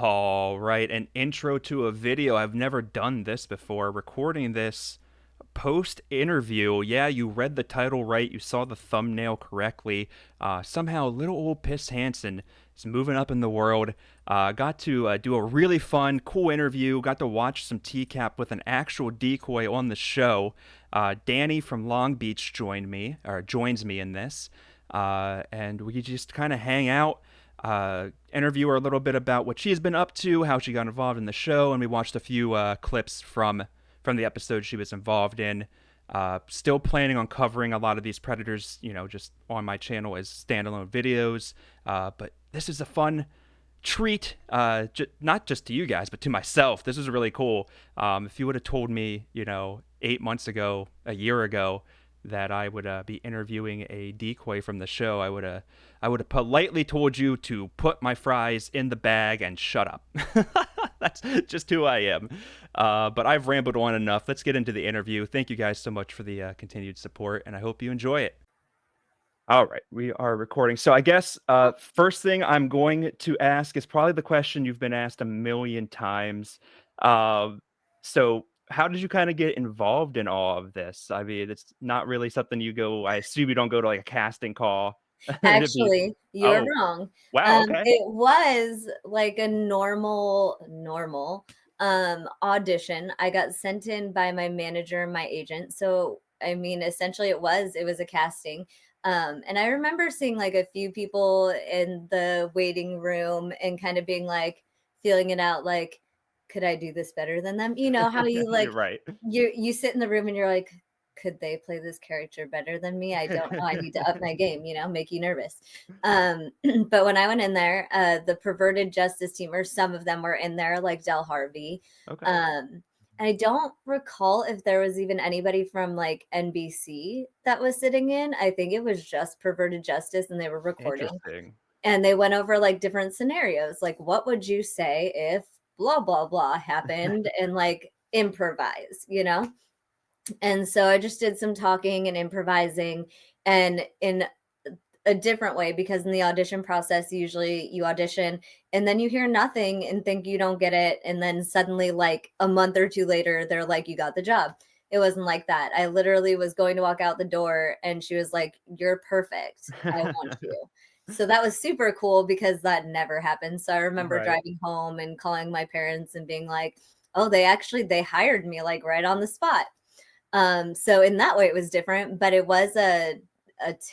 All right, an intro to a video. I've never done this before. Recording this post interview. Yeah, you read the title right. You saw the thumbnail correctly. Somehow, little old Piss Hansen is moving up in the world. Got to do a really fun, cool interview. Got to watch some TCAP with an actual decoy on the show. Dani from Long Beach joins me in this, and we just kind of hang out. Interview her a little bit about what she's been up to, how she got involved in the show, and we watched a few clips from the episode she was involved in. Still planning on covering a lot of these predators, just on my channel as standalone videos. But this is a fun treat, not just to you guys, but to myself. This is really cool. If you would have told me, 8 months ago, a year ago, that I would be interviewing a decoy from the show, I would have politely told you to put my fries in the bag and shut up. That's just who I am. But I've rambled on enough. Let's get into the interview. Thank you guys so much for the continued support, and I hope you enjoy it. All right, we are recording. So I guess first thing I'm going to ask is probably the question you've been asked a million times. Uh, so how did you kind of get involved in all of this? I mean, it's not really something you go. I assume you don't go to like a casting call. to be, Actually, you're oh, wrong. wow. Okay. It was like a normal audition. I got sent in by my manager and my agent. So I mean, essentially it was a casting. And I remember seeing like a few people in the waiting room and kind of being like feeling it out like, could I do this better than them? You know how you You're like right. you sit in the room and you're like, could they play this character better than me? I don't know. I need to up my game, make you nervous. But when I went in there, the perverted justice team, or some of them were in there, like Del Harvey. Okay. Um, I don't recall if there was even anybody from like NBC that was sitting in. I think it was just perverted justice and they were recording. Interesting. And they went over like different scenarios. Like, what would you say if blah, blah, blah happened and like improvise? And so I just did some talking and improvising and in a different way, because in the audition process, usually you audition and then you hear nothing and think you don't get it. And then suddenly, like a month or two later, they're like, you got the job. It wasn't like that. I literally was going to walk out the door and she was like, you're perfect. I want you. So that was super cool because that never happened. So I remember Right. driving home and calling my parents and being like, oh, they hired me like right on the spot. So in that way it was different, but it was a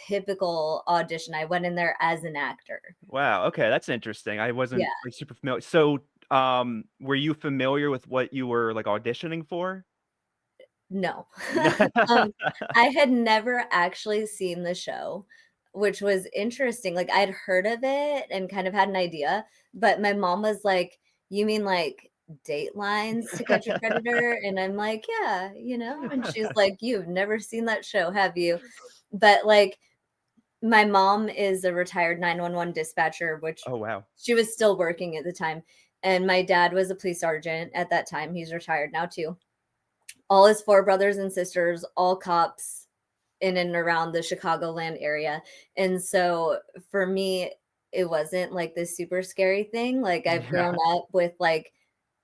typical audition. I went in there as an actor. Wow. Okay, that's interesting. I wasn't Yeah, like super familiar. So, were you familiar with what you were like auditioning for? no. Um, I had never actually seen the show, which was interesting. Like I'd heard of it and kind of had an idea, but my mom was like, "You mean like Datelines To Catch a Predator?" And I'm like, "Yeah." And she's like, "You've never seen that show, have you?" But like my mom is a retired 911 dispatcher, which Oh, wow. she was still working at the time. And my dad was a police sergeant at that time. He's retired now too. All his four brothers and sisters, all cops in and around the Chicagoland area. And so for me, it wasn't like this super scary thing. Like I've grown Yeah. up with like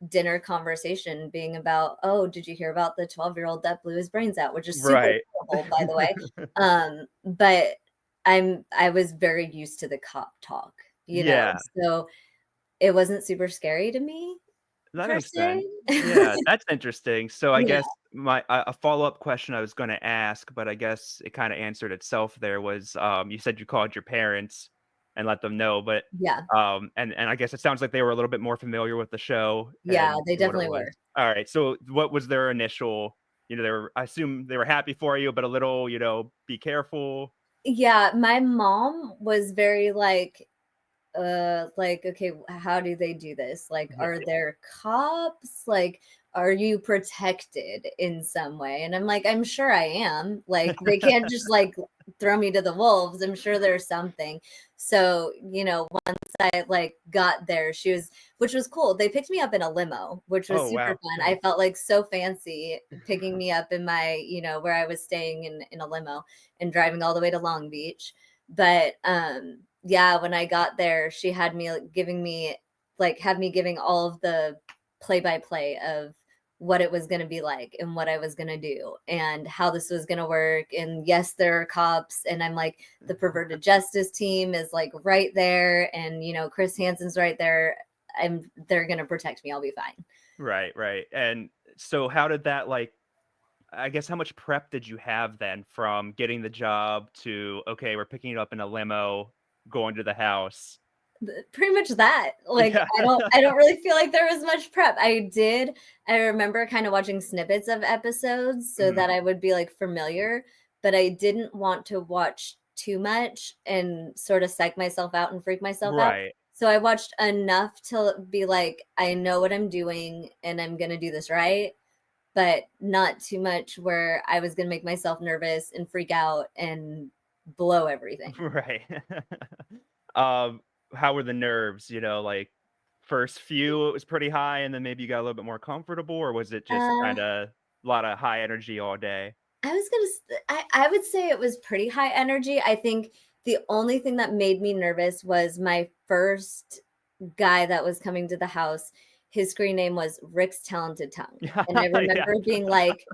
dinner conversation being about, oh, did you hear about the 12-year-old that blew his brains out, which is super Right. horrible, by the way. But I was very used to the cop talk. Yeah, So it wasn't super scary to me that per makes sense. se. Yeah, that's interesting. So I Yeah, guess my a follow-up question I was gonna ask, but I guess it kinda answered itself there was, you said you called your parents and let them know, but, yeah, and I guess it sounds like they were a little bit more familiar with the show yeah, and they what it definitely was. were. Alright, so what was their initial they were I assume they were happy for you, but a little, "Be careful." Yeah, my mom was very like, okay, how do they do this? Like, Yeah. are there cops? Like, are you protected in some way? And I'm like, I'm sure I am. Like, they can't just like throw me to the wolves. I'm sure there's something. So, once I like got there, which was cool. They picked me up in a limo, which was Oh, super wow. fun. Okay. I felt like so fancy picking me up in my where I was staying in a limo and driving all the way to Long Beach. But yeah, when I got there, she had me like, giving me like have me giving all of the play by play of what it was going to be like and what I was going to do and how this was going to work. And yes, there are cops, and I'm like, the perverted justice team is like right there, and you know, Chris Hansen's right there. They're going to protect me. I'll be fine. Right, right. And so how did that like I guess how much prep did you have then from getting the job to okay, we're picking it up in a limo, going to the house? Pretty much that. Like, Yeah. I don't really feel like there was much prep. I remember kind of watching snippets of episodes so Mhm. that I would be like familiar, but I didn't want to watch too much and sort of psych myself out and freak myself out. Right. So I watched enough to be like, I know what I'm doing and I'm gonna do this right, but not too much where I was gonna make myself nervous and freak out and blow everything. Right. Um, how were the nerves, like, first few, it was pretty high, and then maybe you got a little bit more comfortable, or was it just Uh kinda a lot of high energy all day? I was gonna I would say it was pretty high energy. I think the only thing that made me nervous was my first guy that was coming to the house. His screen name was Rick's Talented Tongue, and I Yeah. remember being like,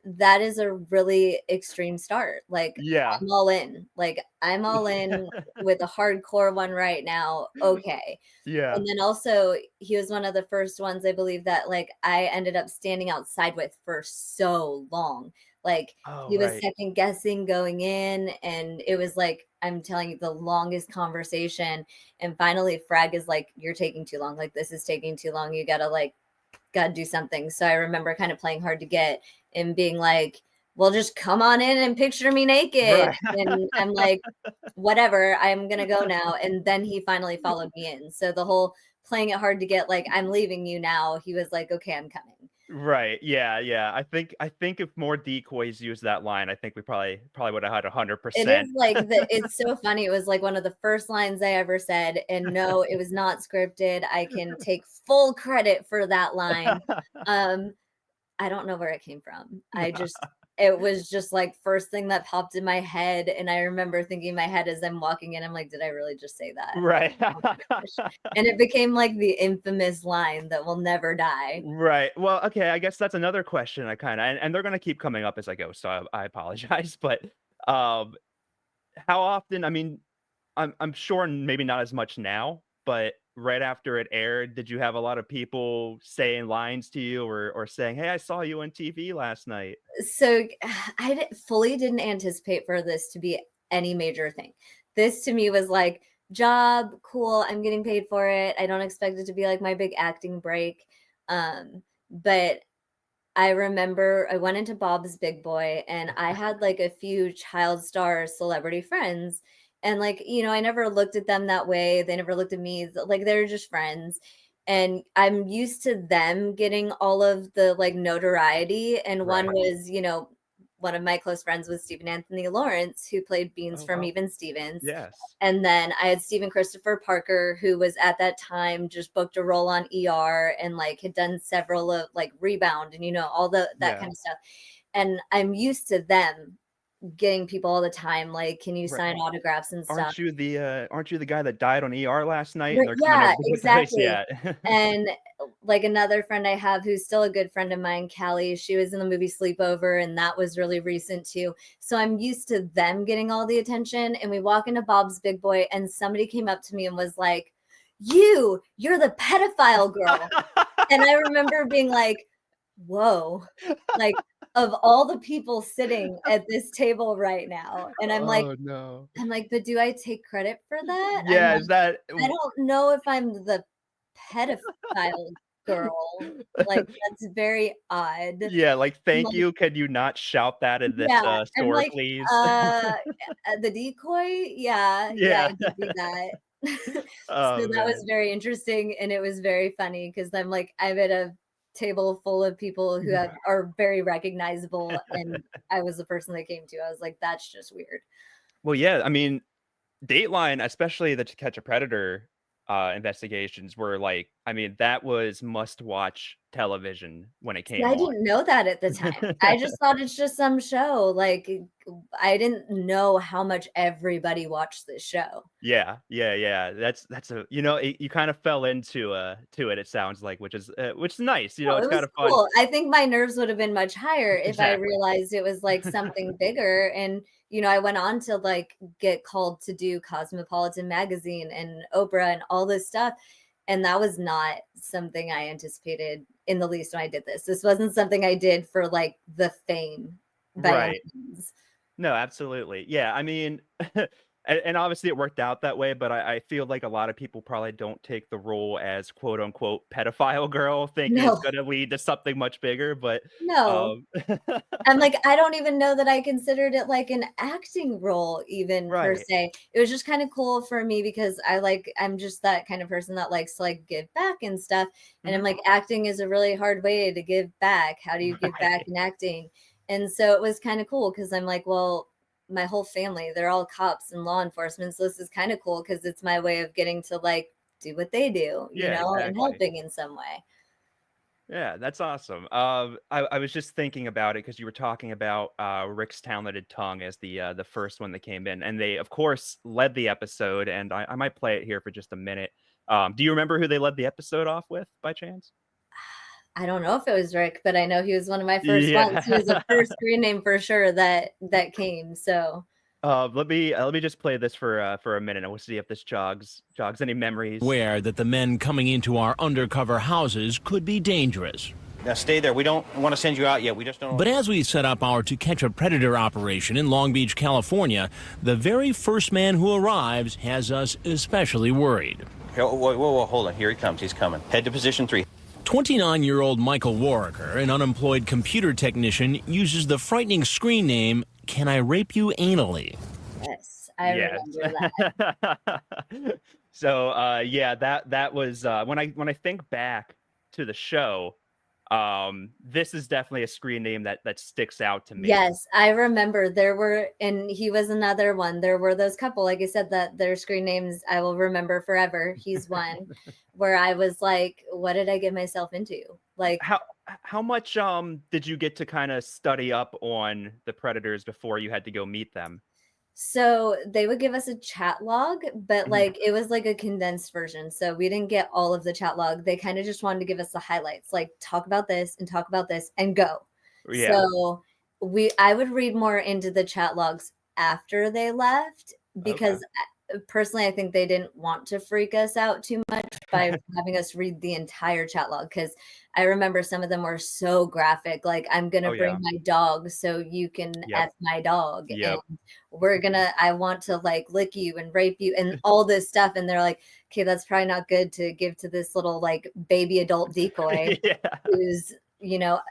that is a really extreme start. Like, Yeah. I'm all in. Like, I'm all in with a hardcore one right now. Okay. Yeah. And then also, he was one of the first ones I believe that, like, I ended up standing outside with for so long. Like, Oh, he was right. second guessing going in, and it was like, I'm telling you, the longest conversation. And finally, Frag is like, "You're taking too long. Like, this is taking too long. You gotta, like, gotta do something." So I remember kind of playing hard to get and being like, "Well, just come on in and picture me naked." Right. And I'm like, whatever, I'm gonna go now. And then he finally followed me in. So the whole playing it hard to get, like, I'm leaving you now, he was like, okay, I'm coming. Right, yeah, yeah, I think if more decoys used that line, I think we probably would have had It is 100%. like it's so funny. It was like one of the first lines I ever said. And no, it was not scripted. I can take full credit for that line. Um, I don't know where it came from. It was just like first thing that popped in my head. And I remember thinking in my head as I'm walking in, I'm like, did I really just say that? Right. Oh my gosh. And it became like the infamous line that will never die. Right. Well, okay, I guess that's another question I kinda and they're gonna keep coming up as I go, so I apologize, but, um, how often I mean, I'm sure maybe not as much now, but right after it aired, did you have a lot of people saying lines to you or saying, "Hey, I saw you on TV last night"? So fully didn't anticipate for this to be any major thing. This to me was like, job, cool. I'm getting paid for it. I don't expect it to be like my big acting break. But I remember I went into Bob's Big Boy and I had like a few child star celebrity friends. And like, you know, I never looked at them that way. They never looked at me like they were just friends. And I'm used to them getting all of the like notoriety. And one Right. was, you know, one of my close friends was Stephen Anthony Lawrence, who played Beans Oh, from wow. Even Stevens. Yes. And then I had Stephen Christopher Parker, who was at that time just booked a role on ER and like had done several of like Rebound and you know all the that Yeah. kind of stuff. And I'm used to them getting people all the time like, "Can you Right. sign autographs and stuff?" Aren't you the guy that died on ER last night and Right, they're coming yeah, over to get the face? exactly. Yeah. And, like, another friend I have who's still a good friend of mine, Callie, she was in the movie Sleepover, and that was really recent too. So I'm used to them getting all the attention, and we walk into Bob's Big Boy, and somebody came up to me and was like, you're the pedophile girl." And I remember being like, "Whoa." Like, of all the people sitting at this table right now, and Oh, no. I'm like, "But do I take credit for that?" I'm Yeah, is like, that "I don't know if I'm the pedophile girl." Like, that's very odd. Yeah, like, I'm "Thank like, you, could you not shout that in this, yeah, I'm store, like, please?" the decoy? Yeah, yeah, Yeah. I did do that. So Oh, that was man. very interesting, and it was very funny because 'cause I'm like, I'm at a table full of people who have are very recognizable, and I was the person they came to. I was like, "That's just weird." Well, yeah, I mean, Dateline, especially the To Catch a Predator, investigations were, like I mean, that was must-watch television when it See, came I on. didn't know that at the time. I just thought it's just some show, like, I didn't know how much everybody watched this show. Yeah, yeah, yeah. That's a you kind of fell into to it. It sounds like, which is nice. No, It's it kind was of fun. cool. I think my nerves would have been much higher if I Exactly. realized it was, like, something bigger, and, I went on to, like, get called to do Cosmopolitan Magazine and Oprah and all this stuff, and that was not something I anticipated in the least when I did this. This wasn't something I did for, like, the fame by any Right. means. No, absolutely. Yeah, I mean, and obviously it worked out that way, but I feel like a lot of people probably don't take the role as quote unquote pedophile girl, thinking it's No, gonna lead to something much bigger. But no. um, I'm like, I don't even know that I considered it like an acting role even per right. se. It was just kind of cool for me because I'm just that kind of person that likes to like give back and stuff. And I'm Mhm. like, acting is a really hard way to give back. How do you give back Right. in acting? And so it was kind of cool because I'm like, well, my whole family, they're all cops and law enforcement. So this is kind of cool because it's my way of getting to like do what they do, Yeah, and exactly. helping in some way. Yeah, that's awesome. I was just thinking about it because you were talking about Rick's talented tongue as the first one that came in, and they of course led the episode. And I might play it here for just a minute. Do you remember who they led the episode off with by chance? I don't know if it was Rick, but I know he was one of my first ones. He was the Yeah. first screen name for sure that came. So Let me just play this for a minute, and we'll see if this jogs any memories. Aware that the men coming into our undercover houses could be dangerous. Now stay there. We don't want to send you out yet. We just don't. But as we set up our To Catch a Predator operation in Long Beach, California, the very first man who arrives has us especially worried. Whoa, whoa, whoa, hold on. Here he comes. He's coming. Head to position 3. 29-year-old Michael Warriker, an unemployed computer technician, uses the frightening screen name, "Can I Rape You Anally?" yes, I Yes. remember that. So yeah, that was when I think back to the show, this is definitely a screen name that sticks out to me. Yes, I remember there were, and he was another one. There were those couple, like I said, that their screen names I will remember forever. He's one where I was like, what did I get myself into? Like, How how much did you get to kind of study up on the Predators before you had to go meet them? so they would give us a chat log, but Mhm. like it was like a condensed version. So we didn't get all of the chat log. They kind of just wanted to give us the highlights, like talk about this and talk about this and go. Yeah. So I would read more into the chat logs after they left Okay. because personally I think they didn't want to freak us out too much by having us read the entire chat log because I remember some of them were so graphic, like I'm gonna Oh bring yeah. my dog so you can Yep. F my dog, and Yep. I want to like lick you and rape you and all this stuff. And they're like, okay, that's probably not good to give to this little like baby adult decoy Yeah. who's,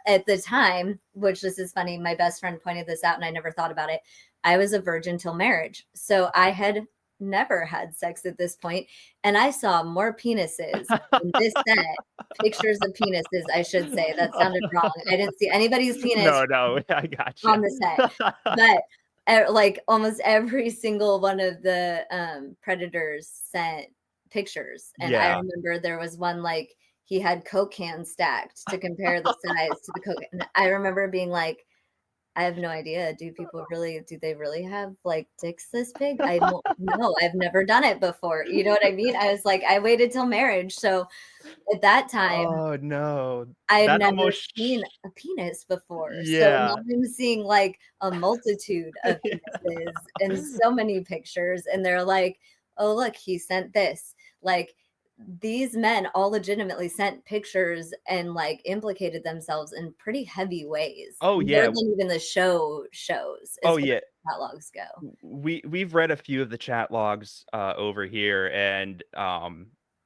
at the time, which this is funny, my best friend pointed this out and I never thought about it. I was a virgin till marriage. So I had never had sex at this point, and I saw more penises in this set, pictures of penises, I should say. That sounded wrong. I didn't see anybody's penis No, no, I gotcha. on the set, but like almost every single one of the predators sent pictures. And I Yeah. remember there was one like he had Coke cans stacked to compare the size to the Coke. And I remember being like, I have no idea. Do they really have like dicks this big? I don't know. I've never done it before. You know what I mean? I was like, I waited till marriage. So at that time, Oh, no. I had That never almost seen a penis before. So now yeah. I'm seeing like a multitude of penises and so many pictures. And they're like, oh, look, he sent this. Like these men all legitimately sent pictures and like implicated themselves in pretty heavy ways, Oh, more yeah. than even the show shows Oh, as far yeah. as catalogs go. We've read a few of the chat logs, over here, and,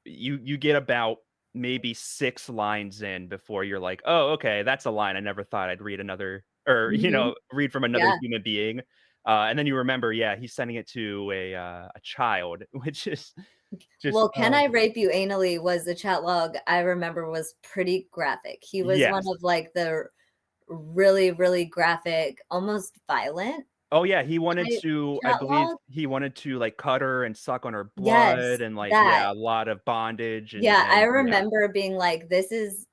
you get about maybe 6 lines in before you're like, "Oh, okay, that's a line I never thought I'd read another or, Mhm. read from another Yeah. human being." And then you remember, yeah, he's sending it to a child, which is just, Well, "Can I Rape You Anally" was the chat log I remember was pretty graphic. He was one yes. of, like, the really, really graphic, almost violent, Oh, yeah, he wanted I to I believe Catalog? he wanted to, like, cut her and suck on her blood Yes, and, like, that. yeah, a lot of bondage Yeah, I and yeah. remember being like, this is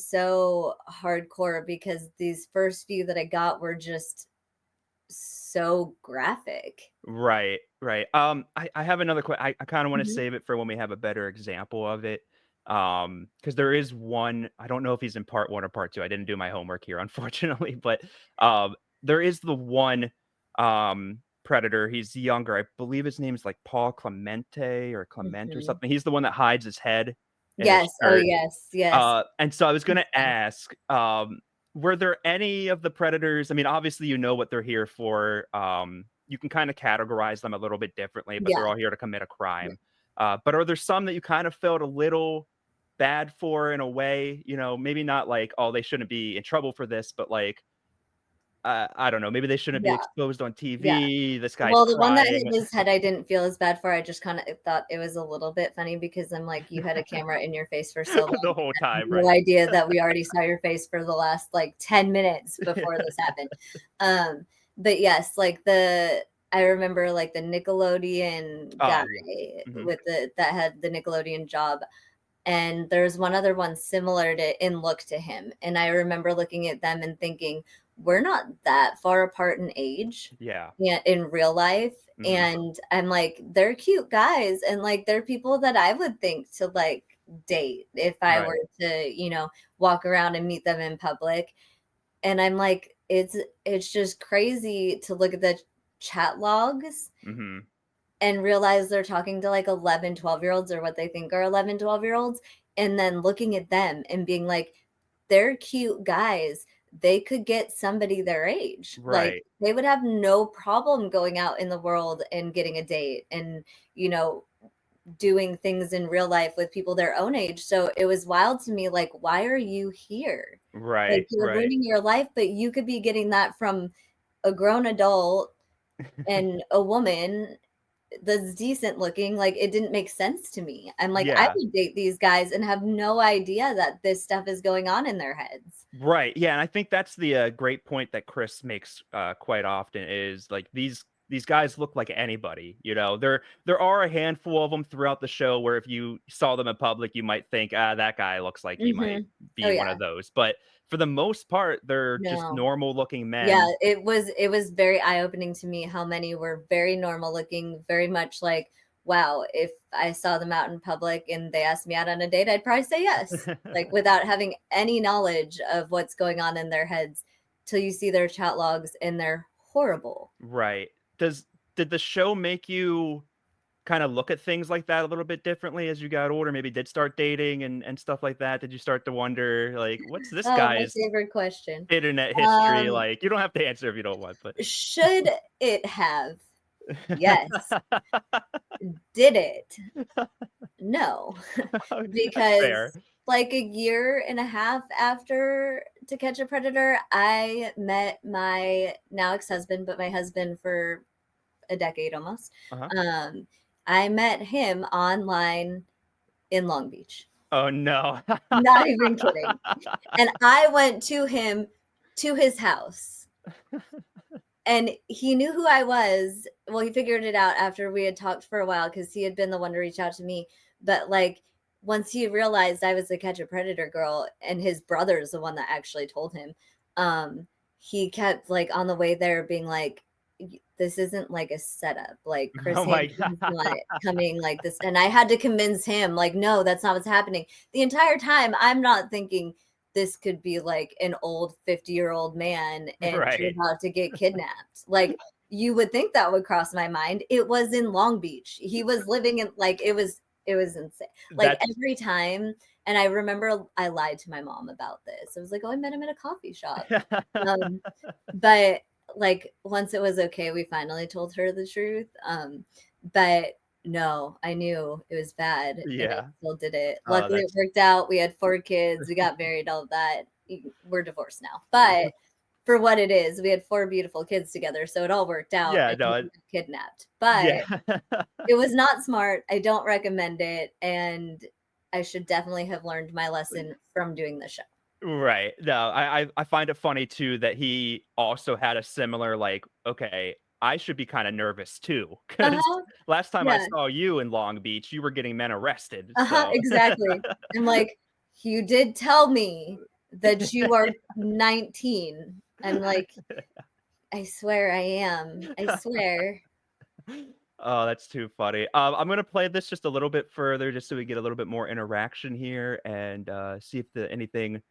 so hardcore because these first few that I got were just so graphic. Right, right. I have another I kinda wanna Mhm. save it for when we have a better example of it, because there is one I don't know if he's in part 1 or part 2, I didn't do my homework here, unfortunately, but, there is the one, predator, he's younger, I believe his name is, like, Paul Clemente or Clement or Mhm. something, he's the one that hides his head in his Yes, oh, shirt. yes, yes. And so I was gonna Yeah. ask, were there any of the predators I mean, obviously, you know what they're here for, you can kinda categorize them a little bit differently, but they're Yeah, all here to commit a yeah. crime. But are there some that you kind of felt a little bad for in a way? You know, maybe not like, "Oh, they shouldn't be in trouble for this," but like, I don't know, maybe they shouldn't be Yeah, exposed on yeah. TV, this guy's Well, the one that crying hit his head, I didn't feel as bad for, I just kinda thought it was a little bit funny because I'm like, "You had a camera in your face for so long, the whole I had time, no right? idea that we already saw your face for the last, like, 10 minutes before this happened." Um, but yes, like, I remember, like, the Nickelodeon guy Oh, yeah. Mhm. with the that had the Nickelodeon job, and there's one other one similar to in look to him, and I remember looking at them and thinking, "We're not that far apart in age, Yeah. yeah, in real life," Mhm. and I'm like, "They're cute guys," and, like, they're people that I would think to, like, date if I were Right. to, walk around and meet them in public, and I'm like, it's just crazy to look at the chat logs Mhm. and realize they're talking to like 11, 12-year-olds or what they think are 11, 12-year-olds, and then looking at them and being like, they're cute guys. They could get somebody their age. Like Right. they would have no problem going out in the world and getting a date and, you know, doing things in real life with people their own age. So it was wild to me, like, why are you here? Like Right, you're right. ruining your life, but you could be getting that from a grown adult and a woman that's decent looking, like, it didn't make sense to me. I'm like, I Yeah. would date these guys and have no idea that this stuff is going on in their heads. Right, yeah, and I think that's the, great point that Chris makes, quite often is, like, these guys look like anybody, you know? There are a handful of them throughout the show where if you saw them in public, you might think, "Ah, that guy looks like he might Mhm. Oh, be one yeah. of those," but for the most part, they're just No. normal looking Yeah, men. it was very eye-opening to me how many were very normal looking, very much like, wow, if I saw them out in public and they asked me out on a date, I'd probably say yes, like, without having any knowledge of what's going on in their heads till you see their chat logs, and they're horrible. Right. Did the show make you kinda look at things like that a little bit differently as you got older, maybe did start dating and stuff like that? Did you start to wonder, like, "What's this Oh, my guy's favorite question. internet history Um, like?" You don't have to answer if you don't want, but should it have? Yes. Did it? No, That's fair. because like a year and a half after To Catch a Predator, I met my now ex-husband, but my husband for a decade almost. Uh-huh. Um, I met him online in Long Beach. Oh, no. Not even kidding. And I went to him to his house. And he knew who I was. Well, he figured it out after we had talked for a while because he had been the one to reach out to me. But like once he realized I was the Catch a Predator girl, and his brother is the one that actually told him, he kept like on the way there being like, This isn't like a setup. Like Chris Oh my Hansen is not god. coming like this." And I had to convince him, like, no, that's not what's happening. The entire time I'm not thinking this could be like an old 50-year-old man and you're Right. about to get kidnapped. Like you would think that would cross my mind. It was in Long Beach. He was living in like it was insane. Like That's every time, and I remember I lied to my mom about this. I was like, "Oh, I met him at a coffee shop." Um, but like once it was okay, we finally told her the truth. But no, I knew it was bad and I Yeah. still did it. Oh, Luckily, it that's worked out. We had 4 kids, we got married, all of that. We're divorced now. But for what it is, we had 4 beautiful kids together. So it all worked out yeah, and no, we it got kidnapped. But yeah. it was not smart. I don't recommend it. And I should definitely have learned my lesson from doing the show. Right. No, I find it funny too that he also had a similar like, okay, I should be kind of nervous too, because Uh-huh. last time I Yeah. saw you in Long Beach, you were getting men arrested. Uh-huh, So exactly. I'm like, "You did tell me that you are 19." I'm like, "I swear I am. I swear." Oh, that's too funny. I'm gonna play this just a little bit further, just so we get a little bit more interaction here, and see if anything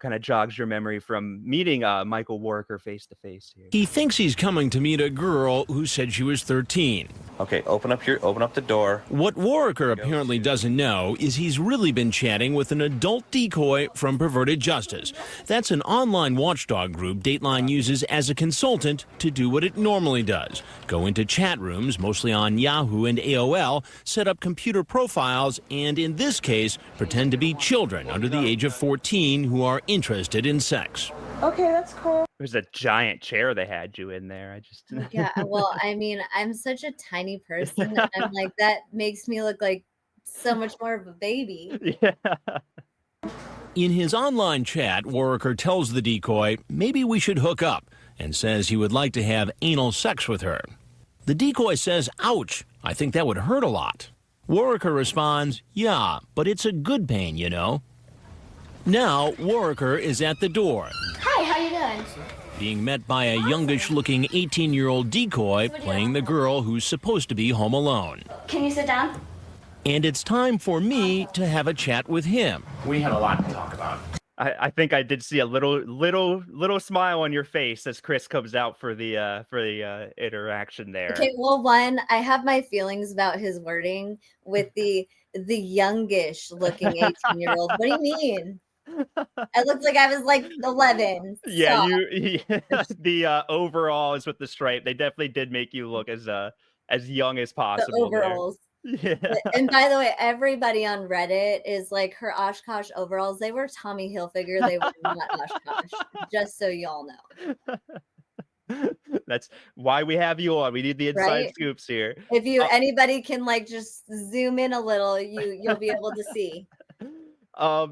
kind of jogs your memory from meeting Michael Worker face to face here. He thinks he's coming to meet a girl who said she was 13. Okay, open up the door. What Warwicker apparently doesn't know is he's really been chatting with an adult decoy from Perverted Justice. That's an online watchdog group Dateline uses as a consultant to do what it normally does. Go into chat rooms, mostly on Yahoo and AOL, set up computer profiles, and in this case, pretend to be children under the age of 14 who are interested in sex. Okay, that's cool. There's a giant chair they had you in there. I just Yeah, well, I mean, I'm such a tiny person, and I'm like, that makes me look like so much more of a baby. yeah. In his online chat, Warwicker tells the decoy maybe we should hook up and says he would like to have anal sex with her. The decoy says, ouch, I think that would hurt a lot. Warwicker responds, yeah, but it's a good pain, you know. Now, Warwicker is at the door, Hi, how you doing? being met by a youngish-looking 18-year-old decoy playing the girl who's supposed to be home alone. Can you sit down? And it's time for me to have a chat with him. We have a lot to talk about. I think I did see a little smile on your face as Chris comes out for the interaction there. Okay, well, one, I have my feelings about his wording with the youngish looking 18-year-old. What do you mean? I looked like I was like 11. Yeah, Stop. the overalls with the stripe, they definitely did make you look as young as The possible there. overalls. Yeah. And by the way, everybody on Reddit is like, her Oshkosh overalls, they were Tommy Hilfiger, they were not Oshkosh. Just so y'all know. That's why we have you on. We need the inside Right? scoops here. If anybody can like just zoom in a little, you'll be able to see.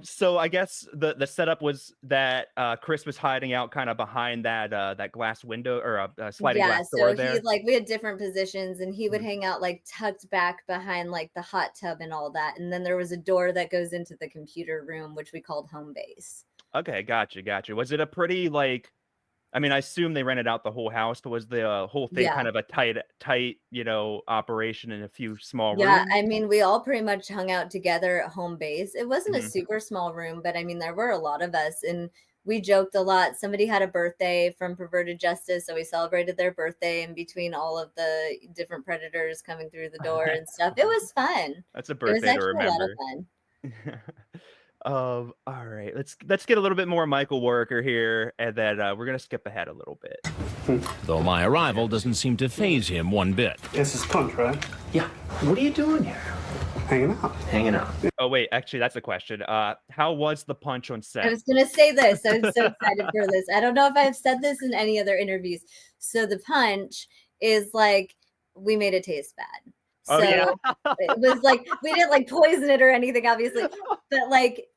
So I guess the setup was that Chris was hiding out kind of behind that glass window or a sliding Yeah, glass door so there. he like we had different positions, and he would hang out like tucked back behind like the hot tub and all that. And then there was a door that goes into the computer room, which we called home base. Okay, gotcha. Was it a pretty I mean, I assume they rented out the whole house, but was the whole thing Yeah. kind of a tight, operation in a few small Yeah, rooms? I mean, we all pretty much hung out together at home base. It wasn't a Mhm. super small room, but I mean, there were a lot of us, and we joked a lot. Somebody had a birthday from Perverted Justice, so we celebrated their birthday in between all of the different predators coming through the door and stuff. It was fun. That's a It was birthday to actually a lot of remember. fun. All right, let's get a little bit more Michael Worker here, and then we're gonna skip ahead a little bit. Though my arrival doesn't seem to faze him one bit. This is Punch, right? Yeah. What are you doing here? Hanging out. Hanging out. Oh wait, actually, that's a question. How was the punch on I set? was going to say this. I'm so excited for this. I don't know if I've said this in any other interviews. So the punch is like, we made it taste bad. So Oh, yeah. it was like, we didn't like poison it or anything, obviously, but like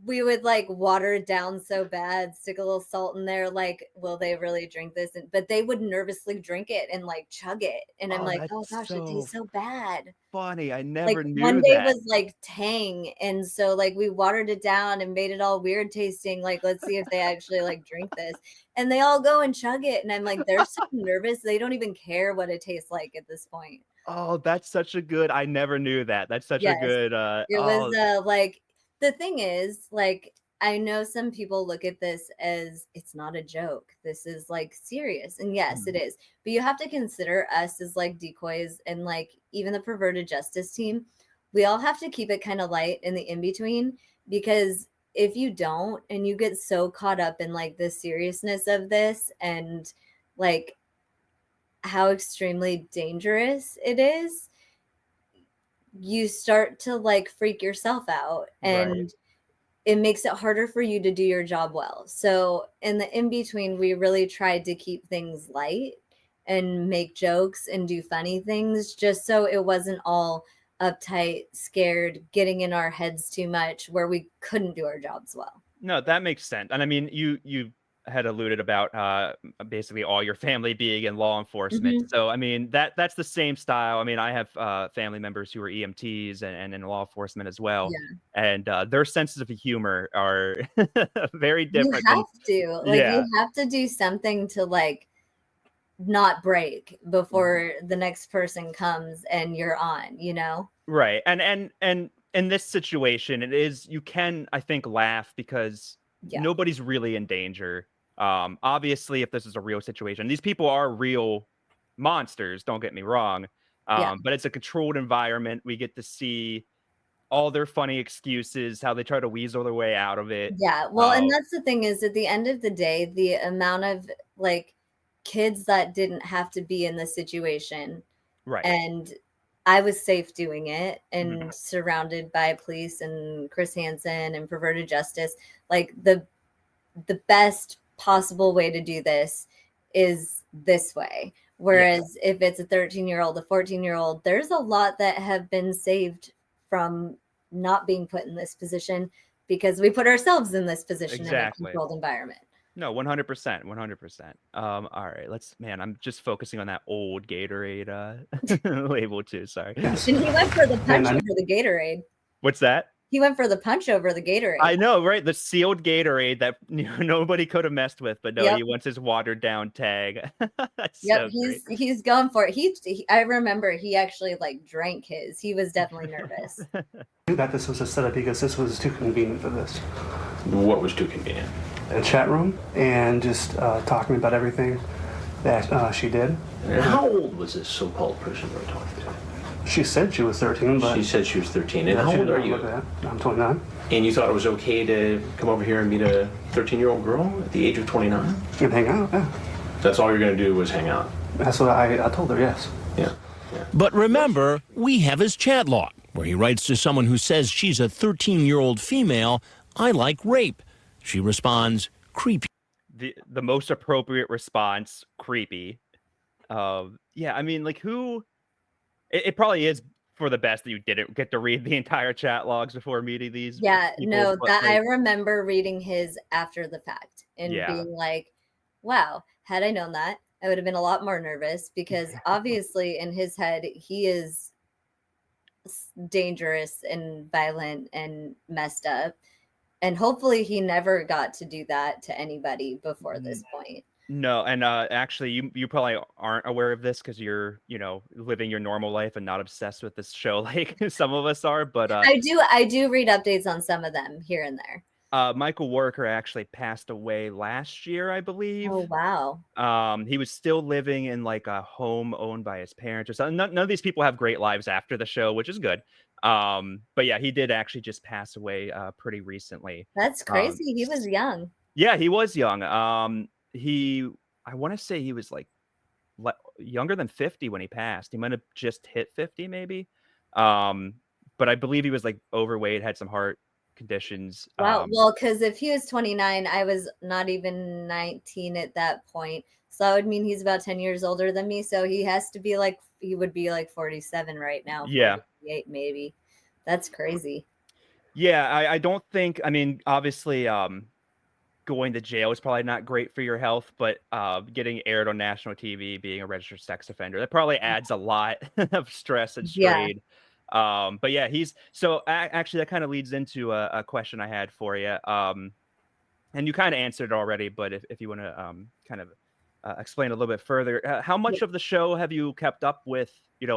we would like water it down so bad, stick a little salt in there. Like, will they really drink this? But they would nervously drink it and like chug it. And I'm Oh, like, that's oh gosh, it tastes so bad. Funny. I never Like knew one day that. was like tang, and so like we watered it down and made it all weird tasting. Like, let's see if they actually like drink this, and they all go and chug it, and I'm like, they're so nervous, they don't even care what it tastes like at this point. Oh, that's such a good. I never knew that. That's such a Yes. good. It was like, the thing is, like, I know some people look at this as it's not a joke. This is like serious. And yes, it is. But you have to consider us as like decoys and like even the Perverted Justice team. We all have to keep it kind of light in the in between, because if you don't and you get so caught up in like the seriousness of this and like how extremely dangerous it is, you start to like freak yourself out, and Right. it makes it harder for you to do your job well. So in the in between, we really tried to keep things light and make jokes and do funny things, just so it wasn't all uptight, scared, getting in our heads too much where we couldn't do our jobs well. No, that makes sense. And I mean, you had alluded about basically all your family being in law enforcement. Mhm. So I mean that's the same style. I mean, I have family members who are EMTs and in law enforcement as well, Yeah. and their senses of humor are very You different than have to, like, yeah. you have to do something to, like, not break before the next person comes and you're on, you know? Right. And in this situation, it is you can, I think, laugh because Yeah. nobody's really in danger. Obviously, if this is a real situation, these people are real monsters, don't get me wrong. Yeah. But it's a controlled environment. We get to see all their funny excuses, how they try to weasel their way out of it. Yeah, well, and Um, that's the thing is at the end of the day, the amount of, like, kids that didn't have to be in the situation, right. and I was safe doing it Mhm. and surrounded by police and Chris Hansen and perverted justice, like, the best possible way to do this is this way. Yeah. Whereas if it's a 13-year-old, a 14-year-old, there's a lot that have been saved from not being put in this position because we put ourselves in this position in a Exactly. controlled environment. No, 100%, 100%. All right, man, I'm just focusing on that old Gatorade label too. Sorry. Yes. And he went for the And punch I over the Gatorade. What's that? He went for the punch over the Gatorade. I know, right? The sealed Gatorade that nobody could have messed with, but no, Yep. he wants his watered down tag. That's Yep, so great. he's going for it. I remember he actually like drank his. He was definitely nervous. knew that this was a setup because this was too convenient for this. What was too convenient? A chat room and just talking about everything that she did. And how old was this so-called person we're talking to? She said she was 13, but She said she was 13. And yeah, how she old didn't are you? look at that. I'm 29. And you thought it was okay to come over here and meet a 13-year-old girl at the age of 29? And hang out, yeah. That's all you're going to do was hang out? That's what I told her, yes. Yeah. But remember, we have his chat log, where he writes to someone who says she's a 13-year-old female, "I like rape." She responds, "Creepy." The most appropriate response, creepy. Yeah, I mean, like it probably is for the best that you didn't get to read the entire chat logs before meeting these Yeah, people, no, but that I like, remember reading his after the fact and yeah. being like, wow, had I known that, I would have been a lot more nervous because obviously in his head, he is dangerous and violent and messed up. And hopefully he never got to do that to anybody before this point. No, and actually, you probably aren't aware of this because you're, living your normal life and not obsessed with this show like some of us are. But I do read updates on some of them here and there. Michael Worker actually passed away last year, I believe. Oh, wow. He was still living in like a home owned by his parents or something. None of these people have great lives after the show, which is good. But yeah, he did actually just pass away pretty recently. That's crazy. He was young. Yeah, he was young. I want to say he was like younger than 50 when he passed. He might have just hit 50 maybe. But I believe he was like overweight, had some heart conditions. Wow. Well, because if he was 29, I was not even 19 at that point. So that would mean he's about 10 years older than me. So he would be like 47 right now. Yeah. 48 maybe. That's crazy. Yeah, I don't think, I mean, obviously, going to jail is probably not great for your health, but getting aired on national TV, being a registered sex offender, that probably adds a lot of stress and strain. But yeah, actually that kind of leads into a question I had for you. And you kind of answered it already, but if you want to kind of explain a little bit further, how much of the show have you kept up with,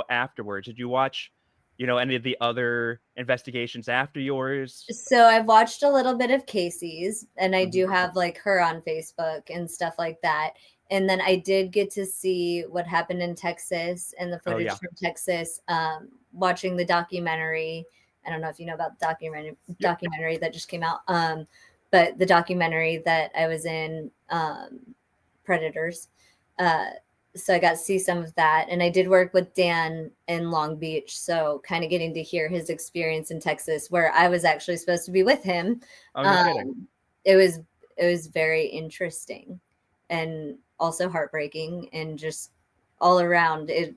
afterwards? Did you watch, any of the other investigations after yours? So I've watched a little bit of Casey's, and I do have like her on Facebook and stuff like that. And then I did get to see what happened in Texas and the footage from Texas, watching the documentary. I don't know if you know about the documentary that just came out. But the documentary that I was in, Predators. So I got to see some of that. And I did work with Dan in Long Beach. So kind of getting to hear his experience in Texas, where I was actually supposed to be with him. Oh, no kidding. It was very interesting and also heartbreaking and just all around it,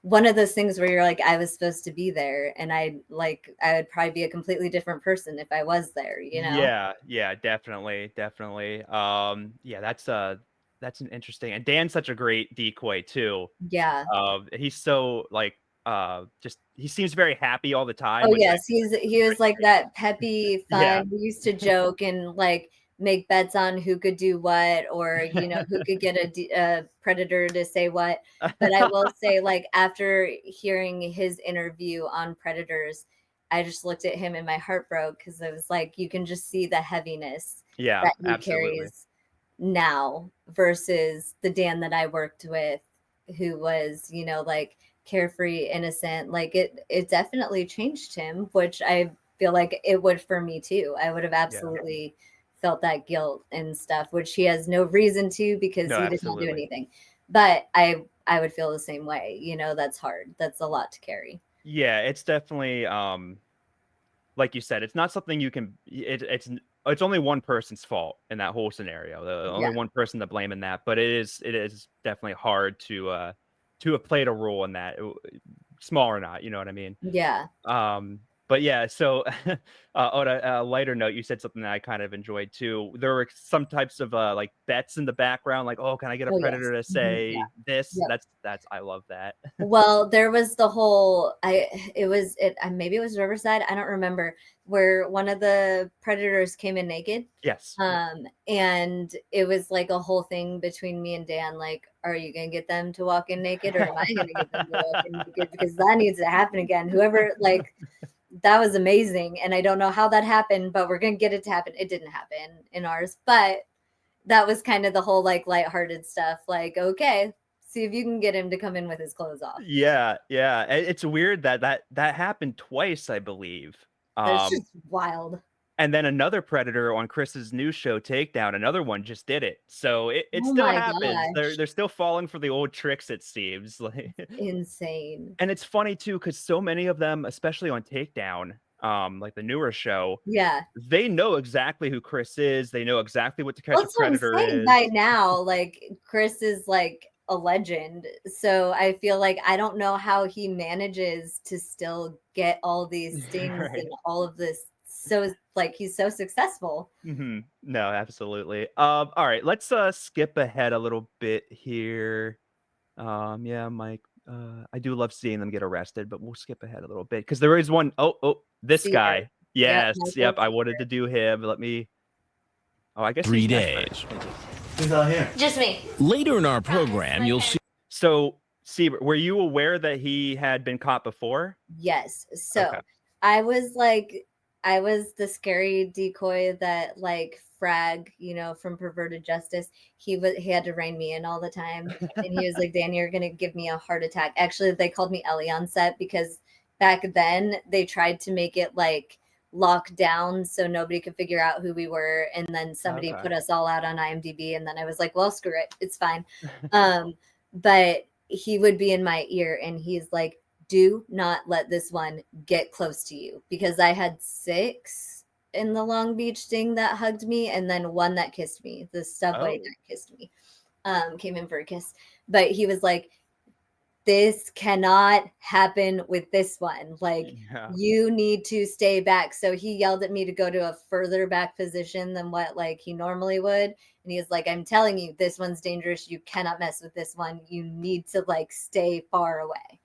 one of those things where you're like, I was supposed to be there, and I would probably be a completely different person if I was there, you know? Yeah, definitely, definitely. Yeah, that's an interesting, and Dan's such a great decoy too. Yeah. He's so like just he seems very happy all the time, Oh, which I yes, he was like that peppy, yeah. fun. We used to joke and, like, make bets on who could do what, or, you know, who could get a predator to say what. But I will say, like, after hearing his interview on predators, I just looked at him and my heart broke because I was like, you can just see the heaviness Yeah, that he absolutely. carries now versus the Dan that I worked with, who was, you know, like, carefree, innocent. Like, it definitely changed him, which I feel like it would for me too. I would have Yeah. absolutely felt that guilt and stuff, which he has no reason to because No, he did not do absolutely. anything. But I would feel the same way. You know, that's hard. That's a lot to carry. Yeah, it's definitely like you said, it's not something you can it's only one person's fault in that whole scenario. The Yeah. only one person to blame in that, but it is definitely hard to have played a role in that, small or not, you know what I mean? Yeah. But yeah, so on a lighter note, you said something that I kind of enjoyed too. There were some types of like bets in the background, like, oh, can I get a Oh, yes. predator to Yeah. say this? Yep. That's I love that. Well, there was the whole maybe it was Riverside, I don't remember, where one of the predators came in naked. Yes. And it was like a whole thing between me and Dan, like, are you gonna get them to walk in naked or am I gonna get them to walk in naked? Because that needs to happen again. Whoever, like, that was amazing. And I don't know how that happened, but we're gonna get it to happen. It didn't happen in ours, but that was kind of the whole like lighthearted stuff. Like, okay, see if you can get him to come in with his clothes off. Yeah, yeah. It's weird that happened twice, I believe. That's Um, just wild. and then another predator on Chris's new show, Takedown, another one just did it. So it Oh still my happens. They're gosh. they're still falling for the old tricks, it seems. Like, Insane. and it's funny too, because so many of them, especially on Takedown, like the newer show, Yeah. they know exactly who Chris is. They know exactly what To Catch Well, a that's what I'm Predator saying. is. By now, like, Chris is like a legend. So I feel like I don't know how he manages to still get all these stings Right. and all of this. So, like, he's so successful. No, absolutely. All right, let's skip ahead a little bit here. Yeah, Mike. I do love seeing them get arrested, but we'll skip ahead a little bit because there is one oh, this Seabird. guy. Yep. Yes, Michael yep. I wanted to Seabird. do him. Let me. Oh, I guess 3 he's next. Right? days. Who's out here? Just me. Later in our program, you'll see So, Siebert, were you aware that he had been caught before? Yes. Okay. So I was the scary decoy that, like, Frag, you know, from Perverted Justice. He had to rein me in all the time. And he was like, Dan, you're gonna give me a heart attack. Actually, they called me Ellie on set because back then they tried to make it like locked down so nobody could figure out who we were. And then somebody Okay. put us all out on IMDb, and then I was like, well, screw it, it's fine. But he would be in my ear and he's like, do not let this one get close to you, because I had 6 in the Long Beach sting that hugged me and then one that kissed me. The subway Oh. that kissed me came in for a kiss. But he was like, this cannot happen with this one. Like, Yeah. you need to stay back. So he yelled at me to go to a further back position than what like he normally would. And he was like, I'm telling you, this one's dangerous. You cannot mess with this one. You need to like stay far away.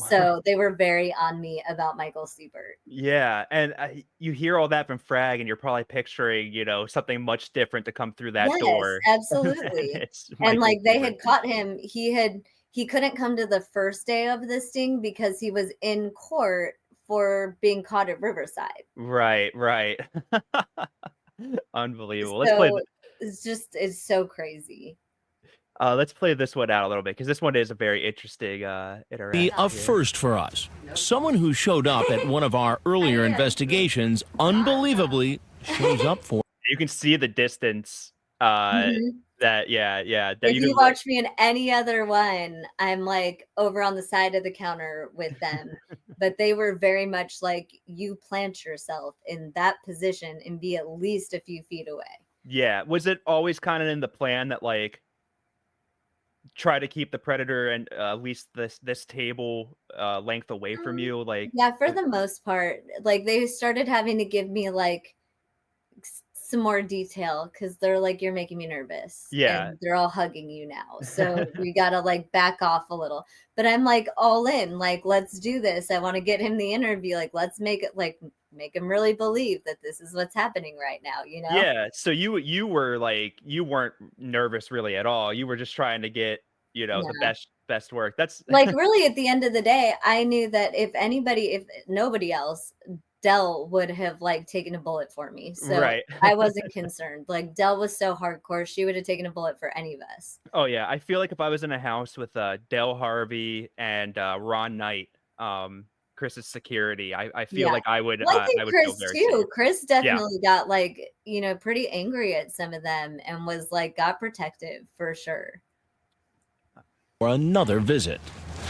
So they were very on me about Michael Siebert. Yeah, and you hear all that from Frag, and you're probably picturing, something much different to come through that Yes, door. absolutely. It's And Michael like they Siebert. had caught him. He couldn't come to the first day of the sting because he was in court for being caught at Riverside. Right, right. Unbelievable. So it's so crazy. Let's play this one out a little bit because this one is a very interesting interaction a here. first for us. Someone who showed up at one of our earlier investigations unbelievably shows up for. You can see the distance. Mhm. That that If you you can watch me in any other one, I'm like over on the side of the counter with them. But they were very much like, you plant yourself in that position and be at least a few feet away. Yeah. Was it always kind of in the plan that like try to keep the predator and at least this table length away from you? Like, Yeah, for the most part, like they started having to give me like some more detail because they're like, you're making me nervous, yeah. and they're all hugging you now. So we gotta like back off a little. But I'm like all in, like, let's do this. I want to get him the interview. Like, let's make it like make him really believe that this is what's happening right now, you know? Yeah, so you were like you weren't nervous really at all. You were just trying to get, the Yeah. best work. That's Like really at the end of the day, I knew that if nobody else, Dell would have like taken a bullet for me. So right. I wasn't concerned. Like Dell was so hardcore, she would have taken a bullet for any of us. Oh yeah, I feel like if I was in a house with Dale Harvey and Ron Knight, Chris's security, I feel Yeah. like Well, I think I would feel Chris very too. safe. Chris Yeah. definitely got like, pretty angry at some of them and was like got protective for sure. For another visit.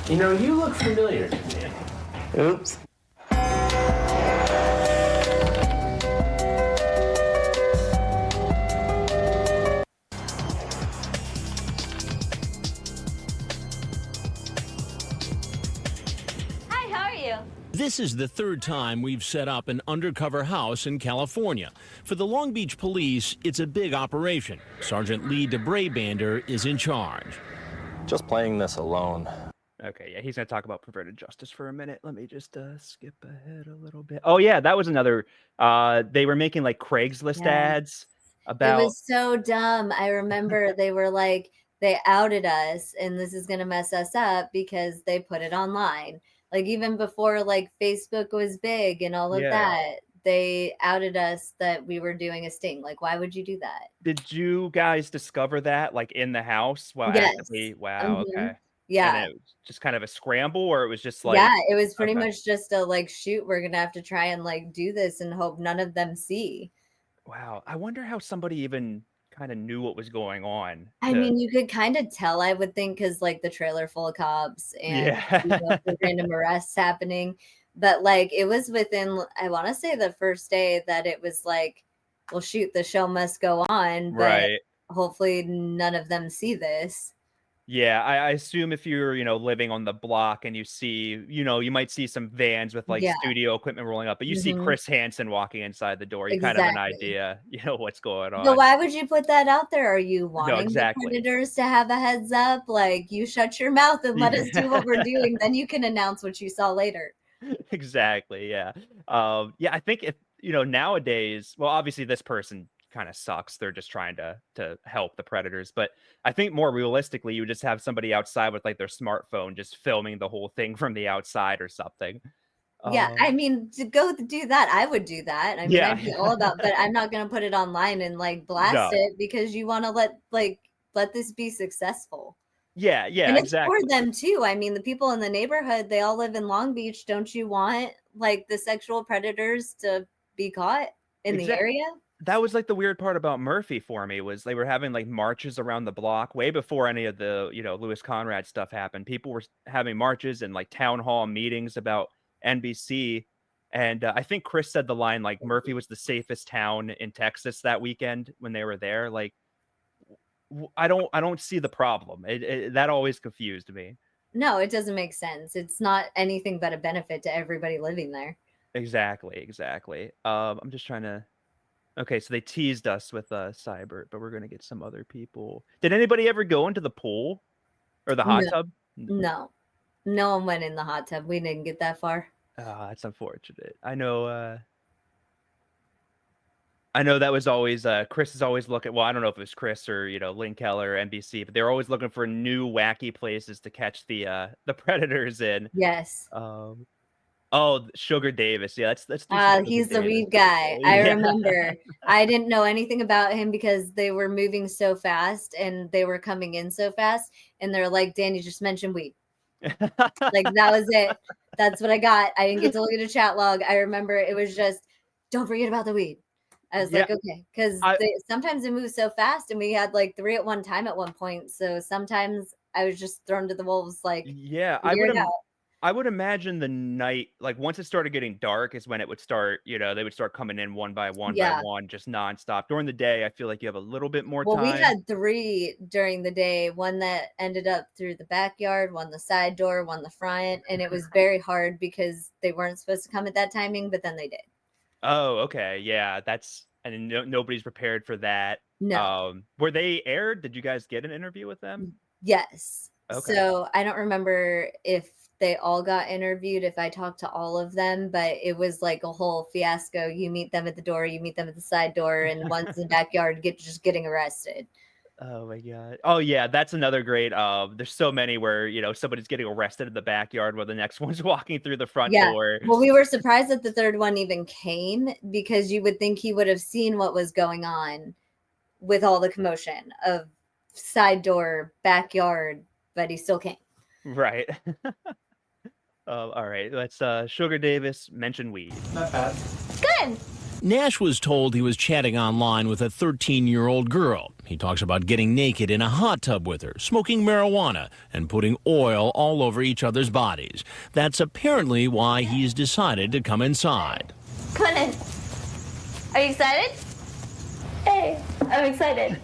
You know, you look familiar to me. Oops. Hi, how are you? This is the third time we've set up an undercover house in California. For the Long Beach police, it's a big operation. Sergeant Lee DeBrabander is in charge. Just playing this alone. Okay, yeah, he's gonna talk about perverted justice for a minute. Let me just skip ahead a little bit. Oh yeah, that was another. They were making like Craigslist Yeah. ads It about. was so dumb. I remember they were like, they outed us, and this is going to mess us up because they put it online. Like, even before like Facebook was big and all of Yeah. that, they outed us that we were doing a sting. Like, why would you do that? Did you guys discover that like in the house while Yes. actively? Wow. Mhm. Okay. And Yeah. it was just kind of a scramble, or it was just Yeah. like. It was pretty Okay. much just a like, shoot, we're going to have to try and like do this and hope none of them see. Wow. I wonder how somebody even kind of knew what was going on I to. mean, you could kind of tell, I would think, because like the trailer full of cops and Yeah. the random arrests happening. But like it was within, I want to say the first day that it was like, well, shoot, the show must go on, but Right. hopefully none of them see this. Yeah, I assume if you're, living on the block and you see, you might see some vans with like Yeah. studio equipment rolling up, but you see Mhm. Chris Hansen walking inside the door, you kind of have an Exactly. idea, what's going But on. why would you put that out there? Are you No, wanting the exactly. predators to have a heads up? Like, you shut your mouth and let us do what we're Yeah. doing, then you can announce what you saw later. Exactly, yeah. Yeah, I think if, nowadays, well, obviously this person kind of sucks. They're just trying to help the predators, but I think more realistically, you would just have somebody outside with like their smartphone just filming the whole thing from the outside or something. Yeah, I Um, mean, to go do that, I would do that. I mean, yeah. I'd be all about, but I'm not gonna put it online and like blast No. it because you want to let this be successful. Yeah, And yeah, it's for exactly. them too. I mean, the people in the neighborhood, they all live in Long Beach. Don't you want like the sexual predators to be caught in the Exact area? That was like the weird part about Murphy for me was they were having like marches around the block way before any of the, Louis Conrad stuff happened. People were having marches and like town hall meetings about NBC. And I think Chris said the line like Murphy was the safest town in Texas that weekend when they were there. Like I don't see the problem. That always confused me. No, it doesn't make sense. It's not anything but a benefit to everybody living there. Exactly, exactly. I'm just trying to. Okay, so they teased us with Cybert, but we're gonna get some other people. Did anybody ever go into the pool or the hot No, tub? no, no one went in the hot tub. We didn't get that far. That's unfortunate. I know that was always Chris is always looking. Well, I don't know if it was Chris or Lynn Keller or NBC, but they're always looking for new wacky places to catch the predators in. Yes. Oh, Sugar Davis. Yeah, let's do some Sugar He's the Davis. weed guy. I Yeah. remember. I didn't know anything about him because they were moving so fast and they were coming in so fast. And they're like, Danny just mentioned weed. Like that was it. That's what I got. I didn't get to look at a chat log. I remember it was just, don't forget about the weed. I was Yeah, like, okay, because I sometimes it moves so fast, and we had like 3 at one time at one point. So sometimes I was just thrown to the wolves, like yeah, figure it out. I would imagine the night, like once it started getting dark is when it would start, they would start coming in one by Yeah. one, just nonstop. During the day, I feel like you have a little bit more Well, we time. had 3 during the day, one that ended up through the backyard, one the side door, one the front, and it was very hard because they weren't supposed to come at that timing, but then they did. Oh, okay. Yeah, and nobody's prepared for that. No. Were they aired? Did you guys get an interview with them? Yes. Okay. So, I don't remember if they all got interviewed, if I talked to all of them, but it was like a whole fiasco. You meet them at the door, you meet them at the side door, and one's in the backyard just getting arrested. Oh my god. Oh yeah, that's another great. There's so many where somebody's getting arrested in the backyard while the next one's walking through the front Yeah. door. Well, we were surprised that the 3rd one even came because you would think he would have seen what was going on with all the commotion of side door, backyard, but he still came. Right. All right. Let's Sugar Davis mention weed. Not bad. Good. Nash was told he was chatting online with a 13-year-old girl. He talks about getting naked in a hot tub with her, smoking marijuana, and putting oil all over each other's bodies. That's apparently why he's decided to come inside. Come on in. Are you excited? Hey, I'm excited.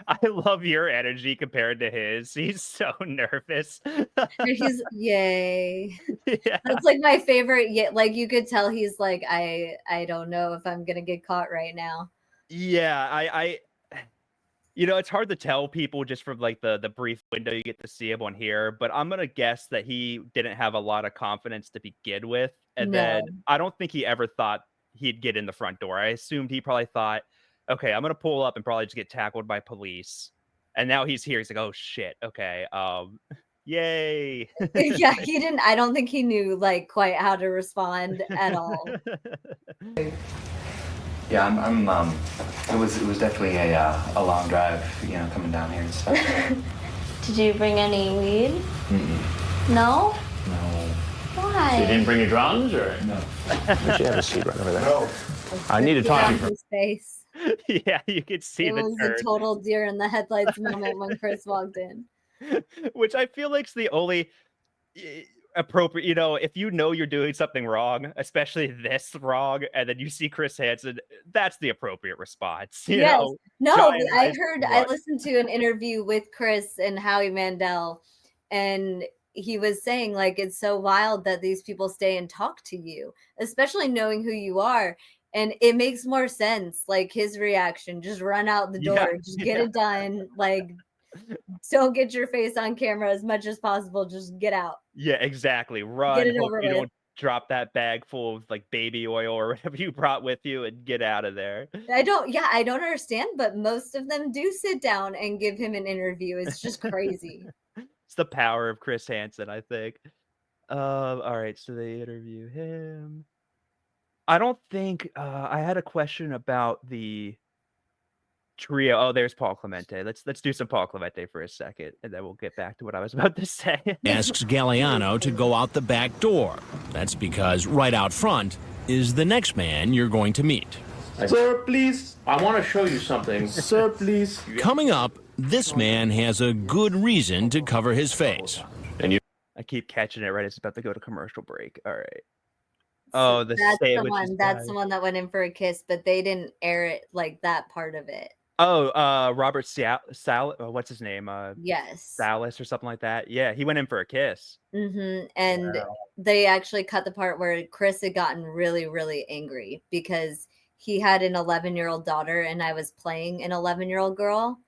I love your energy compared to his. He's so nervous. He's yay. Yeah. That's like my favorite. Yeah, like you could tell he's like, I don't know if I'm gonna get caught right now. Yeah, I it's hard to tell people just from like the brief window you get to see him on here, but I'm gonna guess that he didn't have a lot of confidence to begin with, and then No. I don't think he ever thought he'd get in the front door. I assumed he probably thought, okay, I'm gonna pull up and probably just get tackled by police, and now he's here. He's like, oh shit, okay, yay. Yeah, he didn't. I don't think he knew like quite how to respond at all. Yeah, it was definitely a long drive, coming down here and stuff. Did you bring any weed? Mm-mm. No? No. Why? You didn't bring your drums, or? No. You should have a seat right over there. No. I need to talk to you. His face. Yeah, you could see It the was turn. a total deer in the headlights moment when Chris walked in. Which I feel like's the only appropriate, if you know you're doing something wrong, especially this wrong, and then you see Chris Hansen, that's the appropriate response. Yes. No, giant I eyes heard, of I blood. listened to an interview with Chris and Howie Mandel, and he was saying like it's so wild that these people stay and talk to you, especially knowing who you are. And it makes more sense, like his reaction, just run out the door, Yeah, just get it done. Like, don't get your face on camera as much as possible. Just get out. Yeah, exactly. Get Run. it Hope over you with. don't drop that bag full of like baby oil or whatever you brought with you and get out of there. I don't understand, but most of them do sit down and give him an interview. It's just crazy. It's the power of Chris Hansen, I think. All right, so they interview him. I don't think I had a question about the trio. Oh, there's Paul Clemente. Let's do some Paul Clemente for a second, and then we'll get back to what I was about to say. Asks Galliano to go out the back door. That's because right out front is the next man you're going to meet. Sir, please. I want to show you something. Sir, please. Coming up, this man has a good reason to cover his face. I keep catching it right. It's about to go to commercial break. All right. Oh, That's the sandwich one. is That's bad. the one that went in for a kiss, but they didn't air it like that part of it. Oh, Robert what's his name? Yes. Salas or something like that. Yeah, he went in for a kiss. And they actually cut the part where Chris had gotten really, really angry because he had an 11-year-old daughter and I was playing an 11-year-old girl,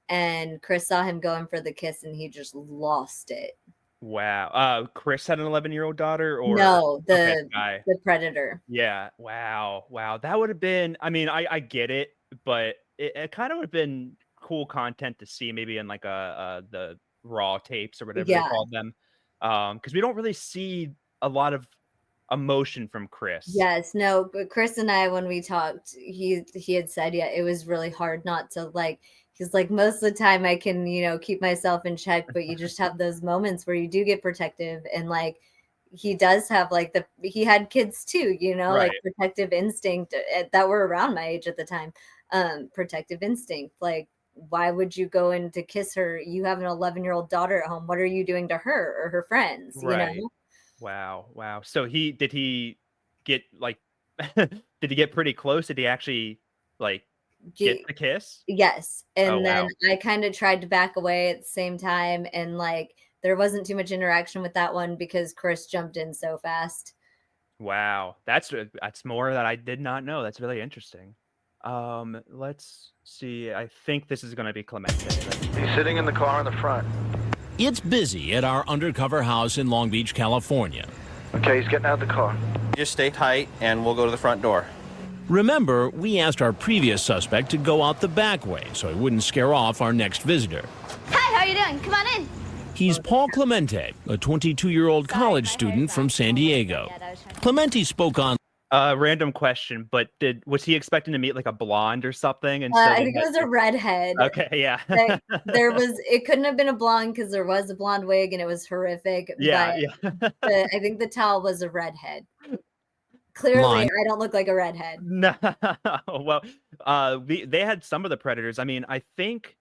and Chris saw him going for the kiss and he just lost it. Wow. Chris had an 11-year-old daughter, or No, okay, guy. the predator. Yeah. Wow. That would have been. I mean, I get it, but it kind of would have been cool content to see maybe in like the raw tapes or whatever they called them, because we don't really see a lot of emotion from Chris. Yes, no, but Chris and I, when we talked, he had said, yeah, it was really hard not to like. He's like, most of the time I can, keep myself in check, but you just have those moments where you do get protective, and like he does have like he had kids too, like protective instinct that were around my age at the time. Protective instinct, like why would you go in to kiss her? You have an 11-year-old daughter at home. What are you doing to her or her friends? Right. Wow, wow. So he get like did he get pretty close? Did he actually like get Ge- the kiss? yes. Oh And then wow. I kind of tried to back away at the same time. And like, there wasn't too much interaction with that one because Chris jumped in so fast. Wow. That's more that I did not know. That's really interesting. Let's see. I think this is gonna be Clemente. He's sitting in the car in the front. It's busy at our undercover house in Long Beach, California. Okay, he's getting out of the car. Just stay tight, and we'll go to the front door. Remember, we asked our previous suspect to go out the back way so he wouldn't scare off our next visitor. Hi, how are you doing? Come on in. He's Paul Clemente, a 22-year-old college student from San Diego. Clemente spoke on. Random question, but was he expecting to meet like a blonde or something? And so I think it was a redhead. okay, yeah. It couldn't have been a blonde because there was a blonde wig and it was horrific. Yeah, but I think the towel was a redhead. Clearly, I don't look like a redhead. No. Well, they had some of the predators. I mean, I think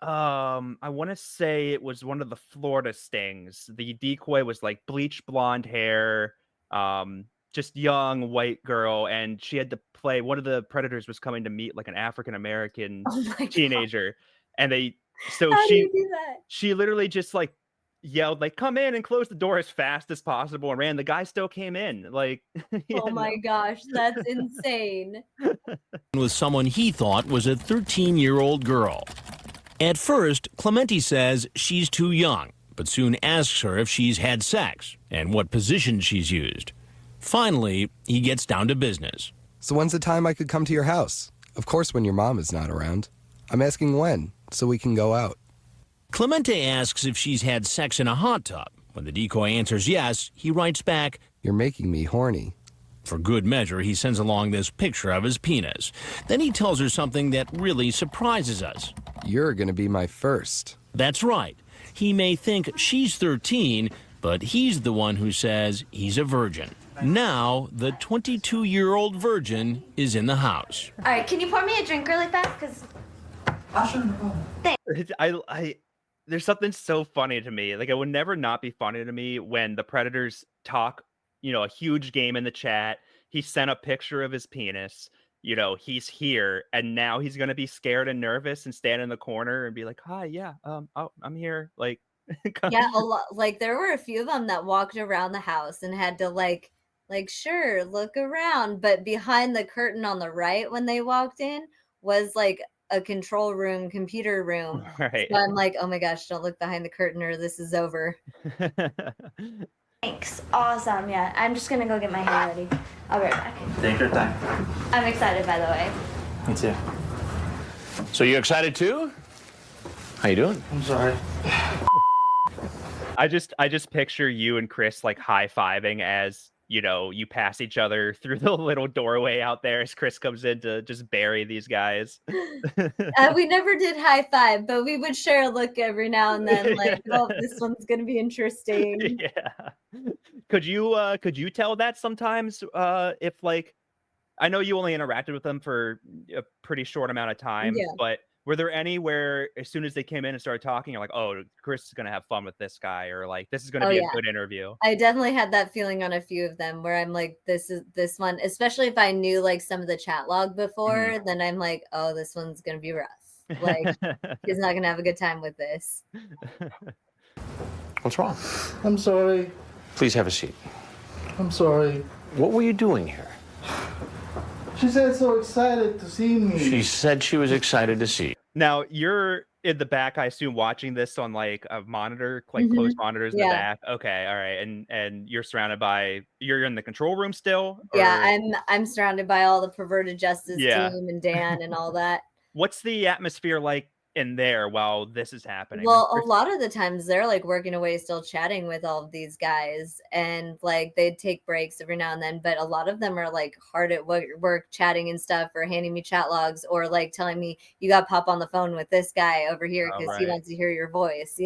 I want to say it was one of the Florida stings. The decoy was like bleach blonde hair, just young white girl, and she had to play one of the predators was coming to meet like an African American teenager, and How do you do that? she literally just like yelled like come in and close the door as fast as possible and ran. The guy still came in like Oh my gosh, that's insane. with someone he thought was a 13-year-old girl. At first, Clemente says she's too young, but soon asks her if she's had sex and what position she's used. Finally, he gets down to business. So when's the time I could come to your house? Of course when your mom is not around. I'm asking when, so we can go out. Clemente asks if she's had sex in a hot tub. When the decoy answers yes, he writes back, "You're making me horny." For good measure, he sends along this picture of his penis. Then he tells her something that really surprises us. "You're gonna be my first." That's right. He may think she's 13, but he's the one who says he's a virgin. Now, the 22-year-old virgin is in the house. All right, can you pour me a drink really fast? Because there's something so funny to me. Like it would never not be funny to me when the predators talk, a huge game in the chat. He sent a picture of his penis. He's here, and now he's gonna be scared and nervous and stand in the corner and be like, "Hi, yeah, I'm here." Like, yeah, a lot. Like there were a few of them that walked around the house and had to like sure look around, but behind the curtain on the right when they walked in was like a control room, computer room. Right. So I'm like, oh my gosh, don't look behind the curtain or this is over. thanks. Awesome. Yeah, I'm just gonna go get my hair ready. I'll be right back. Take your time. I'm excited, by the way. Me too. So you excited too? How you doing? I'm sorry. I just picture you and Chris like high-fiving as you pass each other through the little doorway out there as Chris comes in to just bury these guys. We never did high five, but we would share a look every now and then, like, oh, this one's gonna be interesting. Yeah. Could you tell that sometimes if like I know you only interacted with them for a pretty short amount of time, Yeah. but were there any where as soon as they came in and started talking, you're like, oh, Chris is gonna have fun with this guy, or like this is gonna be a good interview? I definitely had that feeling on a few of them where I'm like, this one, especially if I knew like some of the chat log before, then I'm like, oh, this one's gonna be rough. Like he's not gonna have a good time with this. What's wrong? I'm sorry. Please have a seat. I'm sorry. What were you doing here? She said so excited to see me. She said she was excited to see you. Now you're in the back, I assume, watching this on like a monitor, like closed monitors in the back. Okay, all right, and you're surrounded by you're in the control room still. Or? Yeah, I'm surrounded by all the perverted justice team and Dan and all that. What's the atmosphere like in there while this is happening? Well, a lot of the times they're like working away, still chatting with all of these guys, and like they'd take breaks every now and then. But a lot of them are like hard at work chatting and stuff, or handing me chat logs, or like telling me you got to pop on the phone with this guy over here because he wants to hear your voice.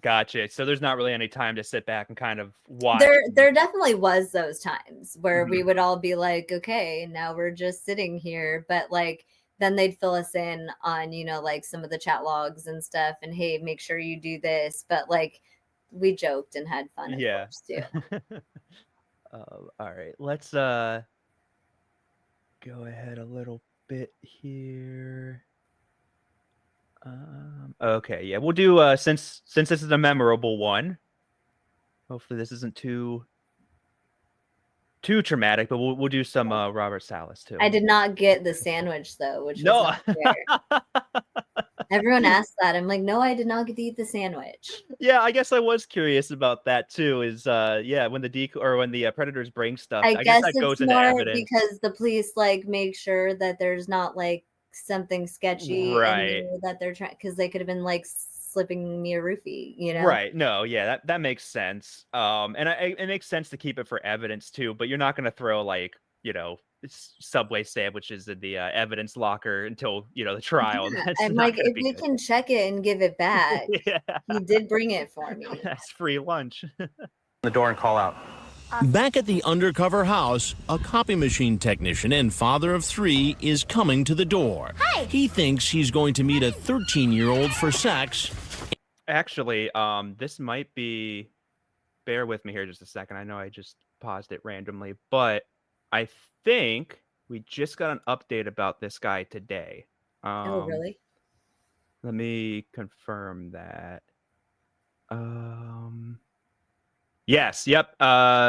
Gotcha. So there's not really any time to sit back and kind of watch. There definitely was those times where we would all be like, okay, now we're just sitting here, but like. Then they'd fill us in on, like some of the chat logs and stuff. And hey, make sure you do this. But like we joked and had fun, of Yeah. course, too. All right, let's go ahead a little bit here. Okay, yeah, we'll do since this is a memorable one. Hopefully this isn't too traumatic, but we'll do some Robert Salas too. I did not get the sandwich though, which was No. not fair. Everyone asked that. I'm like, no, I did not get to eat the sandwich. Yeah, I guess I was curious about that too. Is yeah, when the decoy or when the predators bring stuff, I I guess guess that it's goes into more evidence. because the police like make sure that there's not like something sketchy in Right. there that they're trying, because they could have been like slipping me a roofie, you know? Right. No, yeah, that makes sense. And it makes sense to keep it for evidence too, but you're not going to throw like, Subway sandwiches in the evidence locker until, the trial. Yeah, That's I'm not like, going to if be we good. can check it and give it back, Yeah. he did bring it for me. That's free lunch. The door and call out. Back at the undercover house, a copy machine technician and father of 3 is coming to the door. Hi. He thinks he's going to meet a 13-year-old for sex. Actually, this might be, bear with me here just a second. I know I just paused it randomly, but I think we just got an update about this guy today. Oh, really? Let me confirm that. Yes, yep.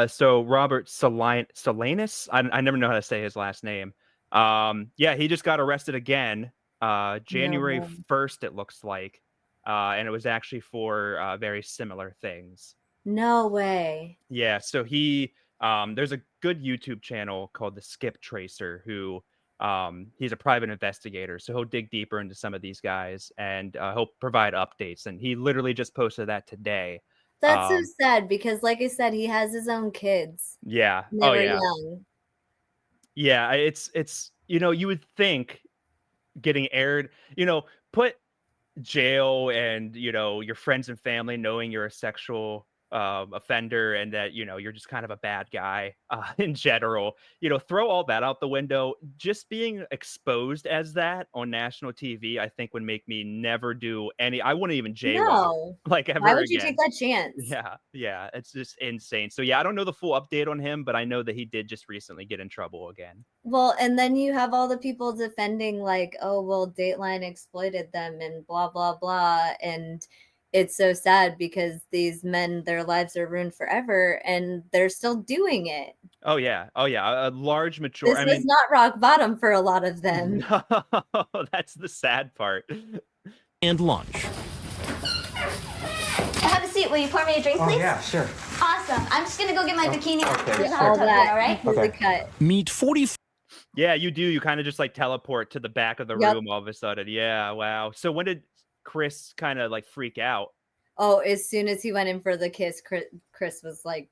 So Robert Salinas, I never know how to say his last name. Yeah, he just got arrested again. January way. 1st, it looks like. And it was actually for very similar things. No way. Yeah, so there's a good YouTube channel called the Skip Tracer who he's a private investigator, so he'll dig deeper into some of these guys and he'll provide updates. And he literally just posted that today. That's so sad because, like I said, he has his own kids. Yeah. They Oh were yeah. young. Yeah, it's you would think getting aired, put jail and your friends and family knowing you're a sexual offender and that you're just kind of a bad guy in general, throw all that out the window. Just being exposed as that on national TV, I think would make me never do I wouldn't even jaywalk No. like ever Why would you again. take that chance? Yeah, it's just insane. So yeah, I don't know the full update on him, but I know that he did just recently get in trouble again. Well, and then you have all the people defending like, oh, well, Dateline exploited them and blah, blah, blah. And it's so sad because these men, their lives are ruined forever and they're still doing it. Oh yeah, a large This majority. was not rock bottom for a lot of them. No, that's the sad part. And lunch. Have a seat. Will you pour me a drink, please? Oh, yeah, sure. Awesome. I'm just gonna go get my bikini. okay. There's a All hot tub that there, all right? easily cut. Meet 44. Yeah, you do. You kind of just like teleport to the back of the Yep. room all of a sudden. Yeah, wow. So when did Chris kind of like freak out? Oh, as soon as he went in for the kiss, Chris was like,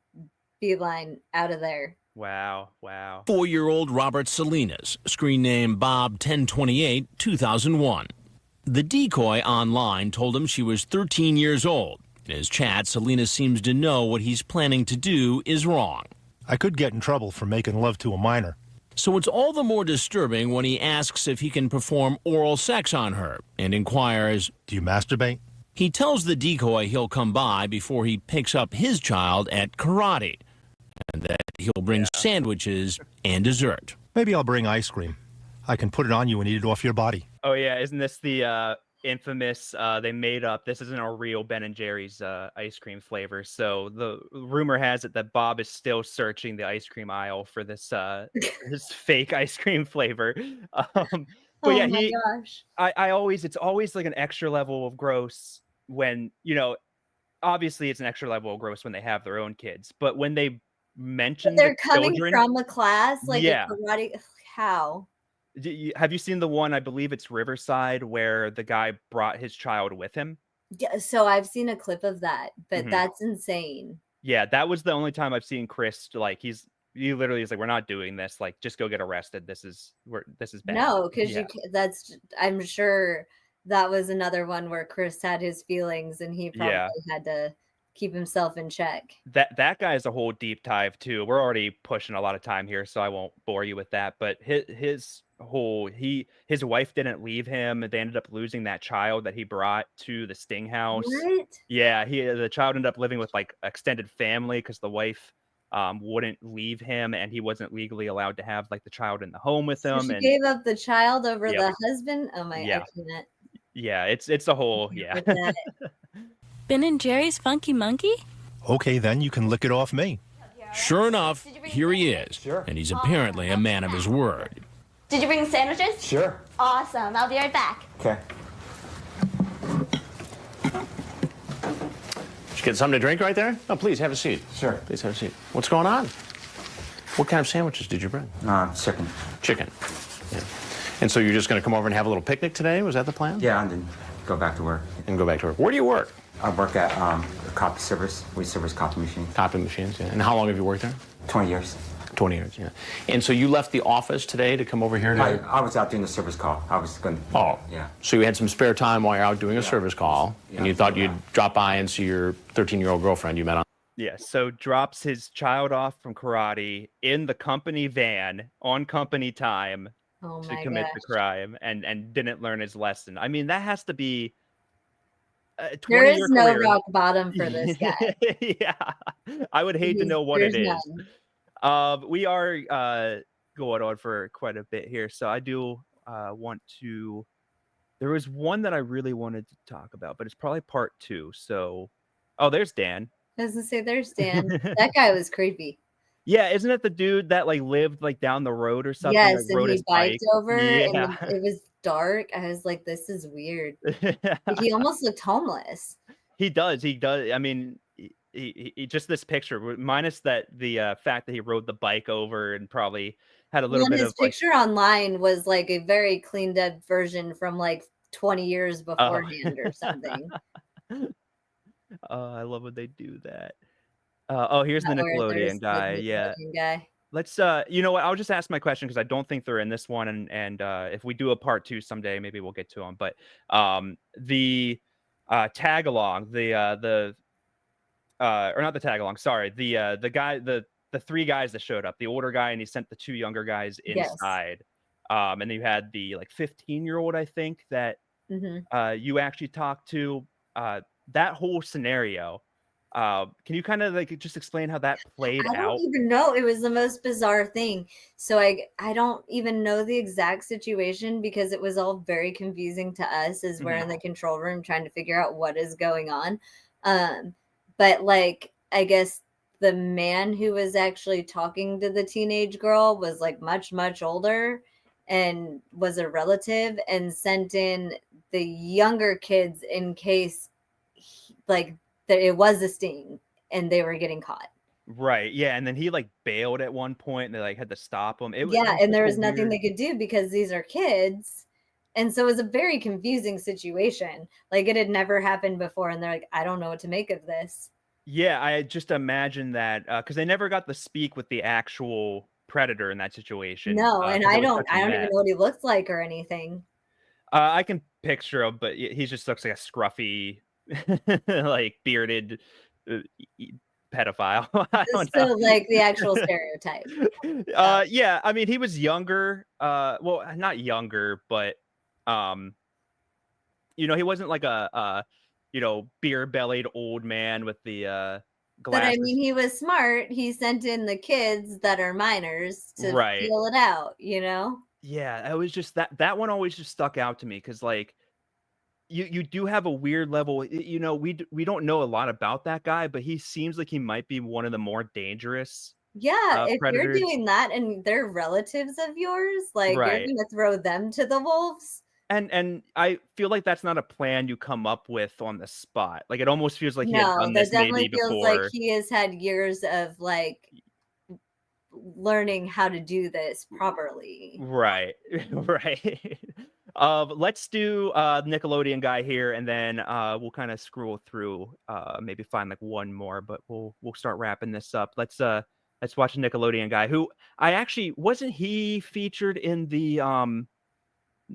beeline out of there. Wow. 4-year-old Robert Salinas, screen name Bob 1028, 2001. The decoy online told him she was 13 years old. In his chat, Salinas seems to know what he's planning to do is wrong. I could get in trouble for making love to a minor. So it's all the more disturbing when he asks if he can perform oral sex on her and inquires, Do you masturbate? He tells the decoy he'll come by before he picks up his child at karate, and that he'll bring sandwiches and dessert. Maybe I'll bring ice cream. I can put it on you and eat it off your body. Oh yeah, isn't this the infamous? They made up. This isn't a real Ben and Jerry's ice cream flavor. So the rumor has it that Bob is still searching the ice cream aisle for this this fake ice cream flavor. But yeah, my gosh. it's always like an extra level of gross when obviously it's an extra level of gross when they have their own kids, but when they mention They're the coming children, from a class like Yeah. a karate. How? Have you seen the one, I believe it's Riverside, where the guy brought his child with him? Yeah, so I've seen a clip of that, but Mhm. that's insane. Yeah, that was the only time I've seen Chris like he literally is like, we're not doing this. Like, just go get arrested. This is bad. No, because Yeah. I'm sure that was another one where Chris had his feelings and he probably Yeah. had to keep himself in check. That guy is a whole deep dive too. We're already pushing a lot of time here, so I won't bore you with that. But his his wife didn't leave him. They ended up losing that child that he brought to the Sting house. What? Yeah, the child ended up living with like extended family because the wife wouldn't leave him, and he wasn't legally allowed to have like the child in the home with So him. she And gave up the child over yep, the husband? Oh my, I yeah, can't yeah, it's a whole with that. Ben and Jerry's Funky Monkey? Okay, then you can lick it off me. Sure enough, here he is. And he's apparently a man of his word. Did you bring sandwiches? Sure. Awesome. I'll be right back. Okay. Did you get something to drink right there? Oh, please have a seat. Sure. Please have a seat. What's going on? What kind of sandwiches did you bring? Chicken. Chicken. Yeah. And so you're just going to come over and have a little picnic today? Was that the plan? Yeah, and then go back to work. And go back to work. Where do you work? I work at the copy service. We service copy machines. Copy machines, yeah. And how long have you worked there? 20 years. 20 years, yeah. And so you left the office today to come over here to... I was out doing the service call. I was going to... Oh. Yeah. So you had some spare time while you're out doing a service call, and you thought you'd drop by and see your 13-year-old girlfriend you met on... Yeah, so drops his child off from karate in the company van on company time to commit the crime and didn't learn his lesson. I mean, that has to be... There is no rock bottom for this guy. Yeah, I would hate to know what it is. None. We are going on for quite a bit here, so I do want to. There was one that I really wanted to talk about, but it's probably part 2. So, oh, there's Dan. I was gonna say, there's Dan. That guy was creepy. Yeah, isn't it the dude that like lived like down the road or something? Yes, like, and rode he his biked bike? over, Yeah. and it was dark. I was like, this is weird. He almost looked homeless. He does. He does. I mean, he just this picture, minus that the fact that he rode the bike over and probably had a little bit his of like, picture online was like a very cleaned up version from like 20 years beforehand or something. I love when they do that. Oh, here's the Nickelodeon guy. Yeah. Guy. Let's you know what? I'll just ask my question because I don't think they're in this one, and if we do a part 2 someday, maybe we'll get to them. But the tag along, or not the tag along, sorry, the guy, the 3 guys that showed up, the older guy, and he sent the 2 younger guys inside. Yes. And then you had the like 15-year-old, I think, that you actually talked to. That whole scenario. Can you kind of like just explain how that played out? I don't even know. It was the most bizarre thing. So I don't even know the exact situation because it was all very confusing to us as we're in the control room trying to figure out what is going on. But like, I guess the man who was actually talking to the teenage girl was like much, much older and was a relative and sent in the younger kids in case like that it was a sting and they were getting caught. Right. Yeah. And then he like bailed at one point and they like had to stop him. And there was nothing they could do because these are kids. And so it was a very confusing situation. Like it had never happened before. And they're like, I don't know what to make of this. Yeah. I just imagine that because they never got to speak with the actual predator in that situation. No. And I don't even know what he looked like or anything. I can picture him, but he just looks like a scruffy, like bearded pedophile. I don't know. So like the actual stereotype. Yeah, I mean he was younger. Well, not younger, but you know, he wasn't like a you know, beer-bellied old man with the glasses. But I mean, he was smart. He sent in the kids that are minors to feel it out, you know? Yeah, it was just that one always just stuck out to me because like you do have a weird level, you know, we don't know a lot about that guy, but he seems like he might be one of the more dangerous if predators. You're doing that and they're relatives of yours, like you're gonna throw them to the wolves. And I feel like that's not a plan you come up with on the spot. Like it almost feels like he had done this maybe before. Feels like he has had years of like learning how to do this properly. Right. Let's do Nickelodeon guy here, and then we'll kind of scroll through, maybe find like one more, but we'll start wrapping this up. Let's watch a Nickelodeon guy who I actually wasn't he featured in the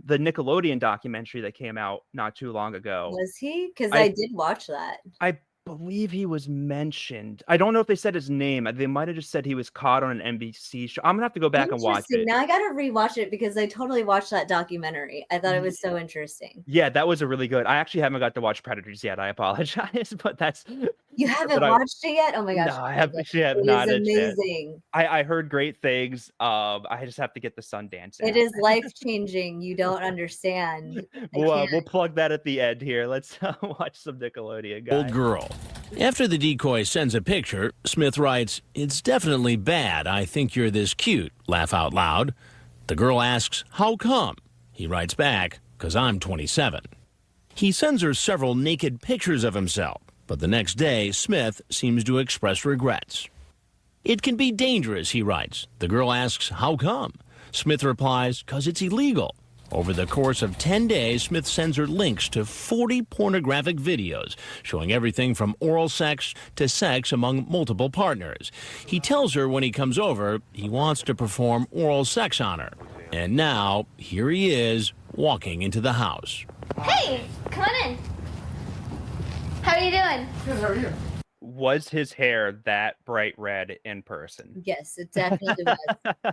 Nickelodeon documentary that came out not too long ago. Was he? Because I did watch that. I believe he was mentioned. I don't know if they said his name. They might have just said he was caught on an NBC show. I'm gonna have to go back and watch Interesting. it. Now I gotta rewatch it because I totally watched that documentary. I thought it was so interesting. Yeah, that was a really good. I actually haven't got to watch Predators yet. I apologize, but that's You haven't watched it yet? Oh my gosh. no, I have It not is a chance. amazing. I heard great things. I just have to get the Sundance It out. is life-changing. You don't understand. We'll plug that at the end here. Let's watch some Nickelodeon, guys. Old girl. After the decoy sends a picture, Smith writes, "It's definitely bad. I think you're this cute." Laugh out loud. The girl asks, "How come?" He writes back, "'Cause I'm 27. He sends her several naked pictures of himself, but the next day, Smith seems to express regrets. "It can be dangerous," he writes. The girl asks, "How come?" Smith replies, "'Cause it's illegal." Over the course of 10 days, Smith sends her links to 40 pornographic videos showing everything from oral sex to sex among multiple partners. He tells her when he comes over, he wants to perform oral sex on her. And now, here he is, walking into the house. Hey, come on in. How are you doing? Good, how are you? Was his hair that bright red in person? Yes, it definitely was.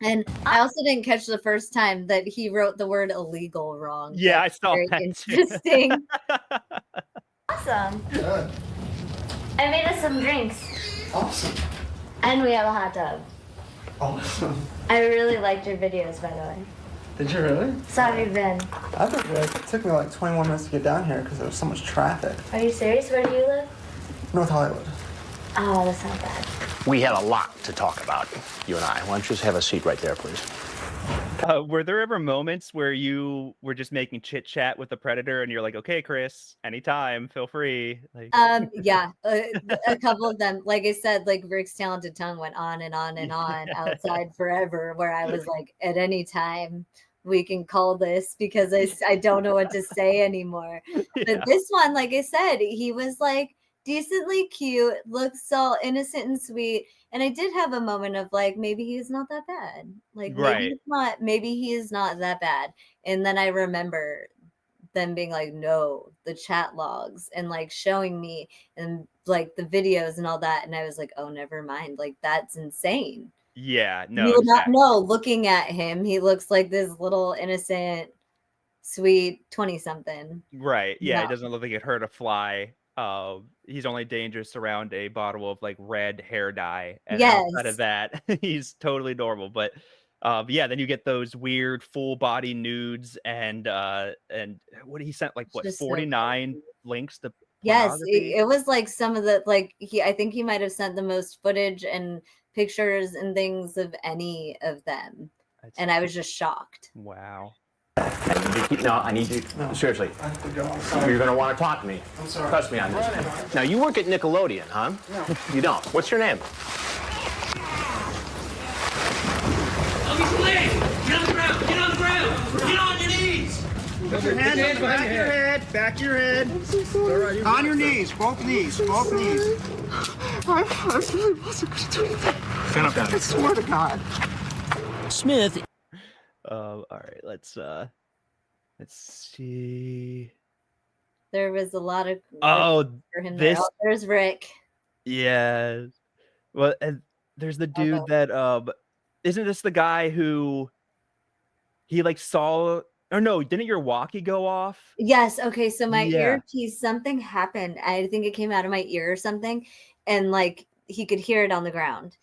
And I also didn't catch the first time that he wrote the word illegal wrong. Yeah, That's I saw very that interesting. Awesome. Good. I made us some drinks. Awesome. And we have a hot tub. Awesome. I really liked your videos, by the way. Did you really? So how have you been? I've been good. It took me like 21 minutes to get down here because there was so much traffic. Are you serious? Where do you live? North Hollywood. Oh, that's not bad. We had a lot to talk about, you and I. Why don't you just have a seat right there, please? Were there ever moments where you were just making chit chat with the Predator and you're like, "Okay, Chris, anytime, feel free"? Like, Yeah, a couple of them. Like I said, like Rick's talented tongue went on and on and on outside forever, where I was like, at any time we can call this because I don't know what to say anymore. But this one, like I said, he was like decently cute, looks all innocent and sweet. And I did have a moment of like, maybe he's not that bad. Like Right. maybe he is not that bad. And then I remember them being like, no, the chat logs and like showing me and like the videos and all that. And I was like, oh, never mind. Like, that's insane. yeah, no, You would not exactly. know looking at him. He looks like this little innocent, sweet 20-something. Right. Yeah, No. it doesn't look like it hurt a fly. He's only dangerous around a bottle of like red hair dye. And outside of Yes. that, he's totally normal. But yeah, then you get those weird full body nudes and what he sent like what Just so 49 links to Yes, pornography? it was like some of the like I think he might have sent the most footage and pictures and things of any of them. And I was just shocked. Wow. No, I need you. Seriously. I have to go. I'm sorry. You're going to want to talk to me. I'm sorry. Trust me on this. Now, you work at Nickelodeon, huh? No. You don't. What's your name? Get on the ground! Get on the ground! Get on your knees! Put your hands back your head. Back your head. On your knees. Both knees. Both knees. I really wasn't going to do anything. Stand up, Dani. I swear to God. Smith. All right, let's see. There was a lot of Oh, for him this there. Oh, there's Rick. yeah. Well, and there's the dude that isn't this the guy who he like saw or no, didn't your walkie go off? Yes. Okay. So my Yeah. earpiece, something happened. I think it came out of my ear or something. And like he could hear it on the ground.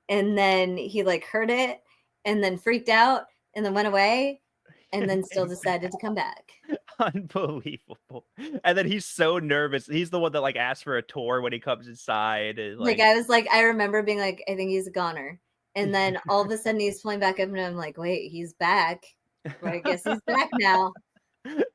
And then he like heard it and then freaked out and then went away and then still decided to come back. Unbelievable. And then he's so nervous. He's the one that like asked for a tour when he comes inside. And, Like I was like, I remember being like, I think he's a goner. And then all of a sudden he's flying back up and I'm like, wait, he's back. Well, I guess he's back now.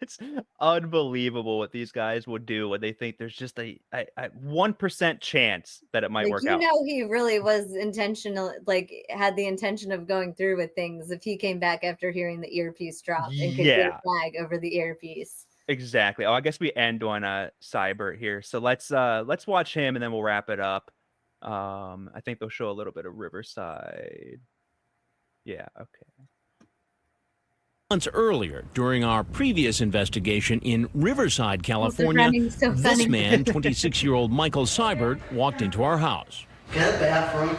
It's unbelievable what these guys would do when they think there's just a 1% chance that it might Like, work you out. know, he really was intentional, like had the intention of going through with things if he came back after hearing the earpiece drop and could get Yeah. a flag over the earpiece. Exactly. Oh, I guess we end on Cybert here. So let's watch him and then we'll wrap it up. I think they'll show a little bit of Riverside. Yeah, okay. Months earlier, during our previous investigation in Riverside, California, running so this funny. man, 26-year-old Michael Seibert, walked into our house. Get a bathroom.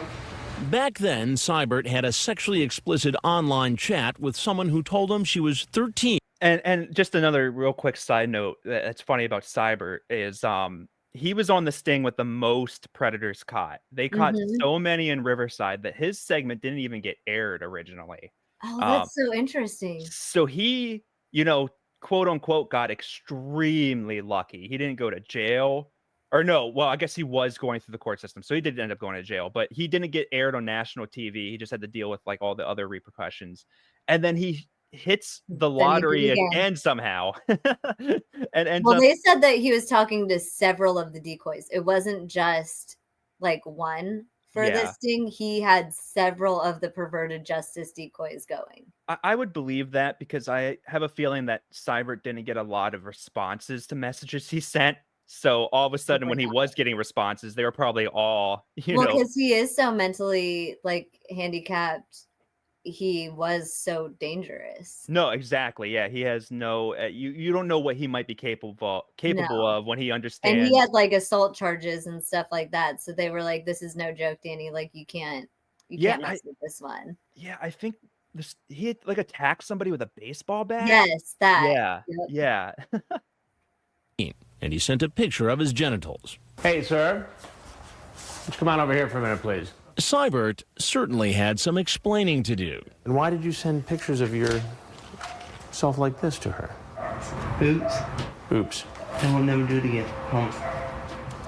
Back then, Seibert had a sexually explicit online chat with someone who told him she was 13. And just another real quick side note that's funny about Seibert is he was on the sting with the most predators caught. They caught so many in Riverside that his segment didn't even get aired originally. Oh, that's so interesting. So he, quote unquote, got extremely lucky. He didn't go to jail. Or no, well, I guess he was going through the court system. So he did end up going to jail, but he didn't get aired on national TV. He just had to deal with like all the other repercussions. And then he hits the lottery again somehow. And ends well, up, they said that he was talking to several of the decoys. It wasn't just like one for this sting. He had several of the perverted justice decoys going. I would believe that because I have a feeling that Seibert didn't get a lot of responses to messages he sent. So all of a sudden, when he was getting responses, they were probably all, because he is so mentally like handicapped. He was so dangerous. No, exactly. Yeah, he has no. You don't know what he might be capable of when he understands. And he had like assault charges and stuff like that. So they were like, "This is no joke, Dani. Like you can't mess with this one." Yeah, I think he had like attacked somebody with a baseball bat. Yes, that. Yeah, yeah. And he sent a picture of his genitals. Hey, sir. Let's come on over here for a minute, please. Seibert certainly had some explaining to do. And why did you send pictures of yourself like this to her? Oops. Oops. I will never do it again. Promise.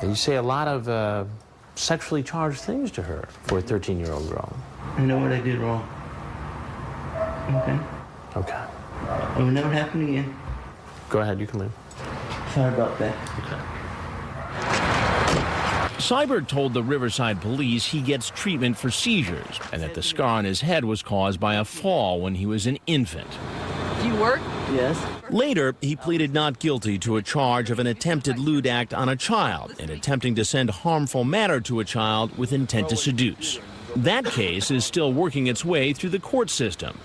And you say a lot of sexually charged things to her for a 13-year-old girl. I know what I did wrong. Okay? Okay. It will never happen again. Go ahead, you can leave. Sorry about that. Seibert told the Riverside police he gets treatment for seizures and that the scar on his head was caused by a fall when he was an infant. Do you work? Yes. Later, he pleaded not guilty to a charge of an attempted lewd act on a child and attempting to send harmful matter to a child with intent to seduce. That case is still working its way through the court system.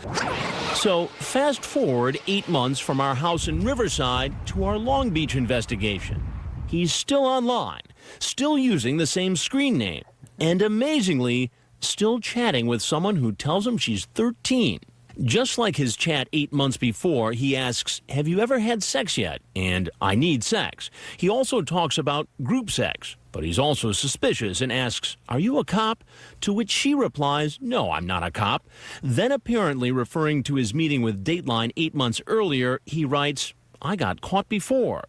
So fast forward 8 months from our house in Riverside to our Long Beach investigation. He's still online, still using the same screen name, and amazingly, still chatting with someone who tells him she's 13. Just like his chat 8 months before, he asks, "Have you ever had sex yet?" And "I need sex." He also talks about group sex, but he's also suspicious and asks, "Are you a cop?" To which she replies, "No, I'm not a cop." Then apparently referring to his meeting with Dateline 8 months earlier, he writes, "I got caught before."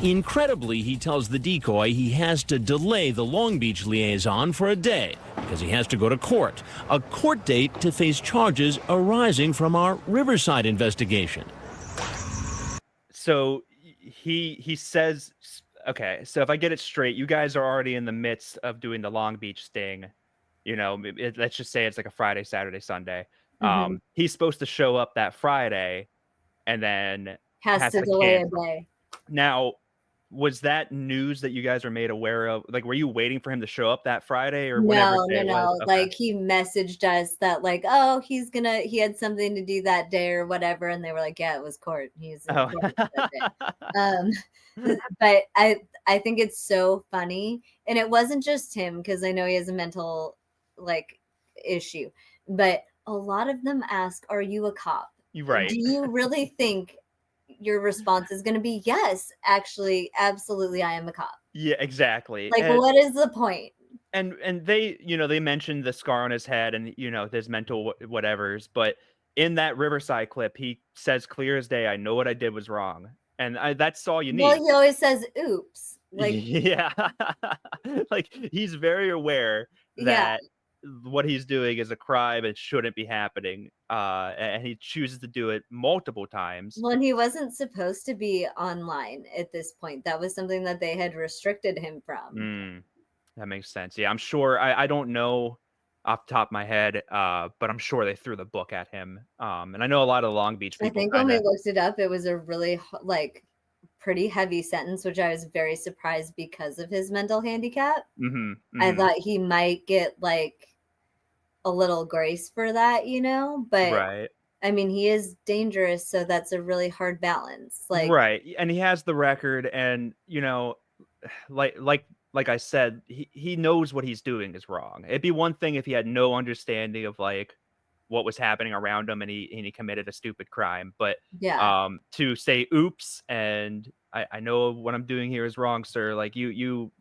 Incredibly, he tells the decoy he has to delay the Long Beach liaison for a day because he has to go to court, a court date to face charges arising from our Riverside investigation. So he says, okay, so if I get it straight, you guys are already in the midst of doing the Long Beach sting. Let's just say it's like a Friday, Saturday, Sunday. He's supposed to show up that Friday and then has to delay a day. Now, was that news that you guys were made aware of? Like, were you waiting for him to show up that Friday or whatever day it was? Okay. Like he messaged us that like, oh, he had something to do that day or whatever. And they were like, yeah, it was court. He's in court that day. But I think it's so funny. And it wasn't just him, because I know he has a mental like issue, but a lot of them ask, are you a cop? Right. Do you really think your response is going to be, yes, actually, absolutely, I am a cop? Yeah, exactly. Like, what is the point? And they, they mentioned the scar on his head and, his mental whatevers. But in that Riverside clip, he says clear as day, I know what I did was wrong. And that's all you need. Well, he always says, oops. Like, yeah. Like, he's very aware that what he's doing is a crime and shouldn't be happening. And he chooses to do it multiple times. Well, he wasn't supposed to be online at this point. That was something that they had restricted him from. That makes sense. Yeah, I'm sure. I don't know off the top of my head, but I'm sure they threw the book at him. And I know a lot of Long Beach people. I think when we looked it up, it was a really pretty heavy sentence, which I was very surprised because of his mental handicap. I thought he might get like a little grace for that, but right. I mean, he is dangerous, so that's a really hard balance. Like, right, and he has the record, and you know, like like like I said, he knows what he's doing is wrong. It'd be one thing if he had no understanding of like what was happening around him and he committed a stupid crime, but yeah. to say oops and I know what I'm doing here is wrong, sir, like you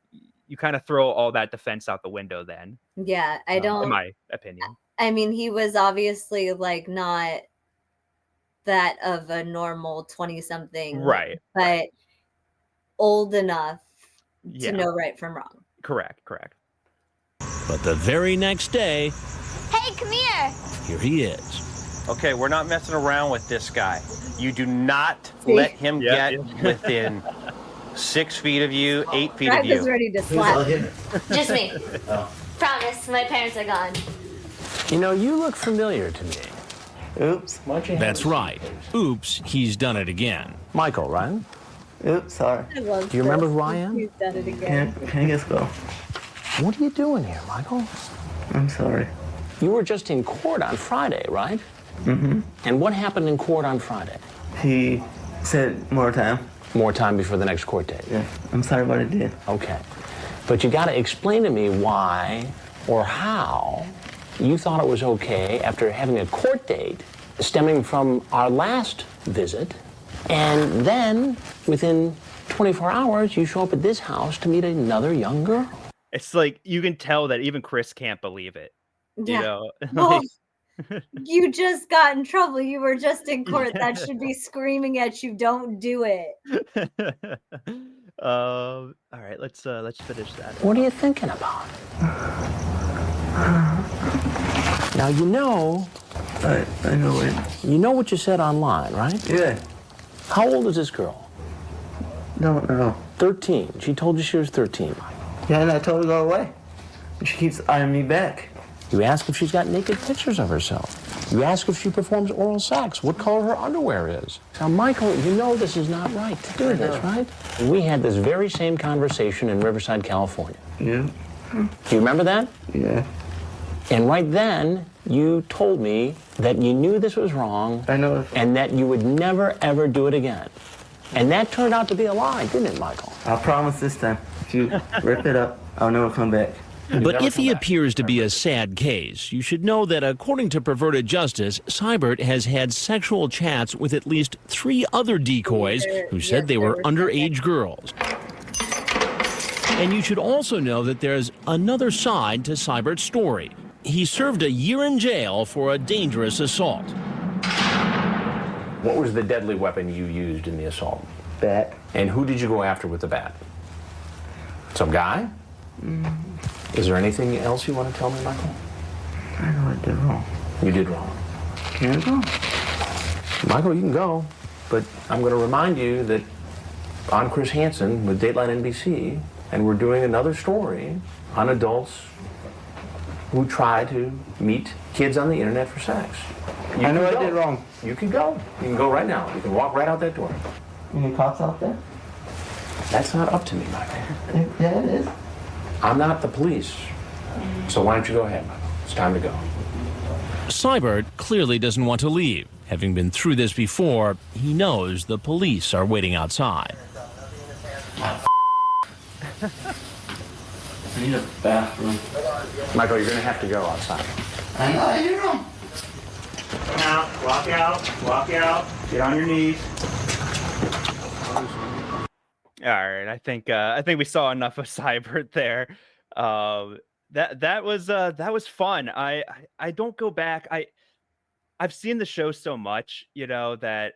kind of throw all that defense out the window then, Yeah, I in don't my opinion. I mean, he was obviously like not that of a normal 20 something, Right, but right. old enough to Yeah, know right from wrong. correct, correct. But the very next day, Hey, come here. here he is. Okay, we're not messing around with this guy. You do not See? let him Yeah, get yeah. within 6 feet of you, 8 feet Greg of you. was ready to slap him. Just me. Promise, my parents are gone. You know, you look familiar to me. Oops. That's right. Oops, he's done it again. Michael, right? Oops, sorry. I love Do you remember this. who I am? He's done it again. Can you just go? What are you doing here, Michael? I'm sorry. You were just in court on Friday, right? Mm-hmm. And what happened in court on Friday? He said more time. More time before the next court date. Yeah, I'm sorry what I did. Okay. But you got to explain to me why or how you thought it was okay after having a court date stemming from our last visit, and then within 24 hours you show up at this house to meet another young girl. It's like you can tell that even Chris can't believe it. Yeah. You know, Well, you just got in trouble. You were just in court. That should be screaming at you, don't do it. all right, let's finish that. What are you thinking about? Now you know. I know it. You know what you said online, right? Yeah. How old is this girl? Don't know. 13. She told you she was 13. Yeah, and I told her to go away. She keeps eyeing me back. You ask if she's got naked pictures of herself. You ask if she performs oral sex, what color her underwear is. Now, Michael, you know this is not right to do this, right? We had this very same conversation in Riverside, California. Yeah. Do you remember that? Yeah. And right then, you told me that you knew this was wrong. I know. And that you would never, ever do it again. And that turned out to be a lie, didn't it, Michael? I promise this time, if you rip it up, I'll never come back. But if he appears to be a sad case, you should know that according to Perverted Justice, Seibert has had sexual chats with at least 3 other decoys who said they were underage girls. And you should also know that there's another side to Seibert's story. He served a year in jail for a dangerous assault. What was the deadly weapon you used in the assault? Bat. And who did you go after with the bat? Some guy? Is there anything else you want to tell me, Michael? I know I did wrong. You did wrong. Can I go? Michael, you can go, but I'm going to remind you that I'm Chris Hansen with Dateline NBC, and we're doing another story on adults who try to meet kids on the internet for sex. I know I did wrong. You can go. You can go right now. You can walk right out that door. Any cops out there? That's not up to me, Michael. Yeah, it is. I'm not the police. So why don't you go ahead, Michael? It's time to go. Seibert clearly doesn't want to leave. Having been through this before, he knows the police are waiting outside. I need a bathroom. Michael, you're going to have to go outside. I know I did wrong. Now, walk out, get on your knees. All right, I think we saw enough of Seibert there. That was fun. I don't go back. I've seen the show so much, you know, that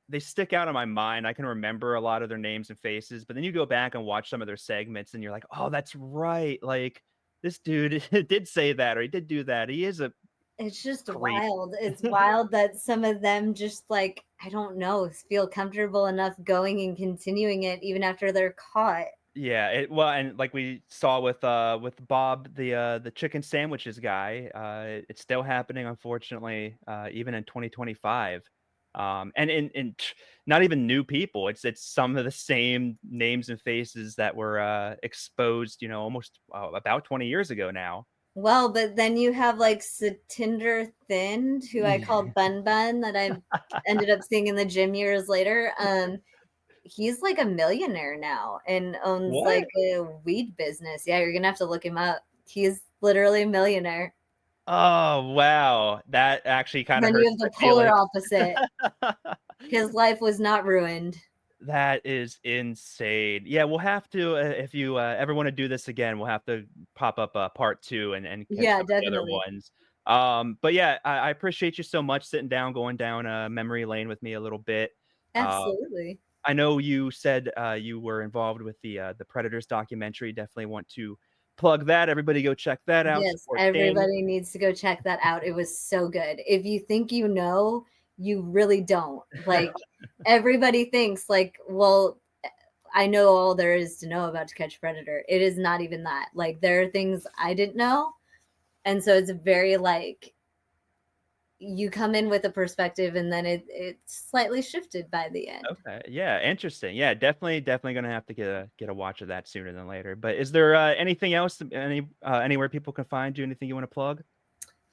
they stick out in my mind. I can remember a lot of their names and faces, but then you go back and watch some of their segments and you're like, oh, that's right. Like this dude did say that, or he did do that. He is a It's just Great. wild. It's wild that some of them just like, I don't know, feel comfortable enough going and continuing it even after they're caught. Yeah, well, and like we saw with Bob, the chicken sandwiches guy, it's still happening, unfortunately, even in 2025. And in not even new people, it's some of the same names and faces that were exposed, you know, almost about 20 years ago now. Well, but then you have like Satinder Thin, who I called Bun Bun, that I ended up seeing in the gym years later. He's like a millionaire now and owns like a weed business. Yeah, you're gonna have to look him up. He's literally a millionaire. Oh, wow. That actually kind of Then you hurts have my the polar feelings. opposite. His life was not ruined. That is insane. Yeah, we'll have to, if you ever want to do this again, we'll have to pop up part 2 and catch Yeah, some of the other definitely. ones. But yeah, I appreciate you so much sitting down, going down memory lane with me a little bit. Uh, Absolutely. I know you said you were involved with the Predators documentary. Definitely want to plug that. Everybody go check that out. Yes, Support Dani. everybody needs to go check that out. It was so good. If you think you know, you really don't. Like everybody thinks like, well, I know all there is to know about To Catch a Predator. It is not even that. Like there are things I didn't know. And so it's very like you come in with a perspective and then it's slightly shifted by the end. Okay. Yeah. Interesting. Yeah. Definitely gonna have to get a watch of that sooner than later. But is there anything else? Anywhere people can find you? Anything you want to plug?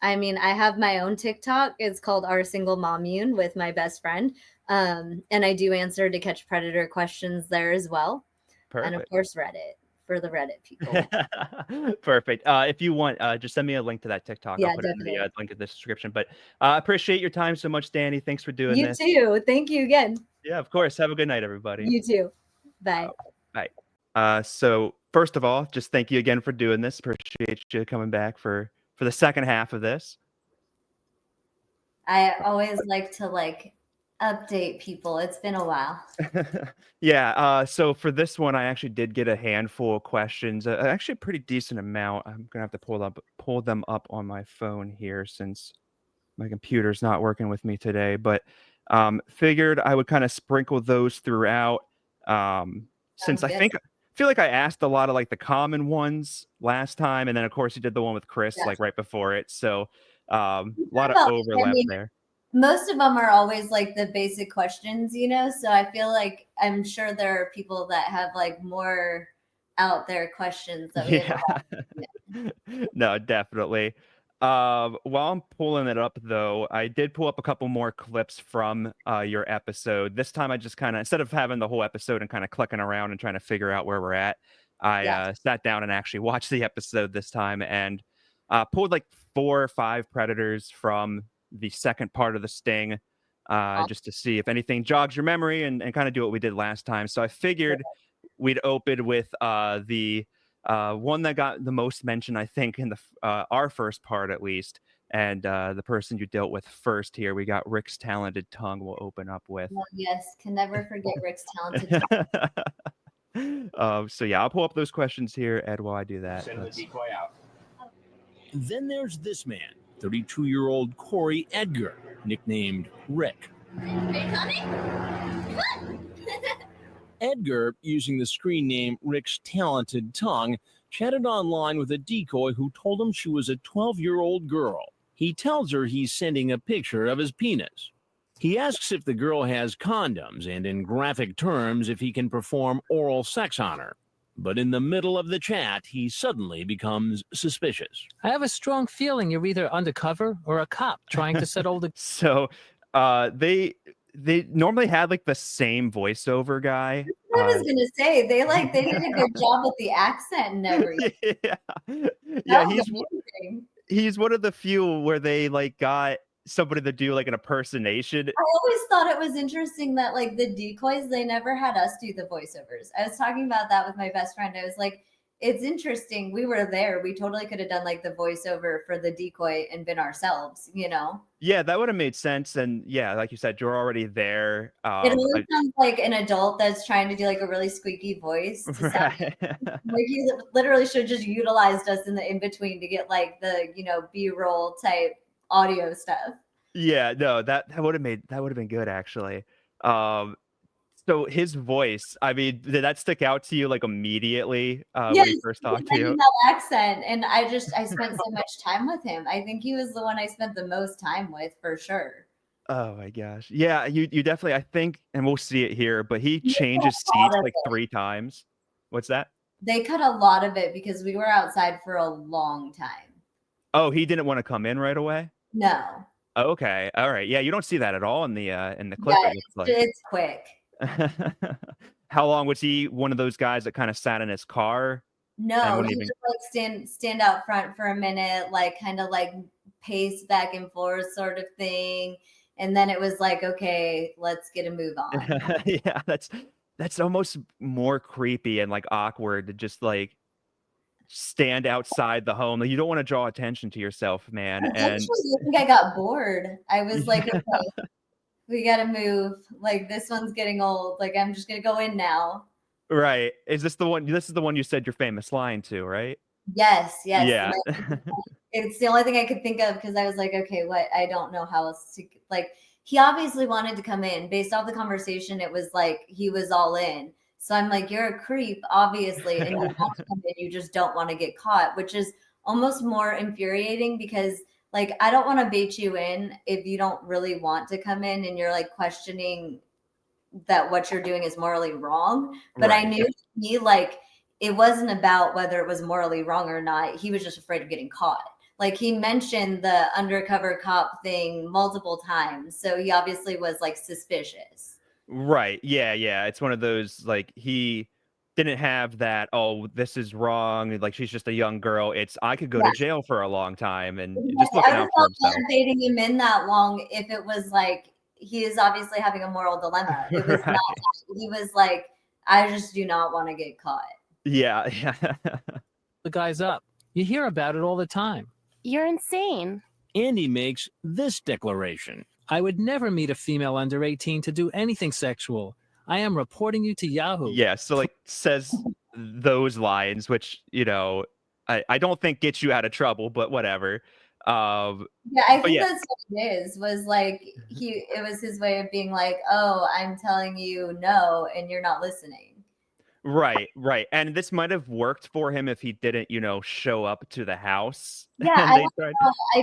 I mean, I have my own TikTok. It's called Our Single Mommune with my best friend. And I do answer To Catch Predator questions there as well. And of Perfect. course, Reddit for the Reddit people. Perfect. If you want, just send me a link to that TikTok. I'll Yeah, put it in the definitely. link in the description. But appreciate your time so much, Dani. Thanks for doing You this. too. Thank you again. Yeah, of course. Have a good night, everybody. You too. Bye. Bye. So first of all, just thank you again for doing this. Appreciate you coming back for the second half of this. I always like to like update people. It's been a while. Yeah, so for this one, I actually did get a handful of questions, actually a pretty decent amount. I'm gonna have to pull them up on my phone here since my computer's not working with me today. But figured I would kind of sprinkle those throughout. Since Sounds I good. feel like I asked a lot of like the common ones last time, and then of course you did the one with Chris Yes. like right before it. So a lot of Well, I overlap mean, there. most of them are always like the basic questions, you know? So I feel like I'm sure there are people that have like more out there questions that we Yeah. No, definitely. While I'm pulling it up though, I did pull up a couple more clips from your episode. This time I just kind of, instead of having the whole episode and kind of clicking around and trying to figure out where we're at, I Yes. sat down and actually watched the episode this time and pulled like 4 or 5 predators from the second part of the sting, just to see if anything jogs your memory and kind of do what we did last time. So I figured we'd open with the one that got the most mention, I think, in the our first part at least. And the person you dealt with first here, we got Rick's talented tongue. We'll open up with. Well, yes, can never forget Rick's talented tongue. So yeah, I'll pull up those questions here, Ed, while I do that. Send the decoy out. Then there's this man, 32-year-old Corey Edgar, nicknamed Rick. Edgar, using the screen name Rick's Talented Tongue, chatted online with a decoy who told him she was a 12-year-old girl. He tells her he's sending a picture of his penis. He asks if the girl has condoms and, in graphic terms, if he can perform oral sex on her. But in the middle of the chat, he suddenly becomes suspicious. I have a strong feeling you're either undercover or a cop trying to settle the... So they normally had like the same voiceover guy. I was gonna say they did a good job with the accent and everything. Yeah, he's one of the few where they like got somebody to do like an impersonation. I always thought it was interesting that like the decoys, they never had us do the voiceovers. I was talking about that with my best friend. I was like, it's interesting. We were there. We totally could have done like the voiceover for the decoy and been ourselves, you know? Yeah, that would have made sense. And yeah, like you said, you're already there. It always sounds like an adult that's trying to do like a really squeaky voice. To sound, like you literally should have just utilized us in the in-between to get like the, you know, B-roll type audio stuff. Yeah, no, that would have been good actually. So his voice, I mean, did that stick out to you like immediately when he first talked to you? That accent, and I spent so much time with him. I think he was the one I spent the most time with for sure. Oh my gosh. Yeah, you definitely, I think, and we'll see it here, but he changes seats like 3 times. What's that? They cut a lot of it because we were outside for a long time. Oh, he didn't want to come in right away? No. Okay. All right. Yeah, you don't see that at all in the clip, Yeah, it looks like. it's quick. How long was he one of those guys that kind of sat in his car and No, wouldn't he even just like stand out front for a minute, like kind of like pace back and forth sort of thing. And then it was like, okay, let's get a move on. Yeah, that's almost more creepy and like awkward to just like stand outside the home. Like, you don't want to draw attention to yourself, man. And Eventually, I think I got bored. I was like, okay, we gotta move. Like this one's getting old. Like I'm just gonna go in now. right. Is this the one? This is the one you said your famous line to, right? Yes, yes. Yeah. It's the only thing I could think of because I was like, okay, what? I don't know how else to like. He obviously wanted to come in. Based off the conversation, it was like he was all in. So I'm like, you're a creep, obviously, and you want to come in. You just don't want to get caught, which is almost more infuriating because like I don't want to bait you in if you don't really want to come in and you're like questioning that what you're doing is morally wrong. But I Right. knew he like it wasn't about whether it was morally wrong or not. He was just afraid of getting caught. Like he mentioned the undercover cop thing multiple times. So he obviously was like suspicious. Right. Yeah, yeah. It's one of those like he didn't have that, oh, this is wrong. Like she's just a young girl. It's I could go to Yeah. jail for a long time and just I looking would out have for felt himself. bad baiting him in that long if it was like he is obviously having a moral dilemma. It was Right. not. He was like, I just do not want to get caught. Yeah, yeah. The guy's up. You hear about it all the time. You're insane. Andy makes this declaration. I would never meet a female under 18 to do anything sexual. I am reporting you to Yahoo. Yeah, so like says those lines, which, I don't think gets you out of trouble, but whatever. Yeah, I But think yeah. that's what it is. Was like it was his way of being like, oh, I'm telling you no, and you're not listening. Right, right. And this might have worked for him if he didn't, show up to the house. Yeah, And I they want tried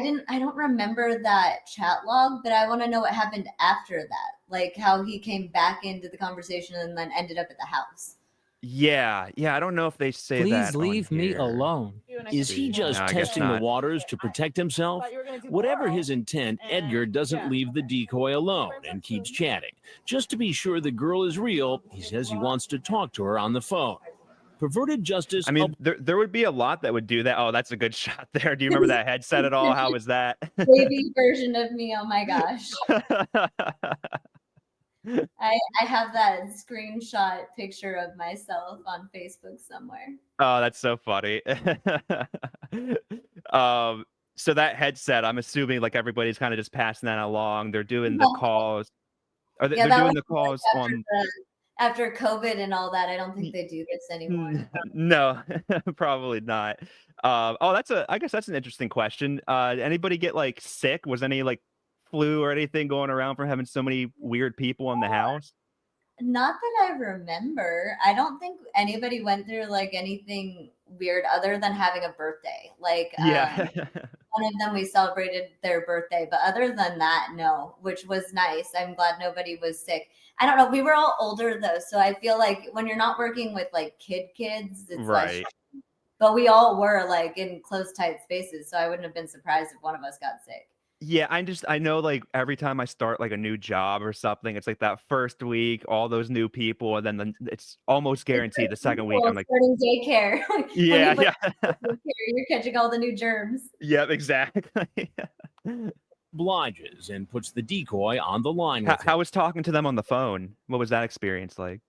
to know. I don't remember that chat log, but I want to know what happened after that. Like how he came back into the conversation and then ended up at the house. Yeah, I don't know if they say Please that. leave on me here. alone. Is he just No, I guess testing the not. waters to protect himself? Whatever his intent, Edgar doesn't leave the decoy alone and keeps chatting. Just to be sure the girl is real, he says he wants to talk to her on the phone. Perverted justice. I mean, there would be a lot that would do that. Oh, that's a good shot there. Do you remember that headset at all? How was that? Baby version of me. Oh my gosh. I have that screenshot picture of myself on Facebook somewhere. Oh, that's so funny. So that headset, I'm assuming like everybody's kind of just passing that along. They're doing the calls. Are they, Yeah, they're that doing was the calls on. after COVID and all that. I don't think they do this anymore. No, probably not. I guess that's an interesting question. Anybody get like sick? Was any like flu or anything going around from having so many weird people in the house? Not that I remember. I don't think anybody went through like anything weird other than having a birthday. Like Yeah. one of them we celebrated their birthday, but other than that, no, which was nice. I'm glad nobody was sick. I don't know. We were all older though, so I feel like when you're not working with like kids, it's less. Right. But we all were like in close, tight spaces, so I wouldn't have been surprised if one of us got sick. Yeah, I know like every time I start like a new job or something, it's like that first week, all those new people, and then it's almost guaranteed the second week. I'm like, starting daycare. When yeah, you put yeah. daycare, you're catching all the new germs. Yep, exactly. Obliges and puts the decoy on the line with him. How was talking to them on the phone? What was that experience like?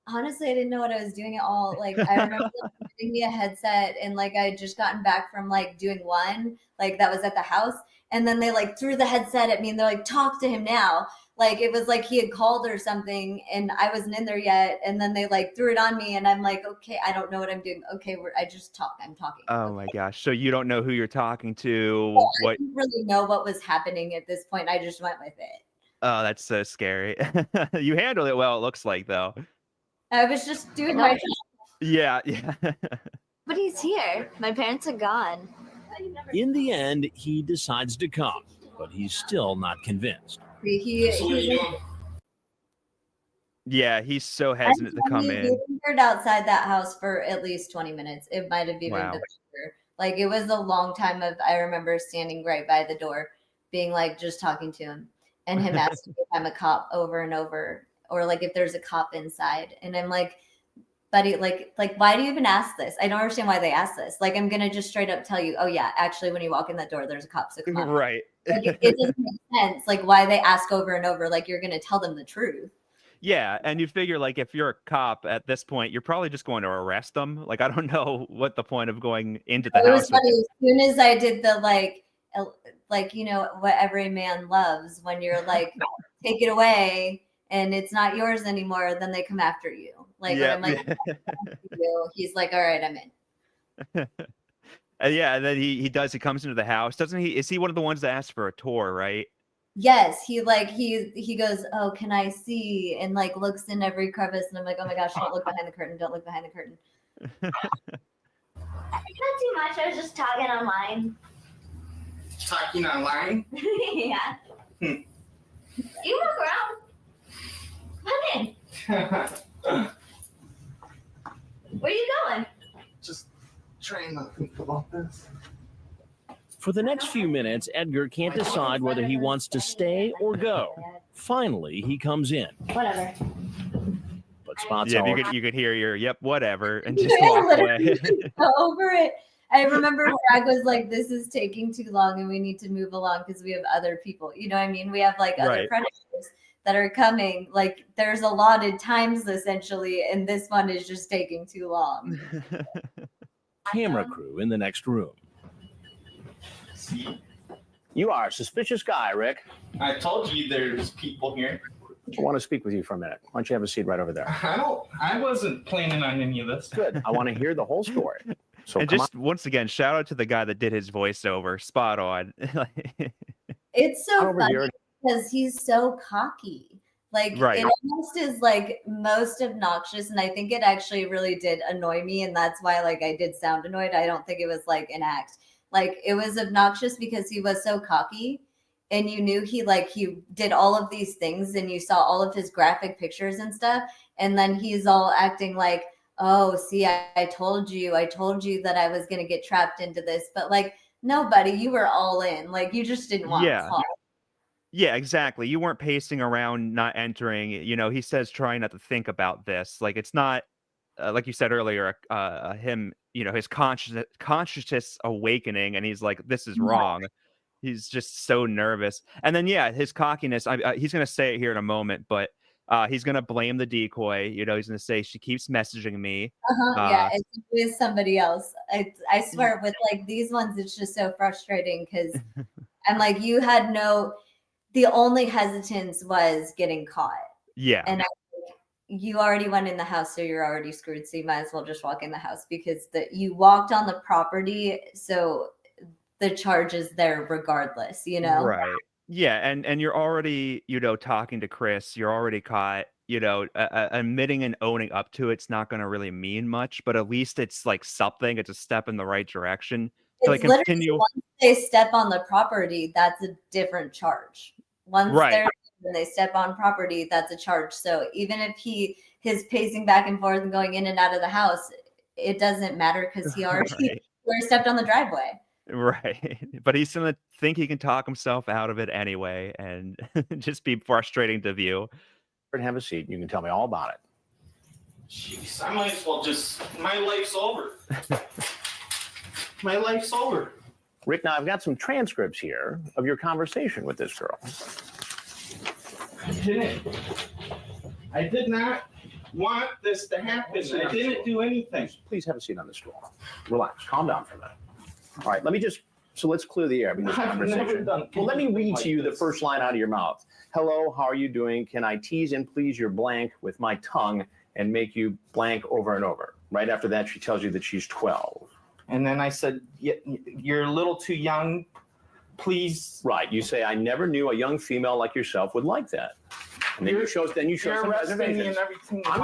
Honestly, I didn't know what I was doing at all. Like I remember them giving me a headset and like I had just gotten back from like doing one, like that was at the house. And then they like threw the headset at me and they're like, talk to him now. Like it was like he had called or something and I wasn't in there yet. And then they like threw it on me and I'm like, okay, I don't know what I'm doing. Okay, I'm talking. Oh my gosh. So you don't know who you're talking to. Well, I What? didn't really know what was happening at this point. I just went with it. Oh, that's so scary. You handled it well, it looks like though. I was just doing my job. Yeah. But he's here. My parents are gone. In the end, he decides to come, but he's still not convinced. Yeah, he's so hesitant to come in. We lingered outside that house for at least 20 minutes. It might have even Wow. been longer. Like it was a long time of, I remember standing right by the door being like, just talking to him and him asking if I'm a cop over and over, or like if there's a cop inside. And I'm like, buddy, like, why do you even ask this? I don't understand why they ask this. Like, I'm going to just straight up tell you, oh yeah, actually when you walk in that door, there's a cop. So come on. Right. Like, it doesn't make sense. Like why they ask over and over, like you're going to tell them the truth. Yeah, and you figure like if you're a cop at this point, you're probably just going to arrest them. Like I don't know what the point of going into the It was house. funny. As soon as I did the like you know what every man loves, when you're like, take it away and it's not yours anymore, then they come after you. Like when I'm like, he's like, all right, I'm in. Yeah, and then he comes into the house, doesn't he? Is he one of the ones that asks for a tour, right? Yes, he goes, oh, can I see? And like looks in every crevice, and I'm like, oh my gosh, don't look behind the curtain, don't look behind the curtain. Not too much. I was just talking online. Talking online? Yeah. You walk around. Come in. Where are you going? Just trying to think about this. For the next few minutes, Edgar can't decide whether he wants to stay or go. Finally, he comes in. Whatever. But spots Yeah, all... you could hear your yep, whatever, and just walk away. Go over it. I remember Greg was like, this is taking too long and we need to move along because we have other people. You know what I mean? We have like other predators that are coming. Like there's allotted times essentially, and this one is just taking too long. Camera crew in the next room. You are a suspicious guy, Rick. I told you there's people here. I want to speak with you for a minute. Why don't you have a seat right over there? I wasn't planning on any of this. Good. I want to hear the whole story. So and just once again, shout out to the guy that did his voiceover. Spot on. It's so funny because he's so cocky. Like it almost is like most obnoxious, and I think it actually really did annoy me, and that's why like I did sound annoyed. I don't think it was like an act. Like it was obnoxious because he was so cocky, and you knew he did all of these things, and you saw all of his graphic pictures and stuff, and then he's all acting like, oh, see, I told you that I was gonna get trapped into this, but like no, buddy, you were all in. Like you just didn't want to talk. Yeah, exactly. You weren't pacing around, not entering. You know, he says trying not to think about this. Like it's not like you said earlier, him, you know, his consciousness awakening, and he's like, this is wrong. He's just so nervous. And then, yeah, his cockiness, he's going to say it here in a moment, but he's going to blame the decoy. You know, he's going to say, she keeps messaging me. Yeah, it's with somebody else. I swear with like these ones, it's just so frustrating because I'm like, the only hesitance was getting caught. Yeah. And you already went in the house, so you're already screwed. So you might as well just walk in the house because you walked on the property. So the charge is there regardless, you know? Right. Yeah. And you're already, you know, talking to Chris, you're already caught, you know, admitting and owning up to it's not going to really mean much, but at least it's like something. It's a step in the right direction. It's like continue. Once they step on the property, that's a different charge. Once they step on property, that's a charge. So even if his pacing back and forth and going in and out of the house, it doesn't matter because he already stepped on the driveway. Right. But he's going to think he can talk himself out of it anyway and just be frustrating to view. Have a seat. You can tell me all about it. Jeez, I might as well my life's over. My life's over. Rick, now I've got some transcripts here of your conversation with this girl. I did not want this to happen. I didn't do anything. Please have a seat on the stool. Relax. Calm down for a minute. All right, let's clear the air. Well, let me read to you the first line out of your mouth. Hello, how are you doing? Can I tease and please your blank with my tongue and make you blank over and over? Right after that, she tells you that she's 12. And then I said, you're a little too young. Please. Right. You say, I never knew a young female like yourself would like that. And then you show some reservations. I'm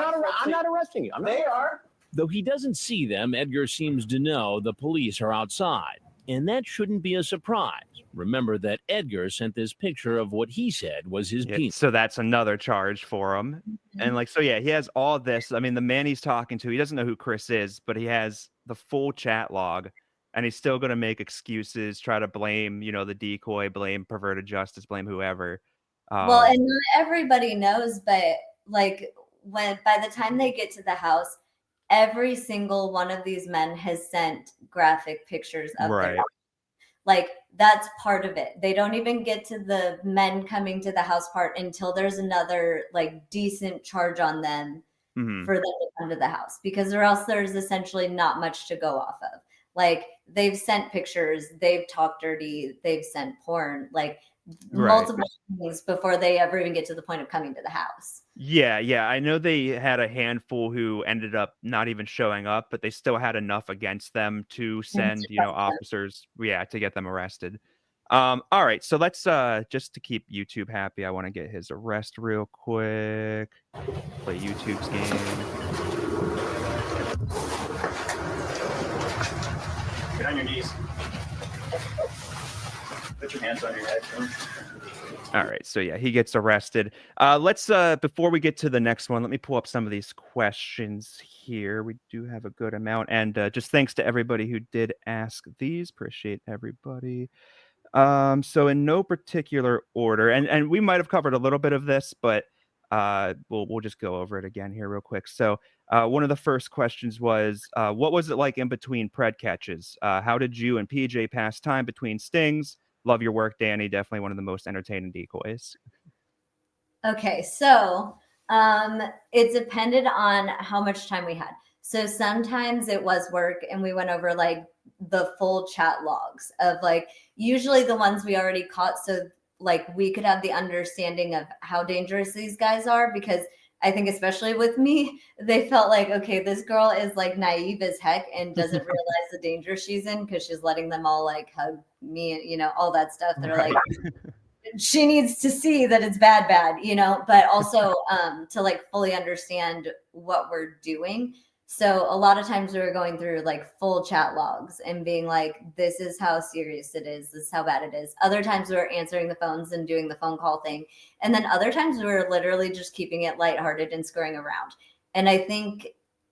not arresting you. They are. Though he doesn't see them, Edgar seems to know the police are outside. And that shouldn't be a surprise. Remember that Edgar sent this picture of what he said was his penis. So that's another charge for him. And like, so yeah, he has all this. I mean, the man he's talking to, he doesn't know who Chris is, but he has the full chat log. and he's still going to make excuses, try to blame, the decoy, blame perverted justice, blame whoever. Well, and not everybody knows, but like when by the time they get to the house, every single one of these men has sent graphic pictures of their Right. like that's part of it. They don't even get to the men coming to the house part until there's another like decent charge on them for them to come to the house, because or else there's essentially not much to go off of. Like they've sent pictures, they've talked dirty, they've sent porn, like multiple things before they ever even get to the point of coming to the house. Yeah. I know they had a handful who ended up not even showing up, but they still had enough against them to send, officers, to get them arrested. All right, so let's just to keep YouTube happy, I want to get his arrest real quick. Play YouTube's game. Get on your knees. Put your hands on your head. All right, so yeah, he gets arrested. Let's before we get to the next one, let me pull up some of these questions here. We do have a good amount, and just thanks to everybody who did ask these. Appreciate everybody. So in no particular order, and we might have covered a little bit of this, but we'll just go over it again here real quick. So one of the first questions was, what was it like in between pred catches? How did you and PJ pass time between stings? Love your work, Dani. Definitely one of the most entertaining decoys. Okay, so it depended on how much time we had. So sometimes it was work and we went over like the full chat logs of like usually the ones we already caught, so like we could have the understanding of how dangerous these guys are, because I think especially with me, they felt like, okay, this girl is like naive as heck and doesn't realize the danger she's in because she's letting them all like hug me and all that stuff. They're like, she needs to see that it's bad, but also to like fully understand what we're doing. So a lot of times we were going through like full chat logs and being like, this is how serious it is. This is how bad it is. Other times we were answering the phones and doing the phone call thing. And then other times we were literally just keeping it lighthearted and screwing around. And I think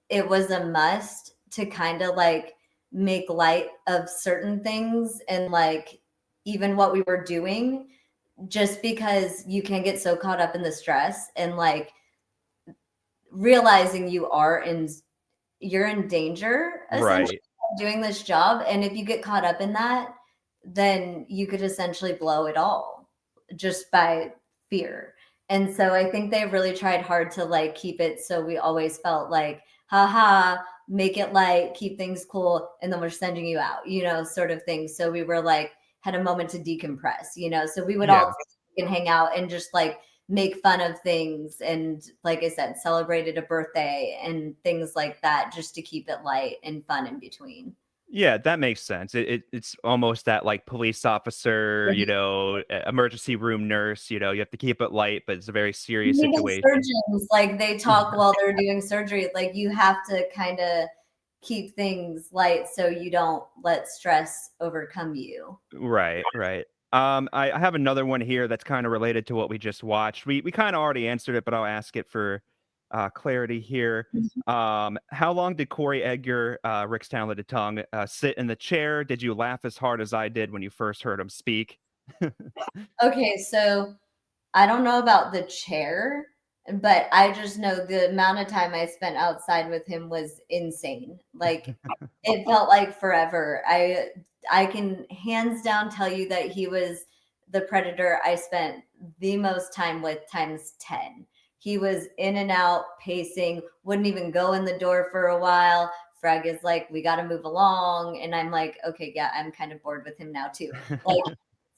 it was a must to kind of like make light of certain things and like even what we were doing, just because you can get so caught up in the stress and like realizing you're in danger essentially doing this job. And if you get caught up in that, then you could essentially blow it all just by fear. And so I think they really tried hard to like keep it so we always felt like, haha, make it light, keep things cool, and then we're sending you out, sort of thing. So we were like, had a moment to decompress, so we would all can hang out and just like make fun of things, and like I said, celebrated a birthday and things like that, just to keep it light and fun in between. Yeah, that makes sense. It's almost that like police officer, emergency room nurse, you have to keep it light, but it's a very serious situation. Surgeons, like they talk while they're doing surgery. Like you have to kind of keep things light so you don't let stress overcome you. Right. I have another one here that's kind of related to what we just watched. We kind of already answered it, but I'll ask it for clarity here. How long did Corey Edgar, Rick's talented tongue, sit in the chair? Did you laugh as hard as I did when you first heard him speak? Okay, so I don't know about the chair, but I just know the amount of time I spent outside with him was insane. Like it felt like forever. I can hands down tell you that he was the predator I spent the most time with times 10. He was in and out, pacing, wouldn't even go in the door for a while. Frag is like, we got to move along. And I'm like, okay, yeah, I'm kind of bored with him now too. Like,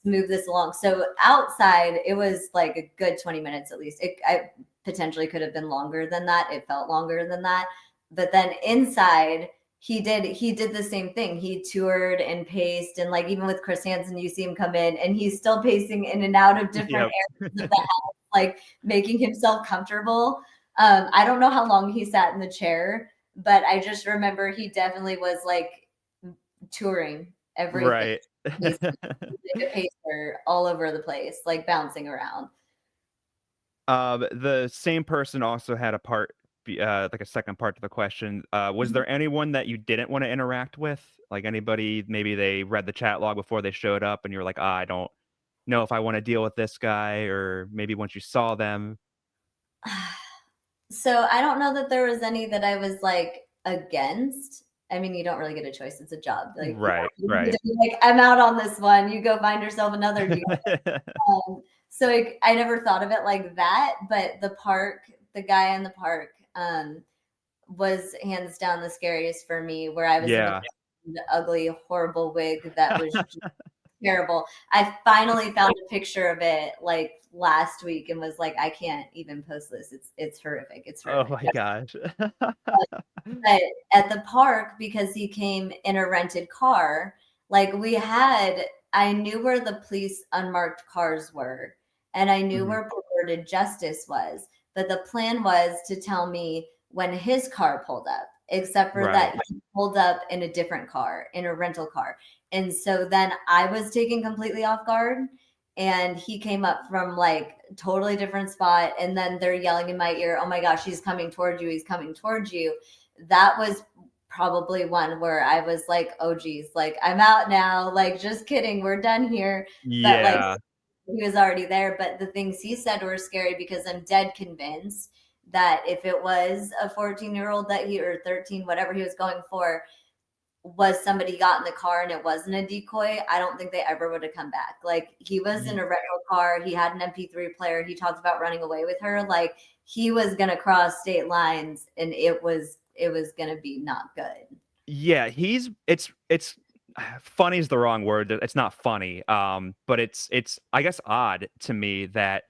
move this along. So outside, it was like a good 20 minutes at least. I potentially could have been longer than that. It felt longer than that. But then inside, he did the same thing. He toured and paced, and like even with Chris Hansen, you see him come in and he's still pacing in and out of different areas of the house, like making himself comfortable. I don't know how long he sat in the chair, but I just remember he definitely was like touring everything. Right. He's like a pacer all over the place, like bouncing around. The same person also had a part like a second part to the question. Was there anyone that you didn't want to interact with? Like anybody, maybe they read the chat log before they showed up and you're like, I don't know if I want to deal with this guy, or maybe once you saw them. So I don't know that there was any that I was like against. I mean, you don't really get a choice. It's a job. Like, Right, you right. need to be like, I'm out on this one. You go find yourself another deal. So I never thought of it like that. But the guy in the park was hands down the scariest for me, where I was in the ugly, horrible wig that was just terrible. I finally found a picture of it like last week and was like, I can't even post this. It's horrific. It's horrific. Oh my gosh. But at the park, because he came in a rented car, like I knew where the police unmarked cars were, and I knew where perverted justice was. But the plan was to tell me when his car pulled up, except for that he pulled up in a different car, in a rental car. And so then I was taken completely off guard, and he came up from like totally different spot. And then they're yelling in my ear, oh my gosh, he's coming towards you. He's coming towards you. That was probably one where I was like, oh geez, like I'm out now. Like, just kidding. We're done here. Yeah. But like he was already there. But the things he said were scary, because I'm dead convinced that if it was a 14-year-old that or 13, whatever he was going for, was somebody got in the car and it wasn't a decoy, I don't think they ever would have come back. Like, he was in a rental car. He had an MP3 player. He talked about running away with her. Like, he was going to cross state lines, and it was going to be not good. Yeah, it's funny is the wrong word. It's not funny. But it's I guess odd to me that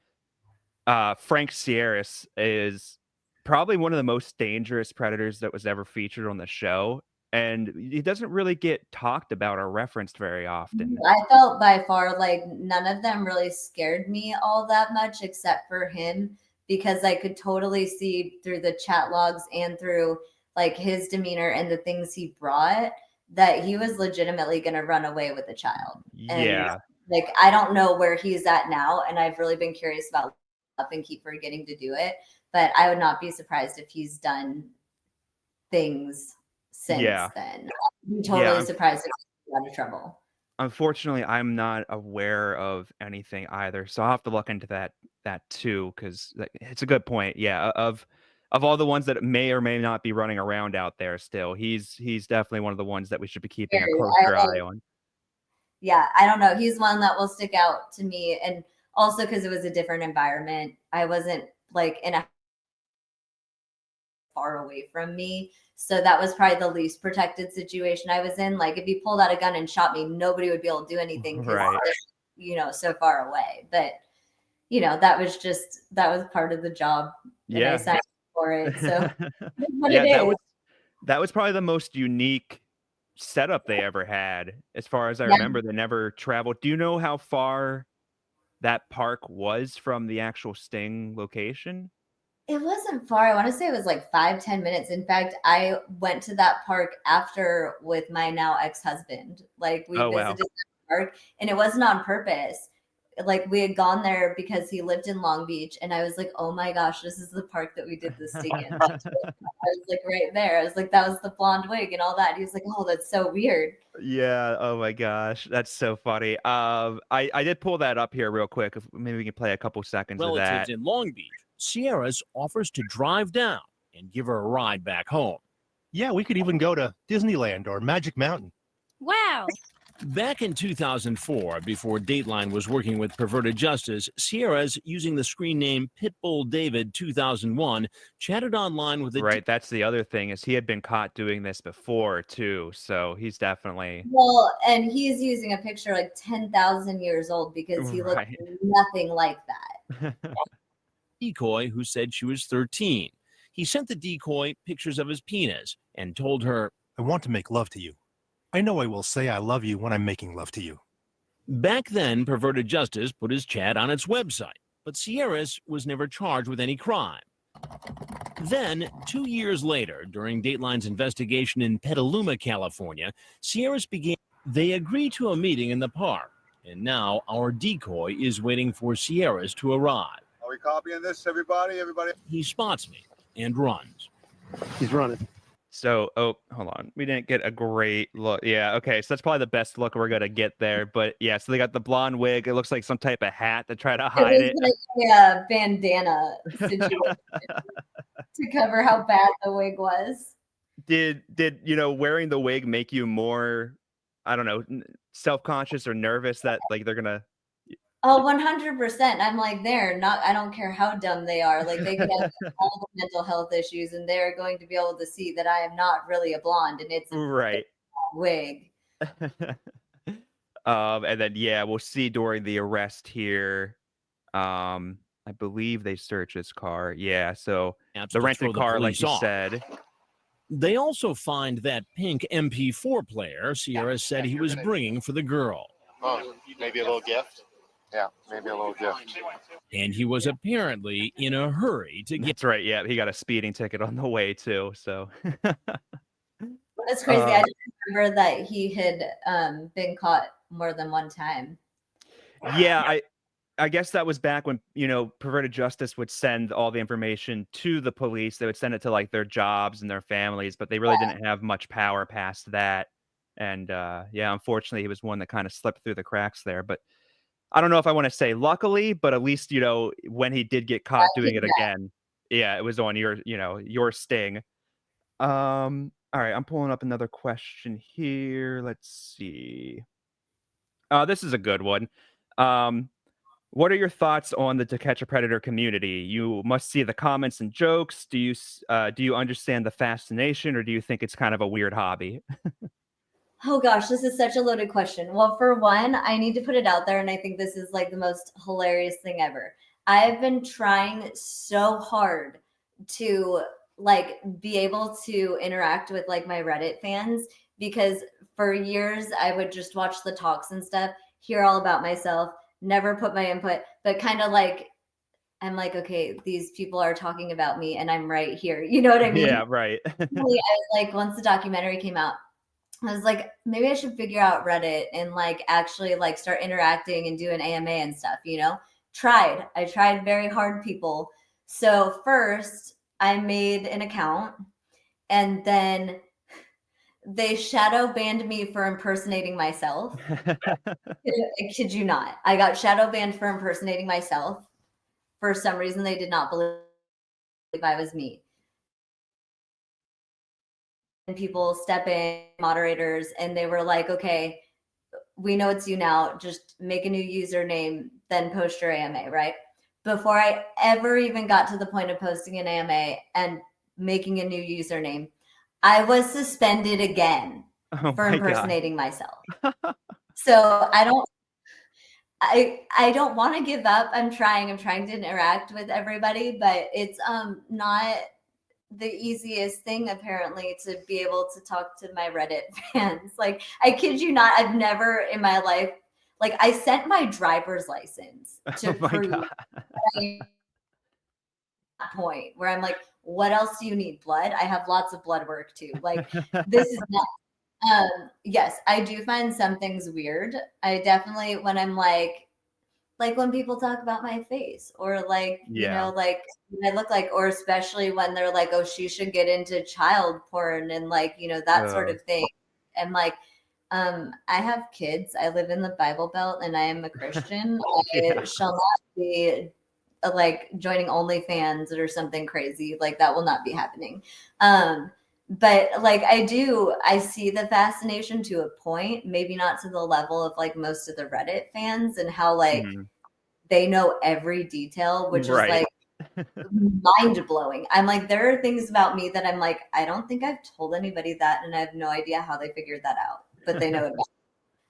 Frank Sierras is probably one of the most dangerous predators that was ever featured on the show, and he doesn't really get talked about or referenced very often. I felt by far like none of them really scared me all that much, except for him, because I could totally see through the chat logs and through like his demeanor and the things he brought that he was legitimately going to run away with a child. Yeah. And like, I don't know where he's at now, and I've really been curious about up and keep forgetting to do it, but I would not be surprised if he's done things since then. I'm totally surprised if he's out of trouble. Unfortunately, I'm not aware of anything either, so I'll have to look into that too, because it's a good point. Yeah, of all the ones that may or may not be running around out there still, he's definitely one of the ones that we should be keeping a closer eye on. Yeah, I don't know. He's one that will stick out to me, and also because it was a different environment. I wasn't like in a far away from me. So that was probably the least protected situation I was in. Like, if he pulled out a gun and shot me, nobody would be able to do anything, because they're, so far away. But, that was part of the job. And I signed for it. So that was probably the most unique setup they ever had. As far as I remember, they never traveled. Do you know how far that park was from the actual sting location? It wasn't far. I want to say it was like 5-10 minutes. In fact, I went to that park after with my now ex-husband. Like, we visited that park, and it wasn't on purpose. Like, we had gone there because he lived in Long Beach, and I was like, oh my gosh, this is the park that we did the sting in. I was like, right there. I was like, that was the blonde wig and all that. He was like, oh, that's so weird. Yeah. Oh my gosh, that's so funny. I did pull that up here real quick. If maybe we can play a couple seconds of that. Relatives in Long Beach, Sierras offers to drive down and give her a ride back home. Yeah, we could even go to Disneyland or Magic Mountain. Wow. Back in 2004, before Dateline was working with Perverted Justice, Sierras, using the screen name Pitbull David 2001, chatted online with Right, that's the other thing, is he had been caught doing this before too, so he's definitely... Well, and he's using a picture like 10,000 years old, because he looks nothing like that. Decoy, who said she was 13. He sent the decoy pictures of his penis and told her, I want to make love to you. I know I will say I love you when I'm making love to you. Back then, Perverted Justice put his chat on its website, but Sierras was never charged with any crime. Then, 2 years later, during Dateline's investigation in Petaluma, California, Sierras began. They agreed to a meeting in the park, and now our decoy is waiting for Sierras to arrive. Are we copying this, everybody? He spots me and runs. He's running. So, oh, hold on. We didn't get a great look. Yeah, okay. So that's probably the best look we're going to get there. But yeah, so they got the blonde wig. It looks like some type of hat to try to hide it. It was like a bandana situation to cover how bad the wig was. Did wearing the wig make you more, I don't know, self-conscious or nervous that like they're gonna? Oh, 100%. I'm like, I don't care how dumb they are. Like they could have all the mental health issues and they're going to be able to see that I am not really a blonde and it's Right. a wig. And then yeah, we'll see during the arrest here. I believe they search his car. Yeah, so the rented car, like you said. They also find that pink MP4 player Sierra said he was bringing for the girl. Oh, maybe a little gift? Yeah, maybe a little gift. And he was apparently in a hurry to get. That's right. Yeah, he got a speeding ticket on the way too. So that's crazy. I just remember that he had been caught more than one time. Yeah, I guess that was back when perverted justice would send all the information to the police. They would send it to like their jobs and their families, but they really didn't have much power past that. And yeah, unfortunately, he was one that kind of slipped through the cracks there. But I don't know if I want to say luckily, but at least, when he did get caught doing it again, yeah, it was on your sting. All right, I'm pulling up another question here. Let's see. This is a good one. What are your thoughts on the To Catch a Predator community? You must see the comments and jokes. Do you understand the fascination, or do you think it's kind of a weird hobby? Oh gosh, this is such a loaded question. Well, for one, I need to put it out there, and I think this is like the most hilarious thing ever. I have been trying so hard to like be able to interact with like my Reddit fans, because for years I would just watch the talks and stuff, hear all about myself, never put my input, but kind of like I'm like, okay, these people are talking about me and I'm right here. You know what I mean? Yeah, right. I was like, once the documentary came out, I was like, maybe I should figure out Reddit and like actually like start interacting and do an AMA and stuff, I tried very hard, people. So first I made an account and then they shadow banned me for impersonating myself. I kid you not. I got shadow banned for impersonating myself. For some reason, they did not believe I was me. And people step in, moderators, and they were like, okay, we know it's you now. Just make a new username, then post your AMA, right? Before I ever even got to the point of posting an AMA and making a new username, I was suspended again for impersonating myself. So I don't want to give up. I'm trying to interact with everybody, but it's not the easiest thing apparently to be able to talk to my Reddit fans. Like, I kid you not, I've never in my life, like, I sent my driver's license to prove that point where I'm like, what else do you need? Blood? I have lots of blood work too. Like, this is not. Yes, I do find some things weird. I definitely, when I'm like when people talk about my face or like, like what I look like, or especially when they're like, oh, she should get into child porn and like, that sort of thing. And like, I have kids. I live in the Bible Belt and I am a Christian. I shall not be like joining OnlyFans or something crazy. Like that will not be happening. But like I see the fascination to a point, maybe not to the level of like most of the Reddit fans and how like they know every detail, which is like mind blowing. I'm like, there are things about me that I'm like, I don't think I've told anybody that, and I have no idea how they figured that out, but they know it.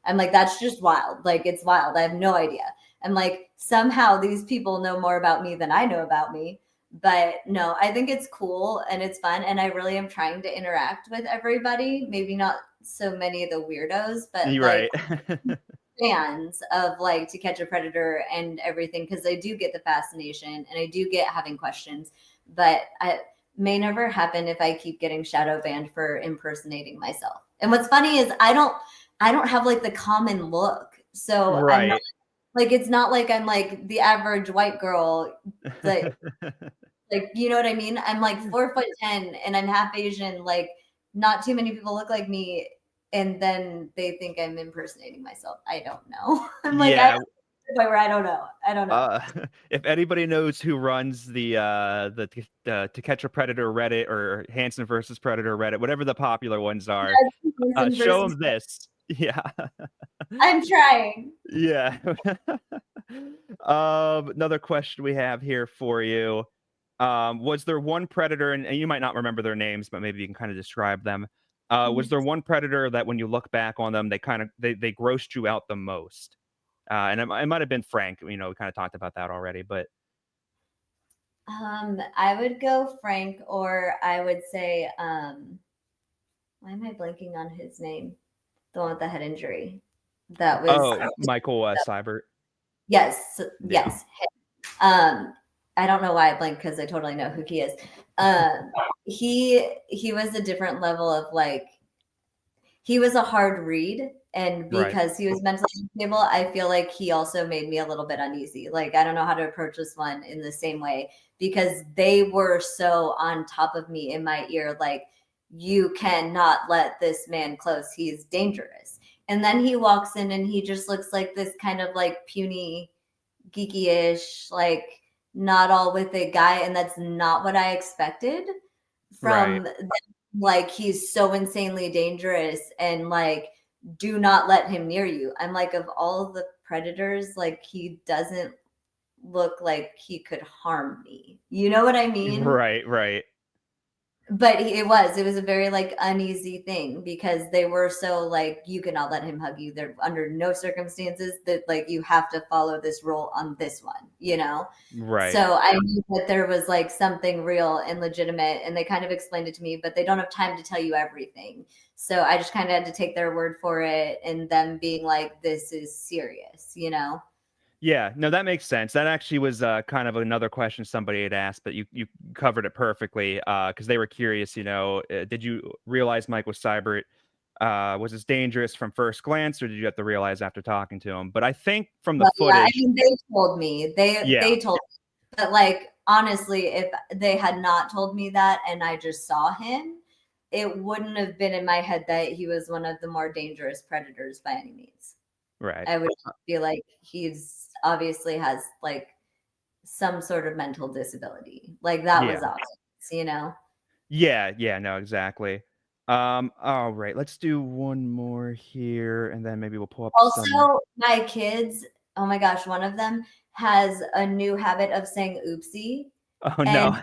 I'm like, that's just wild. Like, it's wild. I have no idea. I'm like, somehow these people know more about me than I know about me. But no, I think it's cool and it's fun. And I really am trying to interact with everybody. Maybe not so many of the weirdos, but like fans of like To Catch a Predator and everything. Cause I do get the fascination and I do get having questions, but it may never happen if I keep getting shadow banned for impersonating myself. And what's funny is I don't have like the common look. So I'm not, like, it's not like I'm like the average white girl. Like Like, you know what I mean? I'm like 4'10" and I'm half Asian. Like, not too many people look like me. And then they think I'm impersonating myself. I don't know. I'm like, Yeah. I don't know. I don't know. If anybody knows who runs the To Catch a Predator Reddit or Hansen versus Predator Reddit, whatever the popular ones are, show them this. Yeah. I'm trying. Yeah. Another question we have here for you. Was there one predator, and you might not remember their names, but maybe you can kind of describe them. Was there one predator that when you look back on them, they grossed you out the most? And it might have been Frank. We kind of talked about that already, but I would go Frank, or I would say, why am I blanking on his name? The one with the head injury. That was Michael Seibert. Yes, yes. I don't know why I blanked because I totally know who he is. He was a different level of like, he was a hard read, and because he was mentally unstable, I feel like he also made me a little bit uneasy. Like, I don't know how to approach this one in the same way because they were so on top of me in my ear, like, you cannot let this man close. He's dangerous. And then he walks in and he just looks like this kind of like puny, geeky-ish, like not all with it guy. And that's not what I expected from them. Like, he's so insanely dangerous and like, do not let him near you. I'm like, of all the predators, like, he doesn't look like he could harm me. You know what I mean? Right. But it was a very like uneasy thing because they were so like, you cannot let him hug you. They're under no circumstances that like you have to follow this role on this one, you know? Right. So I knew that there was like something real and legitimate, and they kind of explained it to me, but they don't have time to tell you everything. So I just kind of had to take their word for it, and them being like, this is serious, you know? Yeah, no, that makes sense. That actually was kind of another question somebody had asked, but you covered it perfectly because they were curious. Did you realize Michael Seibert was as dangerous from first glance, or did you have to realize after talking to him? But I think from the footage, I mean, they told me. They told me, but like honestly, if they had not told me that and I just saw him, it wouldn't have been in my head that he was one of the more dangerous predators by any means. Right. I would feel like he's obviously has like some sort of mental disability. Like that was obvious, you know? Yeah, no, exactly. All right, let's do one more here, and then maybe we'll pull up Also, my kids, oh my gosh, one of them has a new habit of saying oopsie. Oh no.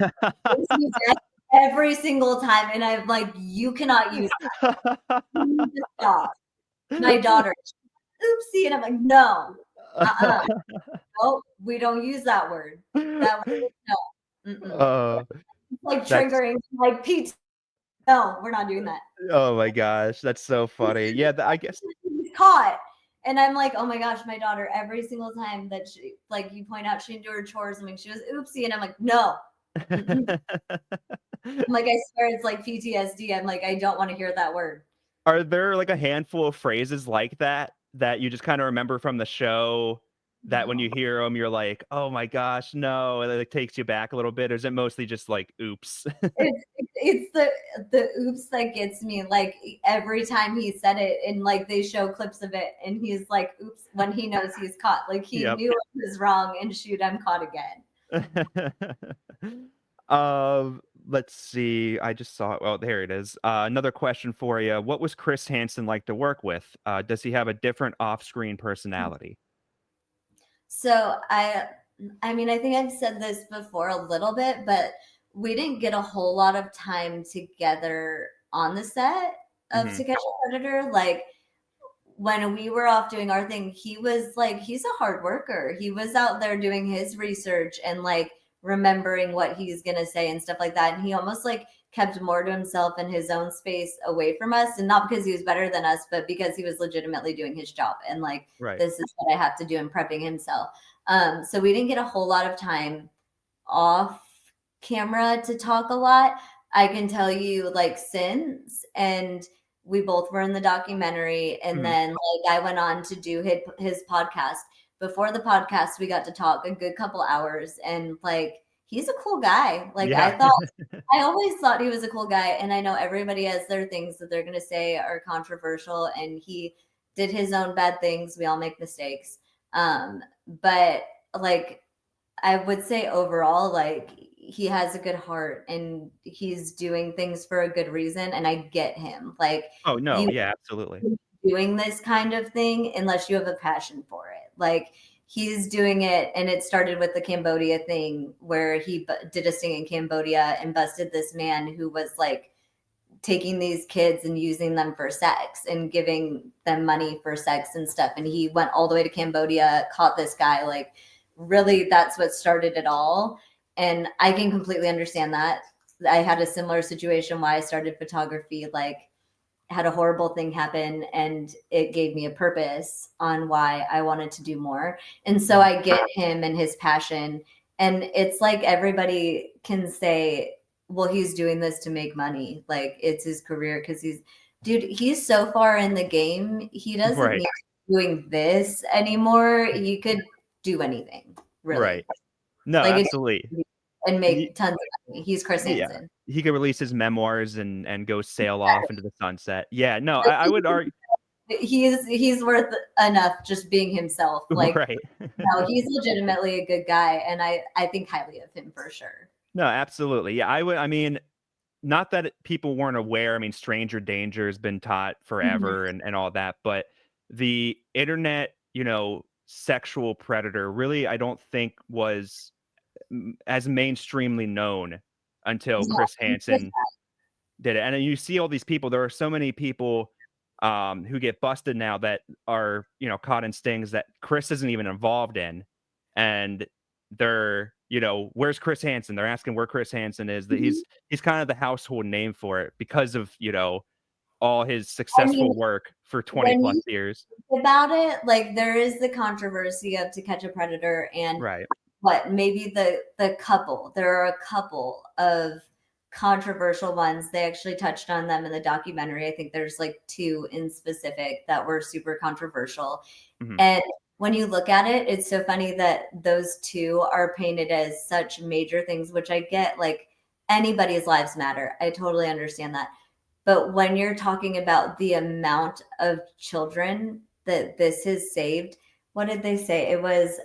Every single time, and I'm like, you cannot use that. You need to stop. My daughter, oopsie, and I'm like, no, oh, we don't use that word. That word, no. It's like triggering, like Pete. No, we're not doing that. Oh my gosh, that's so funny. Yeah, I guess He's caught. And I'm like, oh my gosh, my daughter, every single time that she, like, you point out she didn't do her chores, I mean, she was oopsie, and I'm like, no. I'm like, I swear it's like PTSD. I'm like, I don't want to hear that word. Are there like a handful of phrases like that you just kind of remember from the show that when you hear them, you're like, oh my gosh, no, and it takes you back a little bit? Or is it mostly just like, oops? It's the oops that gets me. Like every time he said it, and like they show clips of it, and he's like, oops, when he knows he's caught. Like he knew it was wrong, and shoot, I'm caught again. Let's see. I just saw it. Well, there it is. Another question for you. What was Chris Hansen like to work with? Does he have a different off-screen personality? So I mean, I think I've said this before a little bit, but we didn't get a whole lot of time together on the set of To Catch a Predator. Like when we were off doing our thing, he was like, he's a hard worker. He was out there doing his research and like remembering what he's going to say and stuff like that. And he almost like kept more to himself in his own space away from us. And not because he was better than us, but because he was legitimately doing his job. And like, this is what I have to do in prepping himself. So we didn't get a whole lot of time off camera to talk a lot. I can tell you like since, and we both were in the documentary, and then like I went on to do his podcast. Before the podcast, we got to talk a good couple hours, and like he's a cool guy. Like Yeah. I always thought he was a cool guy. And I know everybody has their things that they're going to say are controversial, and he did his own bad things. We all make mistakes. But like, I would say overall, like, he has a good heart and he's doing things for a good reason. And I get him. Like, Oh no, you yeah, absolutely. doing this kind of thing unless you have a passion for it. Like, he's doing it, and it started with the Cambodia thing where he did a sting in Cambodia and busted this man who was like taking these kids and using them for sex and giving them money for sex and stuff. And he went all the way to Cambodia, caught this guy. Like, really, that's what started it all. And I can completely understand that. I had a similar situation why I started photography. Like, had a horrible thing happen, and it gave me a purpose on why I wanted to do more. And so I get him and his passion. And it's like everybody can say, well, he's doing this to make money. Like, it's his career, because he's so far in the game. He doesn't Right. need to be doing this anymore. He could do anything, really. Right. No, Like, absolutely. and make tons of money. He's Chris Hansen. He could release his memoirs and go sail off into the sunset. Yeah, no, I would argue He's worth enough just being himself. Like, right. no, he's legitimately a good guy, and I think highly of him for sure. No, absolutely. Yeah, I mean, not that people weren't aware. I mean, stranger danger has been taught forever and all that, but the internet, sexual predator really, I don't think was as mainstreamly known until Chris Hansen did it. And then you see all these people. There are so many people who get busted now that are, caught in stings that Chris isn't even involved in. And they're, where's Chris Hansen? They're asking where Chris Hansen is. That he's kind of the household name for it because of, all his successful work for 20 plus years. About it, like, there is the controversy of To Catch a Predator and right. What maybe the couple. There are a couple of controversial ones. They actually touched on them in the documentary. I think there's like 2 in specific that were super controversial. And when you look at it, it's so funny that those 2 are painted as such major things, which I get. Like, anybody's lives matter. I totally understand that. But when you're talking about the amount of children that this has saved, what did they say? It was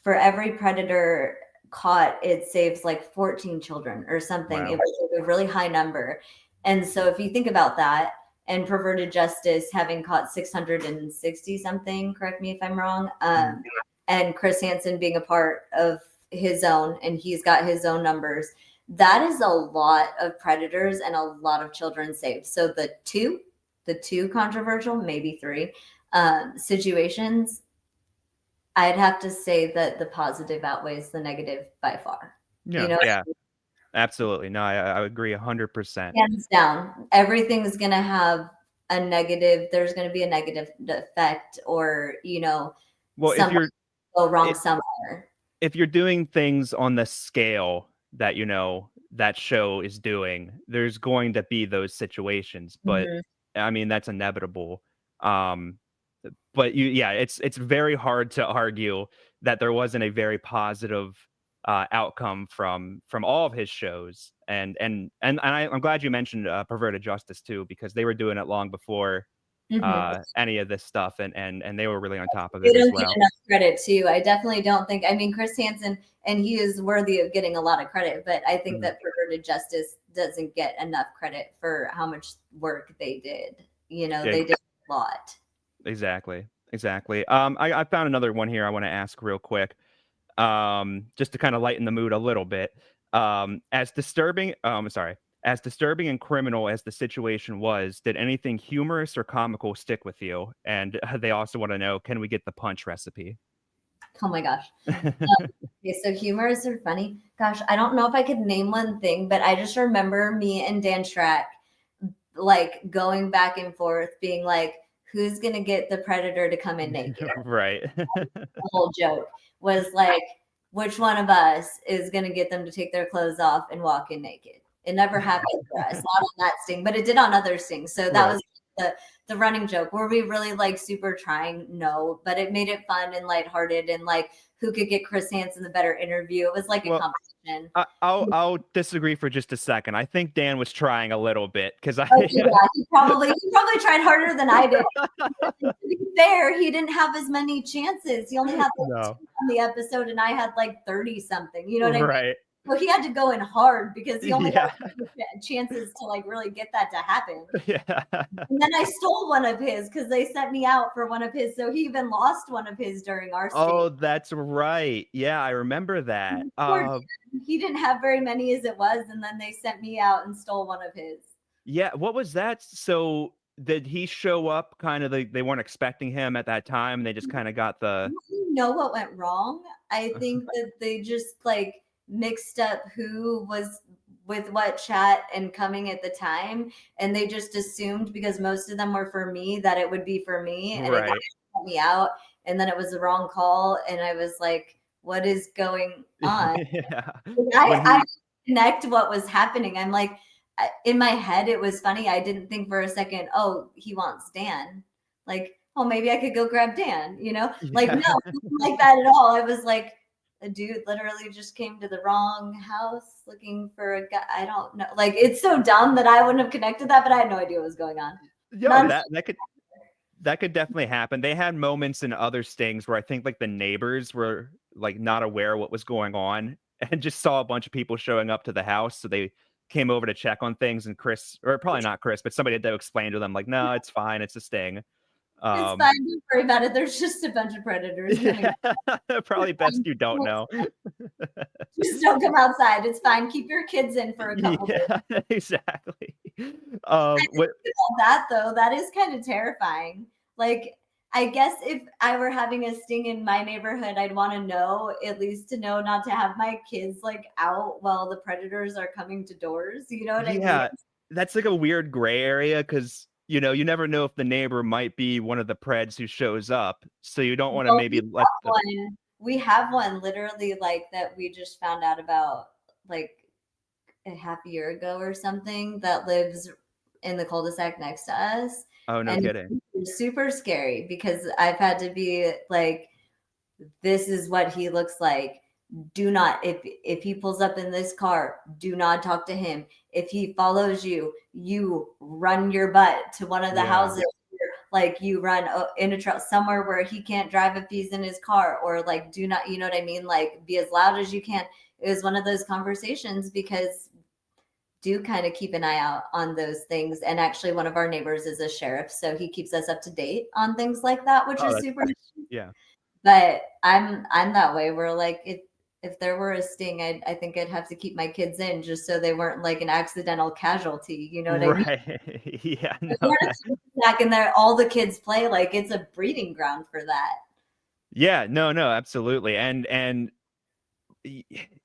for every predator caught, it saves like 14 children or something. Wow. It was a really high number. And so if you think about that, and Perverted Justice having caught 660 something, correct me if I'm wrong, and Chris Hansen being a part of his own, and he's got his own numbers, that is a lot of predators and a lot of children saved. So the two controversial, maybe 3 situations, I'd have to say that the positive outweighs the negative by far. Yeah, yeah, absolutely. No, I agree 100%. Hands down. Everything's going to have a negative. There's going to be a negative effect, or, well, if you're go wrong somewhere. If you're doing things on the scale that, that show is doing, there's going to be those situations. But I mean, that's inevitable. But it's very hard to argue that there wasn't a very positive outcome from all of his shows, and I'm glad you mentioned Perverted Justice too, because they were doing it long before any of this stuff, and they were really on top of it as well. Get enough credit too. I definitely don't think. I mean, Chris Hansen, and he is worthy of getting a lot of credit, but I think that Perverted Justice doesn't get enough credit for how much work they did. They did a lot. Exactly. I found another one here I want to ask real quick, just to kind of lighten the mood a little bit. As disturbing and criminal as the situation was, did anything humorous or comical stick with you? And they also want to know, can we get the punch recipe? Oh my gosh. Okay, so humorous or funny? Gosh, I don't know if I could name one thing, but I just remember me and Dan Schrack like going back and forth, being like, who's going to get the predator to come in naked? Right. The whole joke was like, which one of us is going to get them to take their clothes off and walk in naked? It never happened for us, not on that sting, but it did on other stings. So that was the running joke. Were we really like super trying? No, but it made it fun and lighthearted, and like, who could get Chris Hansen the better interview. It was like a Well, competition. I'll disagree for just a second. I think Dan was trying a little bit because I. Okay, yeah, he probably tried harder than I did. To be fair, he didn't have as many chances. He only had like 2 on the episode, and I had like 30 something. You know what I mean? Right. So he had to go in hard because he only Yeah. had chances to like really get that to happen. Yeah. And then I stole one of his because they sent me out for one of his. So he even lost one of his during our Oh, stage. that's right. Yeah, I remember that. He didn't have very many as it was, and then they sent me out and stole one of his. Yeah, what was that? So did he show up kind of they weren't expecting him at that time and they just kind of got I the don't know what went wrong. I think that they just like mixed up who was with what chat and coming at the time, and they just assumed because most of them were for me that it would be for me, and it right. got me out, and then it was the wrong call, and I was like, what is going on? Yeah. I connect what was happening. I'm like, in my head, it was funny. I didn't think for a second, oh, he wants Dan. Like, oh, maybe I could go grab Dan, you know? Like, no, nothing like that at all. I was like, a dude literally just came to the wrong house looking for a guy. I don't know. Like, it's so dumb that I wouldn't have connected that, but I had no idea what was going on. Yeah, that could definitely happen. They had moments in other stings where I think like the neighbors were like not aware what was going on and just saw a bunch of people showing up to the house. So they came over to check on things and Chris, or probably not Chris, but somebody had to explain to them like, no, it's fine. It's a sting. It's fine. Don't worry about it. There's just a bunch of predators. Probably best you don't know. Just don't come outside. It's fine. Keep your kids in for a couple days. Exactly. That though, that is kind of terrifying. Like, I guess if I were having a sting in my neighborhood, I'd want to know, at least to know not to have my kids like out while the predators are coming to doors. You know what I mean? That's like a weird gray area because you know you never know if the neighbor might be one of the preds who shows up, so you don't want to maybe let one. We have one literally like that we just found out about like a half year ago or something that lives in the cul-de-sac next to us. Oh, no kidding. It's super scary because I've had to be like, this is what he looks like. Do not, if he pulls up in this car, do not talk to him. If he follows you, you run your butt to one of the houses. Like you run in a truck somewhere where he can't drive if he's in his car, or like do not, you know what I mean? Like be as loud as you can. It was one of those conversations because do kind of keep an eye out on those things. And actually one of our neighbors is a sheriff, so he keeps us up to date on things like that, which is super nice. Yeah. But I'm that way where like if there were a sting, I think I'd have to keep my kids in just so they weren't like an accidental casualty. You know what I mean? Yeah. Back in there, all the kids play, like it's a breeding ground for that. Yeah, no, absolutely. And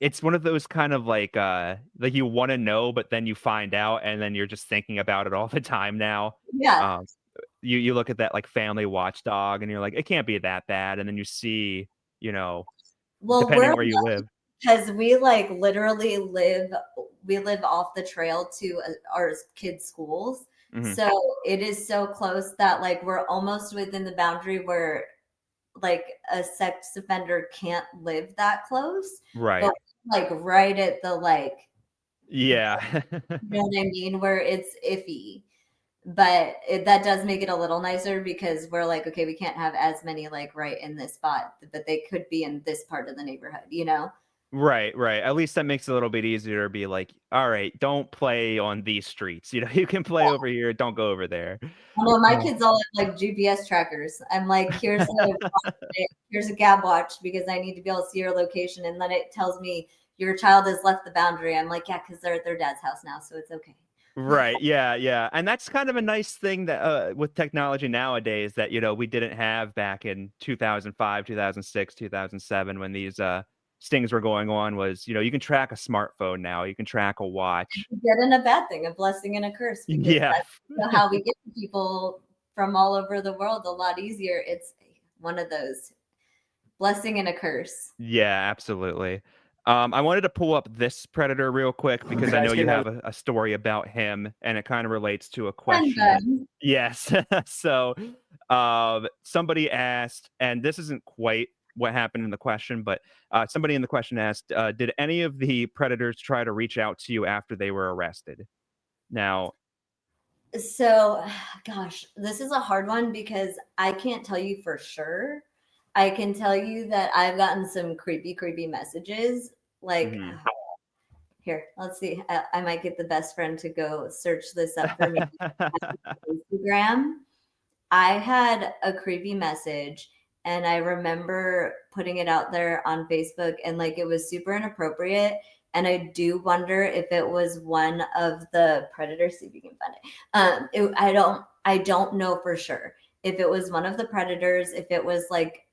it's one of those kind of like you want to know, but then you find out and then you're just thinking about it all the time now. Yeah. You look at that like family watchdog and you're like, it can't be that bad. And then you see, you know, depending where you live. Because we like literally live off the trail to our kids' schools. Mm-hmm. So it is so close that like we're almost within the boundary where like a sex offender can't live that close. Right. But, like right at the like. Yeah. You know what I mean? Where it's iffy. But that does make it a little nicer because we're like, okay, we can't have as many like right in this spot, but they could be in this part of the neighborhood, you know? Right. At least that makes it a little bit easier to be like, all right, don't play on these streets. You know, you can play over here, don't go over there. Well, my kids all have like GPS trackers. I'm like, here's a gab watch because I need to be able to see your location, and then it tells me your child has left the boundary. I'm like, yeah, because they're at their dad's house now, so it's okay. Right. Yeah. And that's kind of a nice thing that with technology nowadays that, you know, we didn't have back in 2005, 2006, 2007 when these stings were going on was, you know, you can track a smartphone now. You can track a watch. Good and a bad thing, a blessing and a curse. Because that's how we get to people from all over the world a lot easier. It's one of those blessing and a curse. Yeah, absolutely. I wanted to pull up this predator real quick because I know you have a story about him and it kind of relates to a question. Yes. So somebody asked, and this isn't quite what happened in the question, but somebody in the question asked, did any of the predators try to reach out to you after they were arrested? Now, So, gosh, this is a hard one because I can't tell you for sure. I can tell you that I've gotten some creepy messages. Like, mhm. here, let's see. I might get the best friend to go search this up for me. Instagram. I had a creepy message and I remember putting it out there on Facebook and like it was super inappropriate. And I do wonder if it was one of the predators. See if you can find it. I don't know for sure if it was one of the predators, if it was like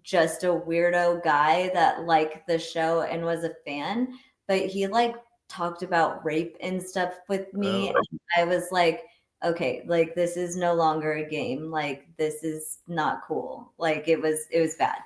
just a weirdo guy that liked the show and was a fan, but he like talked about rape and stuff with me. Oh. And I was like, okay, like this is no longer a game. Like this is not cool. Like it was bad.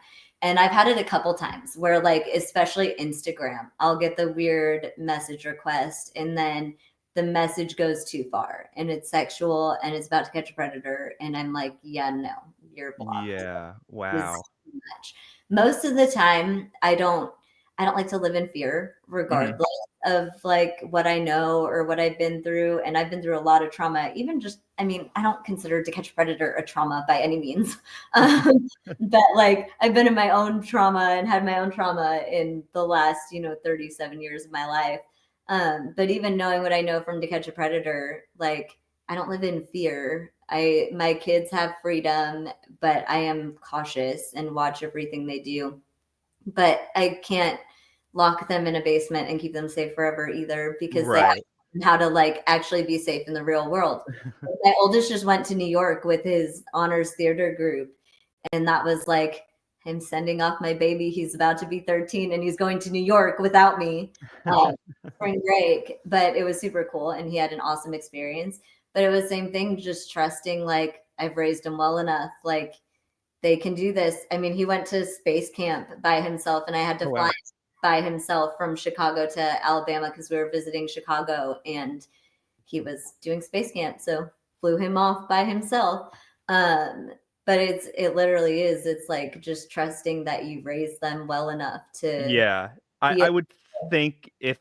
And I've had it a couple times where like especially Instagram, I'll get the weird message request and then the message goes too far and it's sexual and it's about to catch a predator and I'm like, yeah, no, you're blocked. Yeah. Is Wow. too much. Most of the time, I don't like to live in fear, regardless of like what I know or what I've been through. And I've been through a lot of trauma. Even just, I mean, I don't consider To Catch a Predator a trauma by any means, but like I've been in my own trauma and had my own trauma in the last 37 years of my life. But even knowing what I know from To Catch a Predator, like I don't live in fear. My kids have freedom, but I am cautious and watch everything they do. But I can't lock them in a basement and keep them safe forever either because they Right. learn how to like actually be safe in the real world. My oldest just went to New York with his honors theater group, and that was like him sending off my baby. He's about to be 13 and he's going to New York without me. Spring break, but it was super cool and he had an awesome experience. But it was the same thing, just trusting like I've raised him well enough, like they can do this. I mean, he went to space camp by himself and I had to Oh, fly wow. by himself from Chicago to Alabama because we were visiting Chicago and he was doing space camp. So flew him off by himself. But it literally is. It's like just trusting that you raised them well enough to Yeah. be I would think if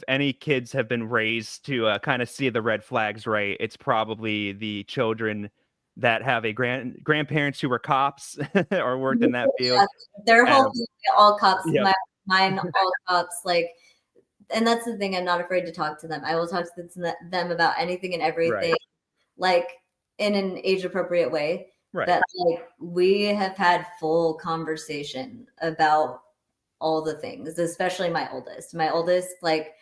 any kids have been raised to kind of see the red flags right, it's probably the children that have a grandparents who were cops or worked in that field. yeah, their whole And family, all cops. yep. Mine, all cops. Like, and that's the thing. I'm not afraid to talk to them. I will talk to them about anything and everything, Right. like in an age appropriate way. Right. But like we have had full conversation about all the things, especially my oldest. My oldest, like,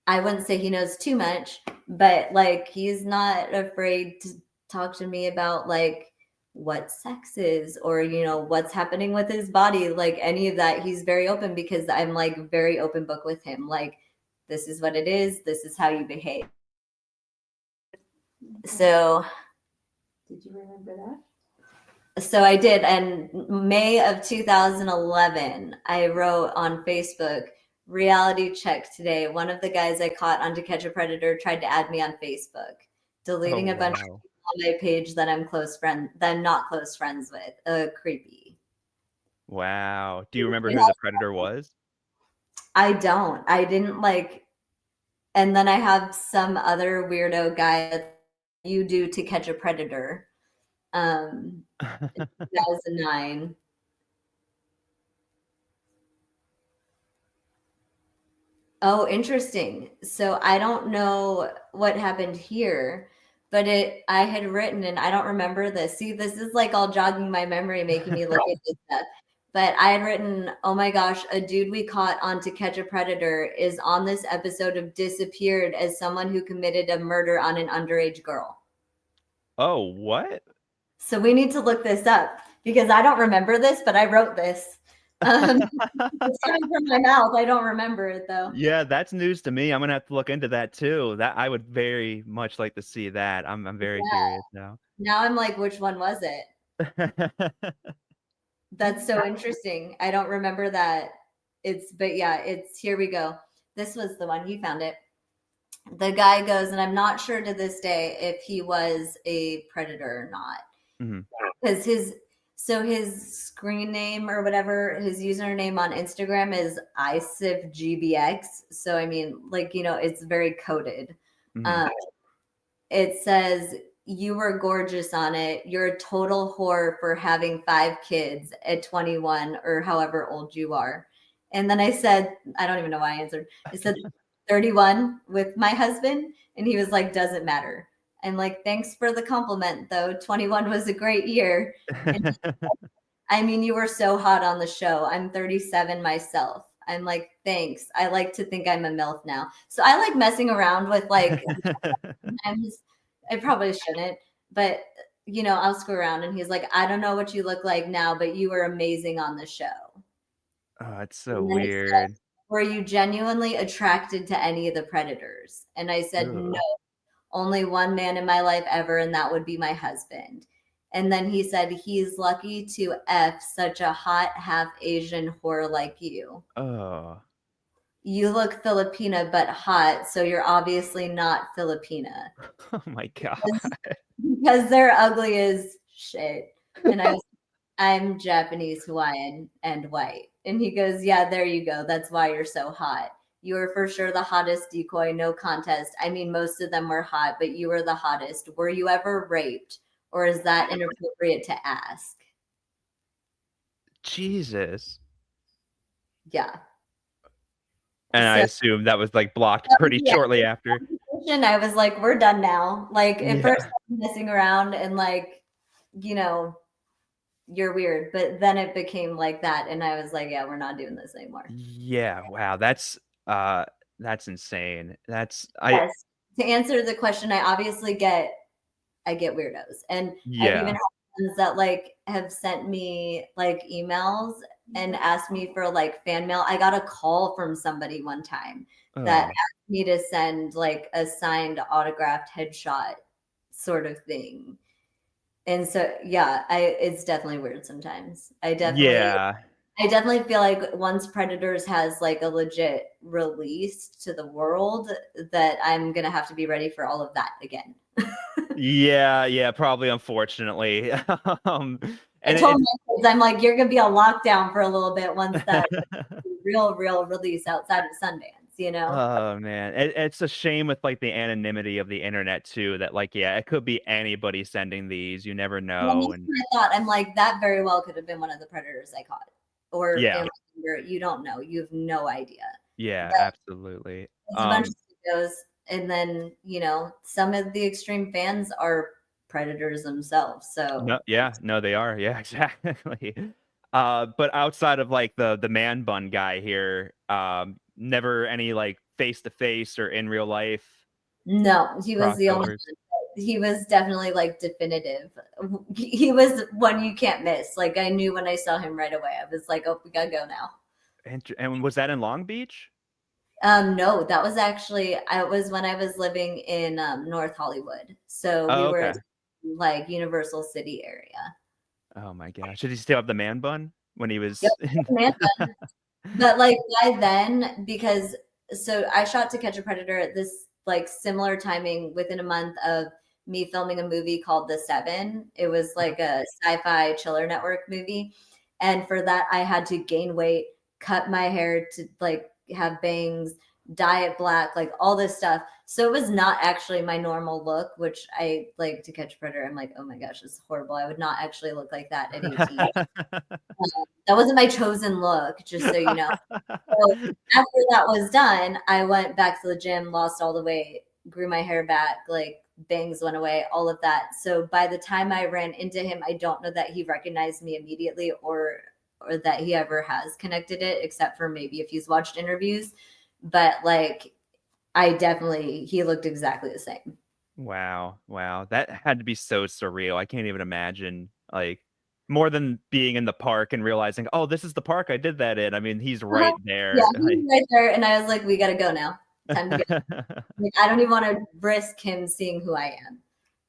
I wouldn't say he knows too much, but like he's not afraid to talk to me about like what sex is or what's happening with his body, like any of that. He's very open because I'm like very open book with him. Like this is what it is, this is how you behave. So did you remember that? So I did. And May of 2011, I wrote on Facebook, reality check today. One of the guys I caught on To Catch a Predator tried to add me on Facebook, deleting a bunch of people on my page that I'm not close friends with. Creepy. Wow. Do you remember who the predator was? I don't. I didn't like. And then I have some other weirdo guy that you do To Catch a Predator. 2009. Oh, interesting. So I don't know what happened here, but I had written, and I don't remember this. See, this is like all jogging my memory, making me look at this stuff. But I had written, oh my gosh, a dude we caught on To Catch a Predator is on this episode of Disappeared as someone who committed a murder on an underage girl. Oh, what? So we need to look this up because I don't remember this, but I wrote this. It's coming from my mouth. I don't remember it though. Yeah, that's news to me. I'm gonna have to look into that too. That I would very much like to see that. I'm very curious now. Now I'm like, which one was it? That's so interesting. I don't remember that. But yeah, it's here we go. This was the one. You found it. The guy goes, and I'm not sure to this day if he was a predator or not. Mhm. Because So his screen name or whatever, his username on Instagram is ISIFGBX. So I mean, like, you know, it's very coded. Mhm. It says, "You were gorgeous" on it. "You're a total whore for having 5 kids at 21 or however old you are." And then I said, I don't even know why I answered. I said 31 with my husband, and he was like, "Doesn't matter." I'm like, "Thanks for the compliment though. 21 was a great year." And he said, "I mean, you were so hot on the show. I'm 37 myself." I'm like, "Thanks. I like to think I'm a MILF now." So I like messing around with like sometimes I probably shouldn't, but you know, I'll screw around and he's like, "I don't know what you look like now, but you were amazing on the show." Oh, it's so And then it said, weird. "Were you genuinely attracted to any of the predators?" And I said, "No, Ugh. only one man in my life ever, and that would be my husband." And then he said, "He's lucky to F such a hot half Asian whore like you. Oh. You look Filipina but hot, so you're obviously not Filipina." Oh my god. Because they're ugly as shit. And I'm Japanese, Hawaiian, and white. And he goes, "Yeah, there you go. That's why you're so hot. You were for sure the hottest decoy, no contest. I mean, most of them were hot, but you were the hottest. Were you ever raped? Or is that inappropriate to ask?" Jesus. Yeah. And I So assume that was, like, blocked pretty yeah, shortly after. I was like, "We're done now." Like at Yeah. first I was messing around and like, you know, "You're weird." But then it became like that. And I was like, "Yeah, we're not doing this anymore." Yeah, wow, that's insane. That's I Yes. To answer the question, I get weirdos. And I've even Yeah. had friends that like have sent me like emails and asked me for like fan mail. I got a call from somebody one time that Oh. asked me to send like a signed autographed headshot sort of thing. And so yeah, I it's definitely weird sometimes. Yeah. I definitely feel like once Predators has like a legit release to the world, that I'm gonna have to be ready for all of that again. Yeah, yeah, probably, unfortunately. Um, I and told it my kids, I'm like, "You're gonna be on lockdown for a little bit once that real release outside of Sundance," you know? Oh, man. It's a shame with, like, the anonymity of the internet too that, like, yeah, it could be anybody sending these, you never Well, know, that's and what I thought. I'm like, "That very well could have been one of the Predators I caught or Yeah. family member." You don't know. You have no idea. Yeah, But absolutely. it's a bunch of videos, and then, you know, some of the extreme fans are predators themselves, No so yeah, no, they are, yeah, exactly. But outside of, like, the man bun guy here, never any, like, face to face or in real life No, he was the only one. crossovers? He was definitely, like, definitive. He was one you can't miss. Like, I knew when I saw him right away. I was like, "Oh, we gotta go now." And was that in Long Beach? No, that was actually I was when I was living in, North Hollywood. So we Oh, were, okay. like, Universal City area. Oh my gosh. Did he still have the man bun when he Yep, was in man bun. But, like, by then because so I shot To Catch a Predator at this, like, similar timing within a month of me filming a movie called The Seven. It was like a sci-fi chiller network movie, and for that, I had to gain weight, cut my hair to, like, have bangs, dye it black, like, all this stuff. So it was not actually my normal look, which I like To Catch a Predator. I'm like, "Oh my gosh, this is horrible. I would not actually look like that at 18." That wasn't my chosen look, just so you know. So after that was done, I went back to the gym, lost all the weight, grew my hair back, like bangs went away, all of that. So by the time I ran into him, I don't know that he recognized me immediately or that he ever has connected it, except for maybe if he's watched interviews. But like I definitely he looked exactly the same. Wow, wow, that had to be so surreal, I can't even imagine, like, more than being in the park and realizing, "Oh, this is the park I did that in." I mean, he's Uh-huh. right Yeah, there, he was like right there, and I was like, "We gotta go now. Time to go." Like, I don't even wanna risk him seeing who I am.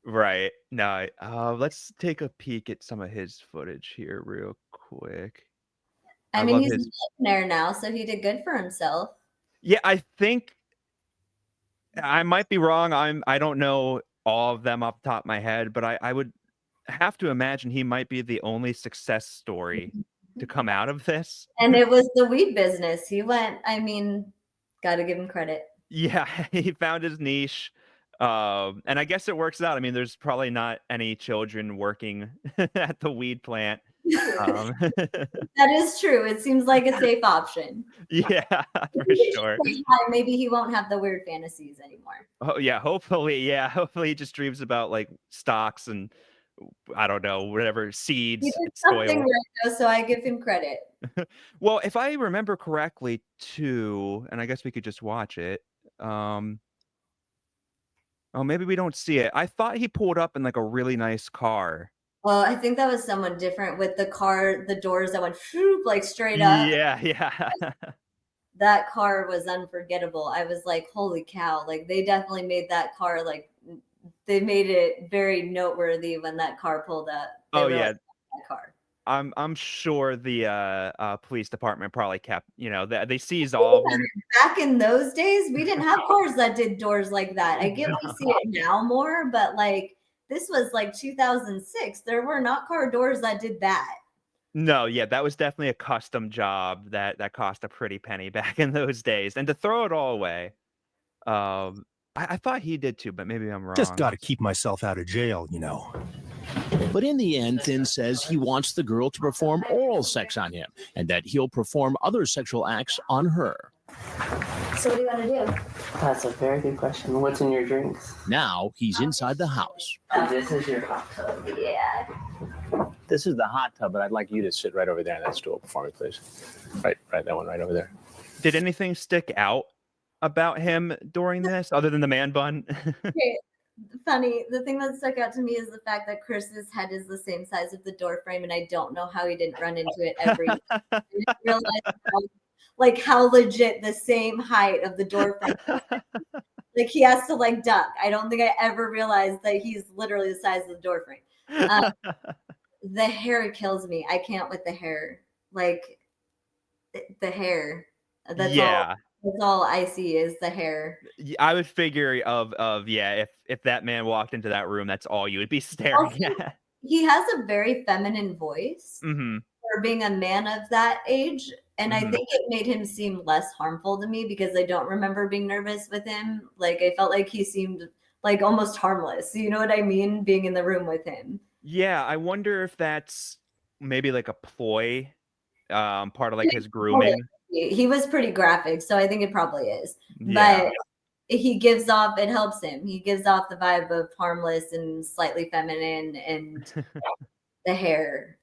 Right. No, let's take a peek at some of his footage here real quick. I I mean, love he's a his millionaire now, so he did good for himself. Yeah, I think I might be wrong, I don't know all of them off the top of my head, but I would have to imagine he might be the only success story to come out of this. And it was the weed business. He went, I mean, gotta give him credit. Yeah, he found his niche. And I guess it works out. I mean, there's probably not any children working at the weed plant. That is true. It seems like a safe option. Yeah, for sure. Maybe he won't have the weird fantasies anymore. Oh yeah, hopefully. Yeah, hopefully he just dreams about like stocks and I don't know, whatever seeds. He did something right though, so I give him credit. Well, if I remember correctly, too, and I guess we could just watch it. Oh, maybe we don't see it. I thought he pulled up in like a really nice car. Well, I think that was someone different with the car, the doors that went like straight up. Yeah. That car was unforgettable. I was like, holy cow. Like they definitely made that car, like they made it very noteworthy when that car pulled up. Oh yeah. That car. I'm sure the police department probably kept, they seized all of them. Back in those days, we didn't have cars that did doors like that. I get we see it now more, but like this was like 2006. There were not car doors that did that. No, yeah, that was definitely a custom job that cost a pretty penny back in those days. And to throw it all away, I thought he did too, but maybe I'm wrong. Just got to keep myself out of jail, you know. But in the end, Thin says he wants the girl to perform oral sex on him and that he'll perform other sexual acts on her. So what do you want to do? That's a very good question. What's in your drinks? Now he's inside the house. This is your hot tub. Yeah. This is the hot tub, but I'd like you to sit right over there on that stool for me, please. Right, that one right over there. Did anything stick out about him during this other than the man bun? Okay. Funny, the thing that stuck out to me is the fact that Chris's head is the same size of the door frame, and I don't know how he didn't run into it every I didn't realize how legit the same height of the door frame. Like he has to like duck. I don't think I ever realized that he's literally the size of the door frame. The hair kills me. I can't with the hair. Like the hair. That's all I see is the hair. I would figure if that man walked into that room, that's all you would be staring at. He has a very feminine voice for being a man of that age. And I think it made him seem less harmful to me because I don't remember being nervous with him. Like I felt like he seemed like almost harmless. You know what I mean? Being in the room with him. Yeah, I wonder if that's maybe like a ploy, part of like his grooming. He was pretty graphic, so I think it probably is. Yeah. But it helps him. He gives off the vibe of harmless and slightly feminine, and the hair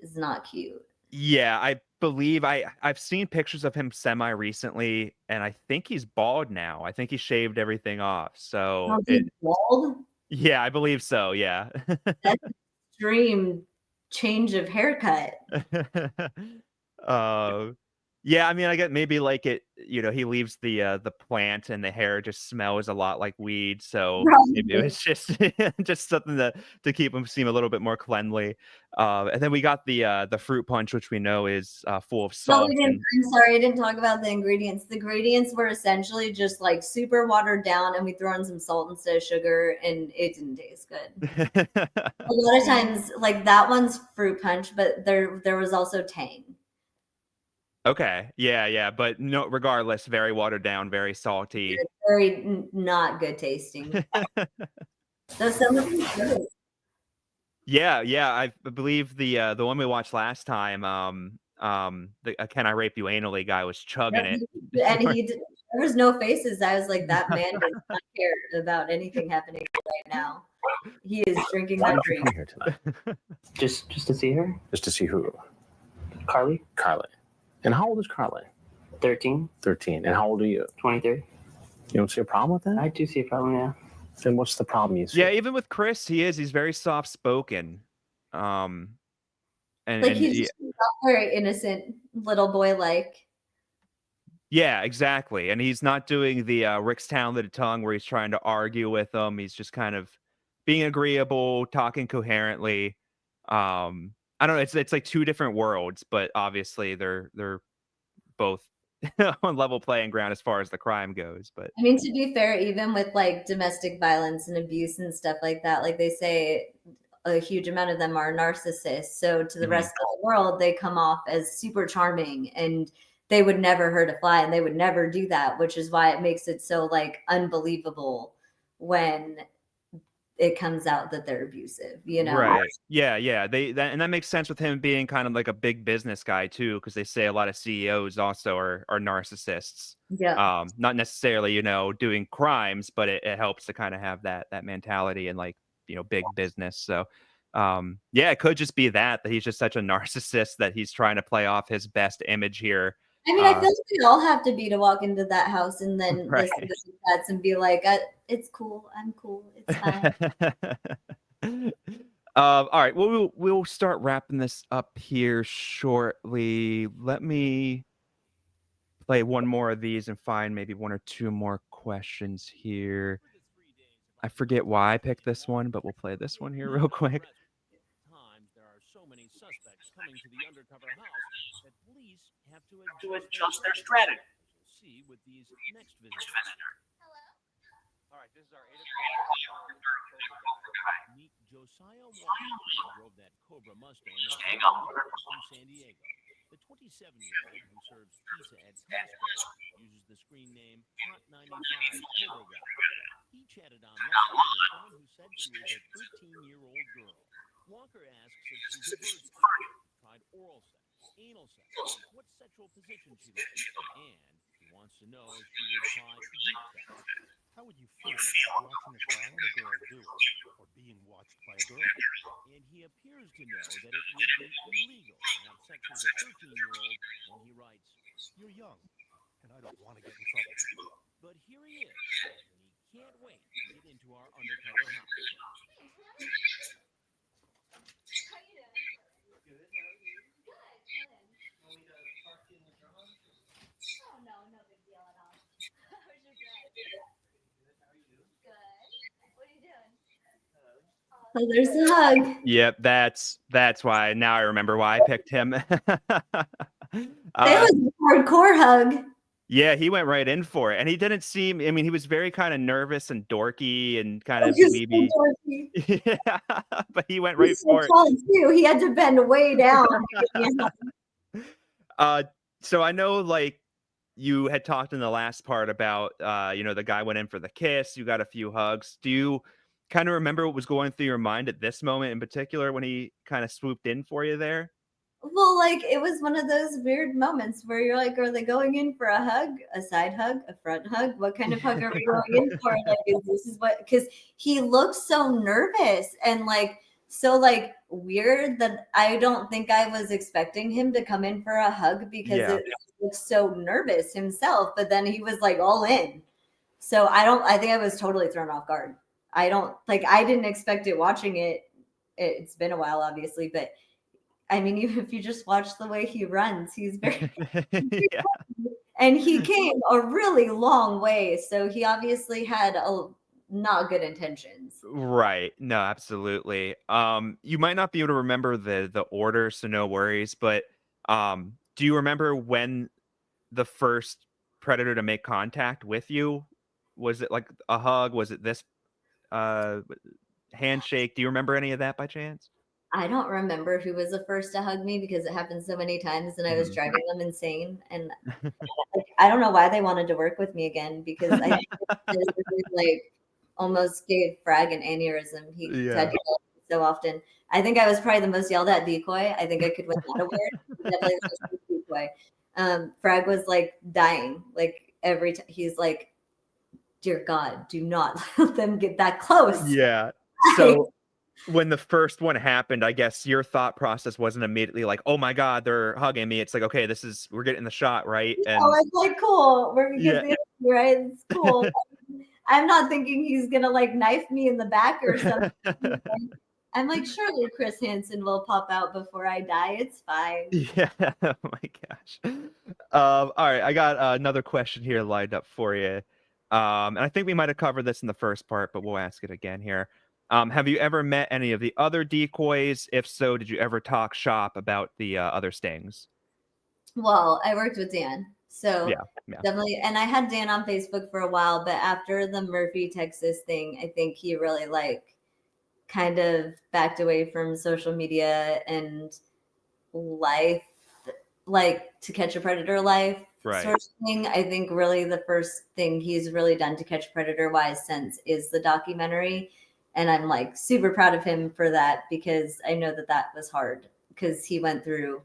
is not cute. Yeah, I believe I've seen pictures of him semi recently, and I think he's bald now. I think he shaved everything off. So he's bald? Yeah, I believe so. Yeah. That's an extreme change of haircut. Yeah, I mean, I get maybe like it, he leaves the plant and the hair just smells a lot like weed. So maybe it was just just something to keep him seem a little bit more cleanly. And then we got the fruit punch, which we know is full of salt. I'm sorry, I didn't talk about the ingredients. The ingredients were essentially just like super watered down, and we threw in some salt instead of sugar, and it didn't taste good. A lot of times, like that one's fruit punch, but there was also Tang. Okay. Yeah. But no, regardless, very watered down, very salty. It's very not good tasting. So some of them good. Yeah. I believe the one we watched last time, the Can I Rape You Anally guy was chugging it. And there was no faces. I was like, that man does not care about anything happening right now. He is drinking that drink. Come here tonight. Just to see her? Just to see who? Carly. And how old is Carly? 13. 13. And how old are you? 23. You don't see a problem with that? I do see a problem, yeah. Then what's the problem you see? Yeah, even with Chris, he's very soft spoken. And he's very innocent little boy like. Yeah, exactly. And he's not doing the Rick's talented tongue where he's trying to argue with them. He's just kind of being agreeable, talking coherently. I don't know. It's like two different worlds, but obviously they're both on level playing ground as far as the crime goes. But I mean, to be fair, even with like domestic violence and abuse and stuff like that, like they say, a huge amount of them are narcissists. So to the Mhm. rest of the world, they come off as super charming, and they would never hurt a fly, and they would never do that, which is why it makes it so like unbelievable when it comes out that they're abusive, you know? Right. Yeah, yeah. And that makes sense with him being kind of like a big business guy too, because they say a lot of CEOs also are narcissists. Yeah. Not necessarily, doing crimes, but it helps to kind of have that mentality and like, big business. So yeah, it could just be that he's just such a narcissist that he's trying to play off his best image here. I mean, I feel like we all have to be to walk into that house and then Right. listen to the cats and be like, "It's cool. I'm cool. It's fine." All right. Well, we'll start wrapping this up here shortly. Let me play one more of these and find maybe one or two more questions here. I forget why I picked this one, but we'll play this one here real quick. Times there are so many suspects coming to the undercover house that police have to adjust their strategy. You'll see with these next visitors. All right, this is our 8 o'clock guy. Meet Josiah Walker, who drove that Cobra Mustang from San Diego. The 27-year-old who serves pizza at Costco uses the screen name Hot 95 Cobra Guy. He chatted online with a woman who said she was a 13-year-old girl. Walker asks if she's a virgin, tried oral sex, anal sex, what sexual position she likes, and he wants to know if she would try group sex. How would you feel about watching a guy and a girl do it, or being watched by a girl? And he appears to know that it would be illegal to have sex with a 13-year-old when he writes, "You're young, and I don't want to get in trouble." But here he is, and he can't wait to get into our undercover house. Oh, there's a hug. Yep, that's why. Now I remember why I picked him. It was a hardcore hug. Yeah, he went right in for it, and he didn't seem. I mean, he was very kind of nervous and dorky and kind of He's dweeby. so dorky. Yeah, but he went right He's for so it. tall too. He had to bend way down. So I know, like, you had talked in the last part about, the guy went in for the kiss. You got a few hugs. Do you kind of remember what was going through your mind at this moment in particular when he kind of swooped in for you there? Well, like it was one of those weird moments where you're like, are they going in for a hug, a side hug, a front hug? What kind of hug are we going in for? Like, this is what, because he looks so nervous and like so like weird that I don't think I was expecting him to come in for a hug because it looks so nervous himself. But then he was like all in. So I think I was totally thrown off guard. I didn't expect it watching it. It's been a while, obviously, but I mean, even if you just watch the way he runs, he's very, Yeah. and he came a really long way. So he obviously had not good intentions. Right. No, absolutely. You might not be able to remember the order, so no worries. But do you remember when the first predator to make contact with you? Was it like a hug? Was it this handshake? Do you remember any of that by chance? I don't remember who was the first to hug me because it happened so many times and I was driving them insane. And I don't know why they wanted to work with me again because I like almost gave Frag an aneurysm. He had so often. I think I was probably the most yelled at decoy. I think I could win that award. Definitely the most decoy. Frag was like dying. Like every time he's like, "Dear God, do not let them get that close." Yeah. So when the first one happened, I guess your thought process wasn't immediately like, "Oh my God, they're hugging me." It's like, "Okay, we're getting the shot, right?" And Oh, it's like cool. We're gonna get this right. It's cool. I'm not thinking he's gonna like knife me in the back or something. I'm like, surely Chris Hansen will pop out before I die. It's fine. Yeah. Oh my gosh. All right, I got another question here lined up for you. And I think we might have covered this in the first part, but we'll ask it again here. Have you ever met any of the other decoys? If so, did you ever talk shop about the other stings? Well, I worked with Dan, so yeah. definitely. And I had Dan on Facebook for a while, but after the Murphy, Texas thing, I think he really like kind of backed away from social media and life, like To Catch a Predator life Right. sort of thing. I think really the first thing he's really done to catch predator wise since is the documentary. And I'm like super proud of him for that, because I know that that was hard, because he went through,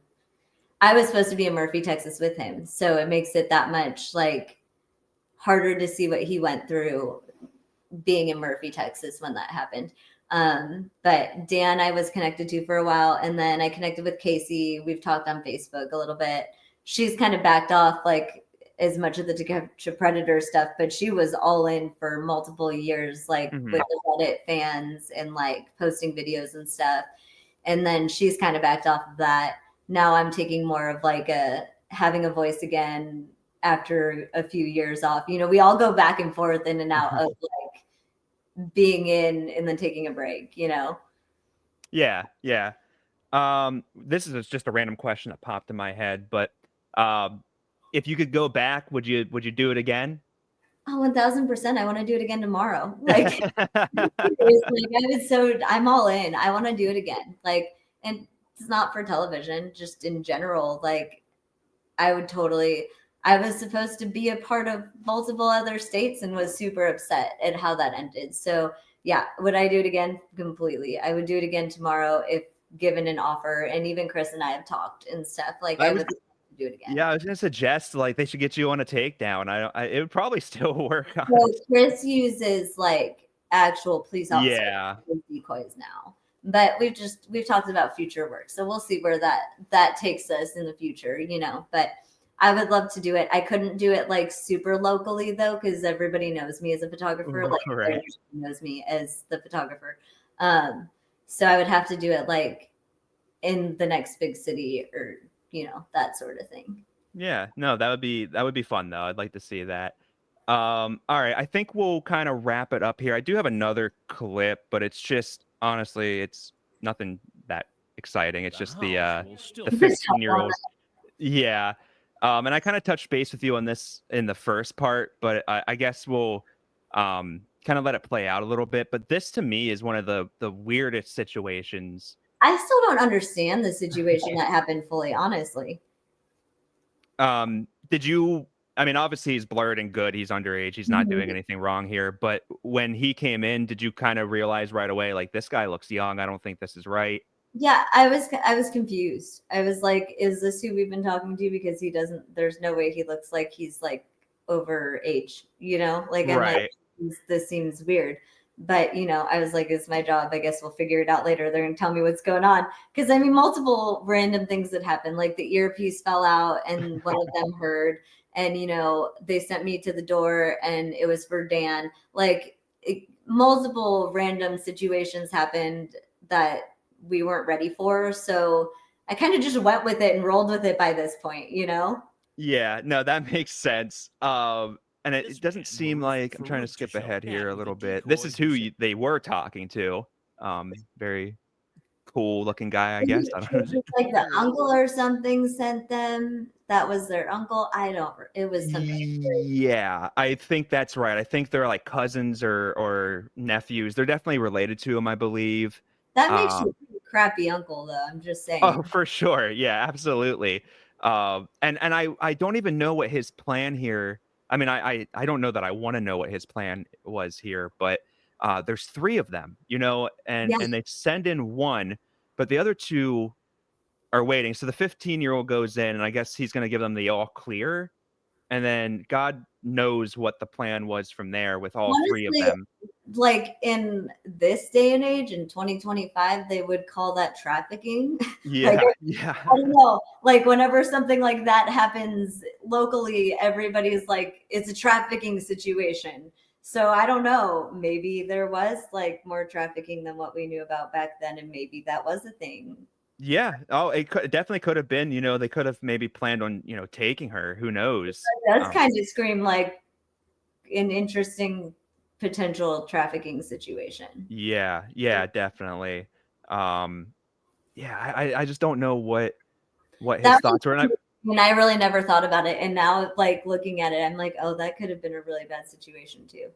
I was supposed to be in Murphy, Texas with him. So it makes it that much like harder to see what he went through being in Murphy, Texas when that happened. But Dan, I was connected to for a while, and then I connected with Casey. We've talked on Facebook a little bit. She's kind of backed off like as much of the To Catch a Predator stuff, but she was all in for multiple years, like with the Reddit fans and like posting videos and stuff. And then she's kind of backed off of that. Now I'm taking more of like having a voice again after a few years off. You know, we all go back and forth in and out of like being in and then taking a break, you know? Yeah, yeah. This is just a random question that popped in my head, but if you could go back, would you do it again? Oh, 1000%. I want to do it again tomorrow. Like, I'm all in. I want to do it again. Like, and it's not for television, just in general. Like, I was supposed to be a part of multiple other states and was super upset at how that ended. So yeah, would I do it again? Completely. I would do it again tomorrow if given an offer. And even Chris and I have talked and stuff. Like, I would do it again. Yeah, I was gonna suggest like they should get you on a takedown. It would probably still work. So Chris uses like actual police officers as decoys now. But we've talked about future work. So we'll see where that takes us in the future, you know. But I would love to do it. I couldn't do it like super locally though, because everybody knows me as a photographer. Like everybody knows me as the photographer. So I would have to do it like in the next big city, or you know, that sort of thing. Yeah, no, that would be fun though. I'd like to see that. All right, I think we'll kind of wrap it up here. I do have another clip, but it's just honestly, it's nothing that exciting. It's just the 15-year-old. Yeah. And I kind of touched base with you on this in the first part, but I guess we'll kind of let it play out a little bit. But this to me is one of the weirdest situations. I still don't understand the situation that happened fully, honestly. Did you, I mean, obviously he's blurred and good. He's underage. He's not doing anything wrong here. But when he came in, did you kind of realize right away, like, this guy looks young. I don't think this is right. Yeah, I was confused. I was like, is this who we've been talking to? Because there's no way he looks like he's like over age, you know? Like, I'm like, this seems weird. But, you know, I was like, it's my job. I guess we'll figure it out later. They're going to tell me what's going on. Because, I mean, multiple random things that happened. Like the earpiece fell out and one of them heard. And, you know, they sent me to the door and it was for Dan. Like, multiple random situations happened that we weren't ready for. So I kind of just went with it and rolled with it by this point, you know? Yeah, no, that makes sense. And it doesn't seem like, I'm trying to skip ahead here a little bit. This is who they were talking to. Very cool looking guy, I guess. I don't know. Like the uncle or something sent them. That was their uncle. It was something. Yeah, I think that's right. I think they're like cousins or nephews. They're definitely related to him, I believe. That makes you a crappy uncle, though. I'm just saying. Oh, for sure. Yeah, absolutely. And I don't even know what his plan here. I mean, I don't know that I want to know what his plan was here, but there's 3 of them, you know, and they send in one, but the other 2 are waiting. So the 15-year-old goes in, and I guess he's going to give them the all clear, and then God knows what the plan was from there with all Honestly, 3 of them. Like in this day and age, in 2025, they would call that trafficking. Yeah, I don't know. Like whenever something like that happens locally, everybody's like, it's a trafficking situation. So I don't know. Maybe there was like more trafficking than what we knew about back then, and maybe that was a thing. Yeah. Oh, it definitely could have been. You know, they could have maybe planned on, you know, taking her. Who knows? It does kind of scream like an interesting potential trafficking situation. Yeah, definitely. I just don't know what his thoughts were. And I really never thought about it. And now, like looking at it, I'm like, oh, that could have been a really bad situation too.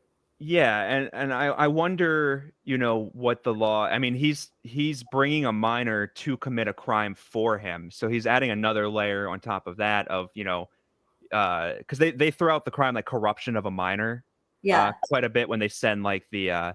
Yeah, and I wonder, what the law. I mean, he's bringing a minor to commit a crime for him, so he's adding another layer on top of that of because they throw out the crime like corruption of a minor Yeah. quite a bit when they send like the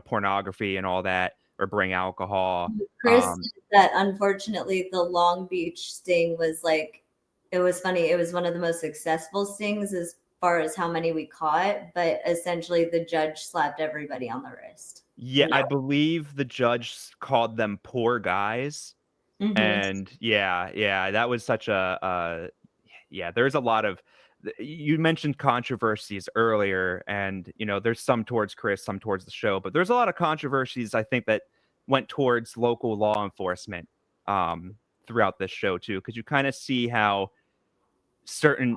pornography and all that or bring alcohol. Chris said that unfortunately the Long Beach sting was like, it was funny. It was one of the most successful stings as far as how many we caught, but essentially the judge slapped everybody on the wrist. Yeah, I believe the judge called them poor guys. Mhm. And yeah, that was such a yeah, there's a lot of you mentioned controversies earlier, and there's some towards Chris, some towards the show, but there's a lot of controversies I think that went towards local law enforcement throughout this show too, because you kind of see how certain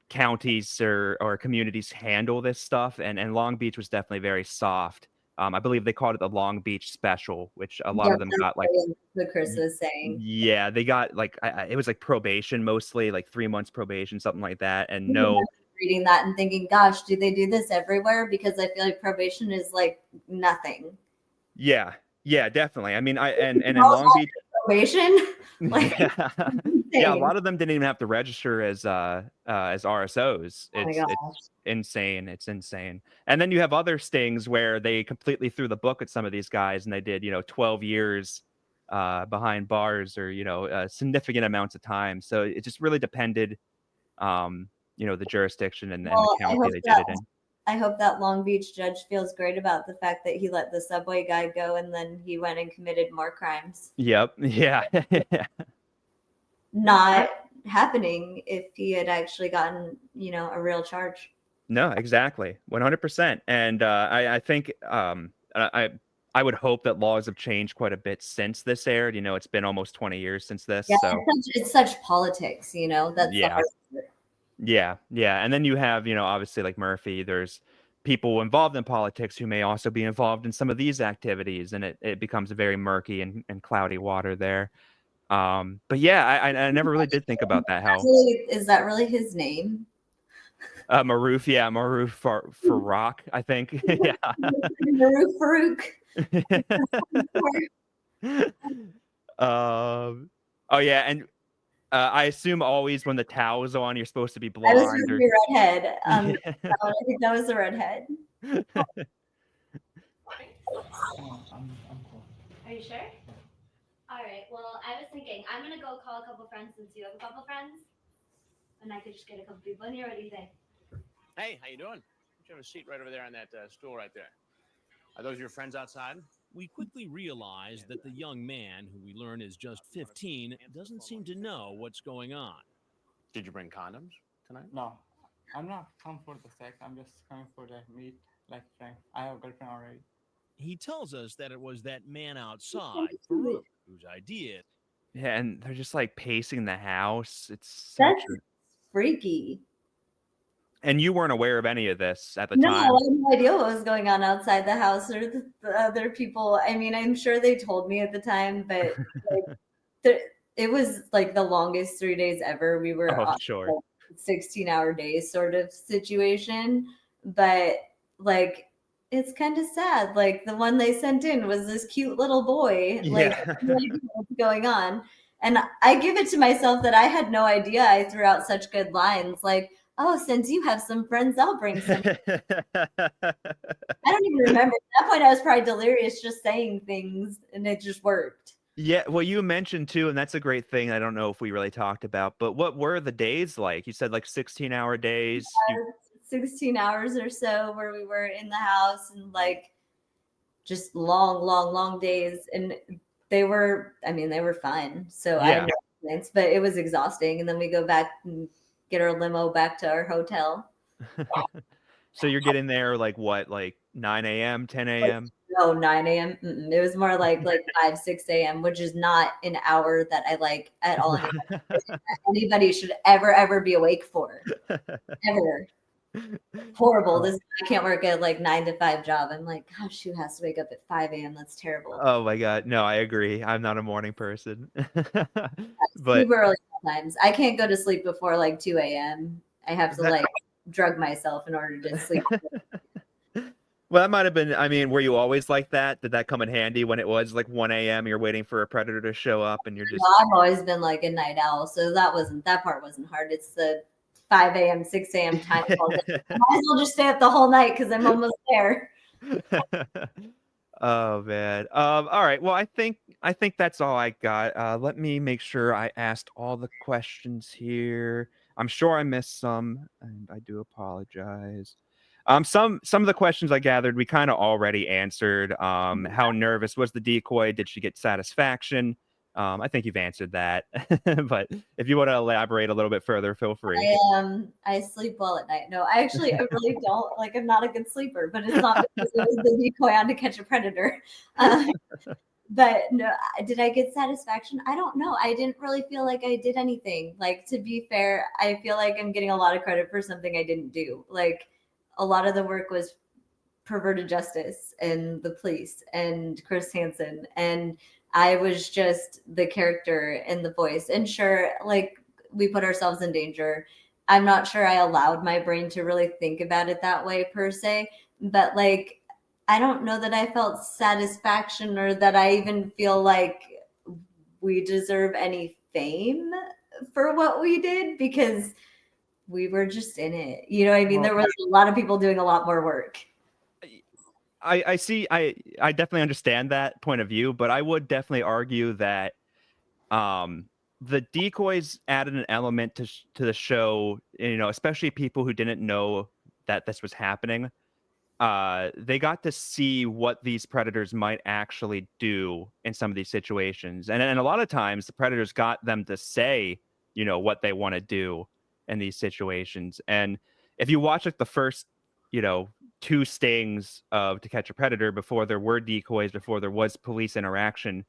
counties or communities handle this stuff, and Long Beach was definitely very soft. I believe they called it the Long Beach Special, which a lot Yep, of them that's got like what Chris was saying. yeah, they got like it was like probation mostly, like 3 months probation, something like that, and I no. remember reading that and thinking, gosh, do they do this everywhere? Because I feel like probation is like nothing. Yeah, yeah, definitely. I mean, and in All Long Beach, probation? Like, yeah, yeah, a lot of them didn't even have to register as RSOs. Oh my It's gosh. insane. It's insane. And then you have other stings where they completely threw the book at some of these guys, and they did 12 years behind bars or significant amounts of time. So it just really depended, the jurisdiction and the Well, county they did it in. I hope that Long Beach judge feels great about the fact that he let the subway guy go and then he went and committed more crimes. Yep. Yeah. Not happening if he had actually gotten, a real charge. No, exactly. 100%. And I think I would hope that laws have changed quite a bit since this aired. It's been almost 20 years since this. Yeah, So it's such politics, that's the yeah. hard part. Yeah. And then you have, obviously like Murphy, there's people involved in politics who may also be involved in some of these activities, and it becomes a very murky and cloudy water there. But yeah, I never really did think about that. How Is that really his name? Maruf, yeah, Maruf Farouk, I think. Yeah. Maruf Farouk. Oh yeah, and I assume always when the towel's on, you're supposed to be I blonde. was supposed to be redhead. I think that was the redhead. Are you sure? All right. Well, I was thinking I'm gonna go call a couple friends since you have a couple friends, and I could just get a couple people in here. What do you think? Hey, how you doing? You have a seat right over there on that stool right there. Are those your friends outside? We quickly realize that the young man, who we learn is just 15, doesn't seem to know what's going on. Did you bring condoms tonight? No, I'm not come for the sex. I'm just coming for the meet, like friend. I have a girlfriend already. He tells us that it was that man outside, Farouk, whose idea. Yeah, and they're just like pacing the house. It's That's freaky. And you weren't aware of any of this at the No, time. I had no idea what was going on outside the house or the other people. I mean, I'm sure they told me at the time, but it was like the longest 3 days ever. We were on sure. like 16-hour days sort of situation, but like it's kind of sad. Like the one they sent in was this cute little boy. Like Yeah. no idea what's going on. And I give it to myself that I had no idea. I threw out such good lines like, oh, since you have some friends, I'll bring some. I don't even remember. At that point, I was probably delirious just saying things, and it just worked. Yeah, well, you mentioned too, and that's a great thing. I don't know if we really talked about, but what were the days like? You said like 16-hour days. 16 hours or so where we were in the house and like just long days. And they were fun. So I had no complaints, but it was exhausting. And then we go back and get our limo back to our hotel. So you're getting there like what, like 9 a.m., 10 a.m.? No, 9 a.m. It was more like 5, 6 a.m., which is not an hour that I like at all. Anybody should ever be awake for. Ever. Horrible. I can't work at 9 to 5 job. I'm like, gosh, who has to wake up at 5 a.m.? That's terrible. Oh my God. No, I agree. I'm not a morning person. But super early sometimes. I can't go to sleep before 2 a.m. I have to drug myself in order to sleep. Well, that might have been, I mean, were you always like that? Did that come in handy when it was like 1 a.m. You're waiting for a predator to show up and you're just... No, I've always been like a night owl, so that part wasn't hard. It's the 5 a.m., 6 a.m. time calls. I might as well just stay up the whole night because I'm almost there. Oh man. All right. Well, I think that's all I got. Let me make sure I asked all the questions here. I'm sure I missed some, and I do apologize. Some of the questions I gathered we kind of already answered. How nervous was the decoy? Did she get satisfaction? I think you've answered that. But if you want to elaborate a little bit further, feel free. I sleep well at night. No, I really don't. Like, I'm not a good sleeper, but it's not because it was the decoy on To Catch a Predator. But no, did I get satisfaction? I don't know. I didn't really feel like I did anything. Like, to be fair, I feel like I'm getting a lot of credit for something I didn't do. Like, a lot of the work was Perverted Justice and the police and Chris Hansen, and I was just the character and the voice. And sure, like, we put ourselves in danger. I'm not sure I allowed my brain to really think about it that way per se, but like, I don't know that I felt satisfaction or that I even feel like we deserve any fame for what we did because we were just in it. You know what I mean? There was a lot of people doing a lot more work. I see. I definitely understand that point of view, but I would definitely argue that the decoys added an element to the show. You know, especially people who didn't know that this was happening. They got to see what these predators might actually do in some of these situations, and a lot of times the predators got them to say, you know, what they want to do in these situations. And if you watch like the first, you know, 2 stings of To Catch a Predator before there were decoys, before there was police interaction,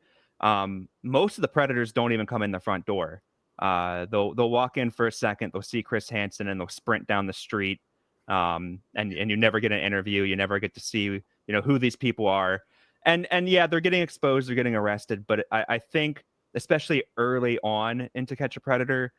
most of the predators don't even come in the front door. They'll walk in for a second, they'll see Chris Hansen, and they'll sprint down the street. And you never get an interview, you never get to see, you know, who these people are. And yeah, they're getting exposed, they're getting arrested, but I think especially early on in To Catch a Predator,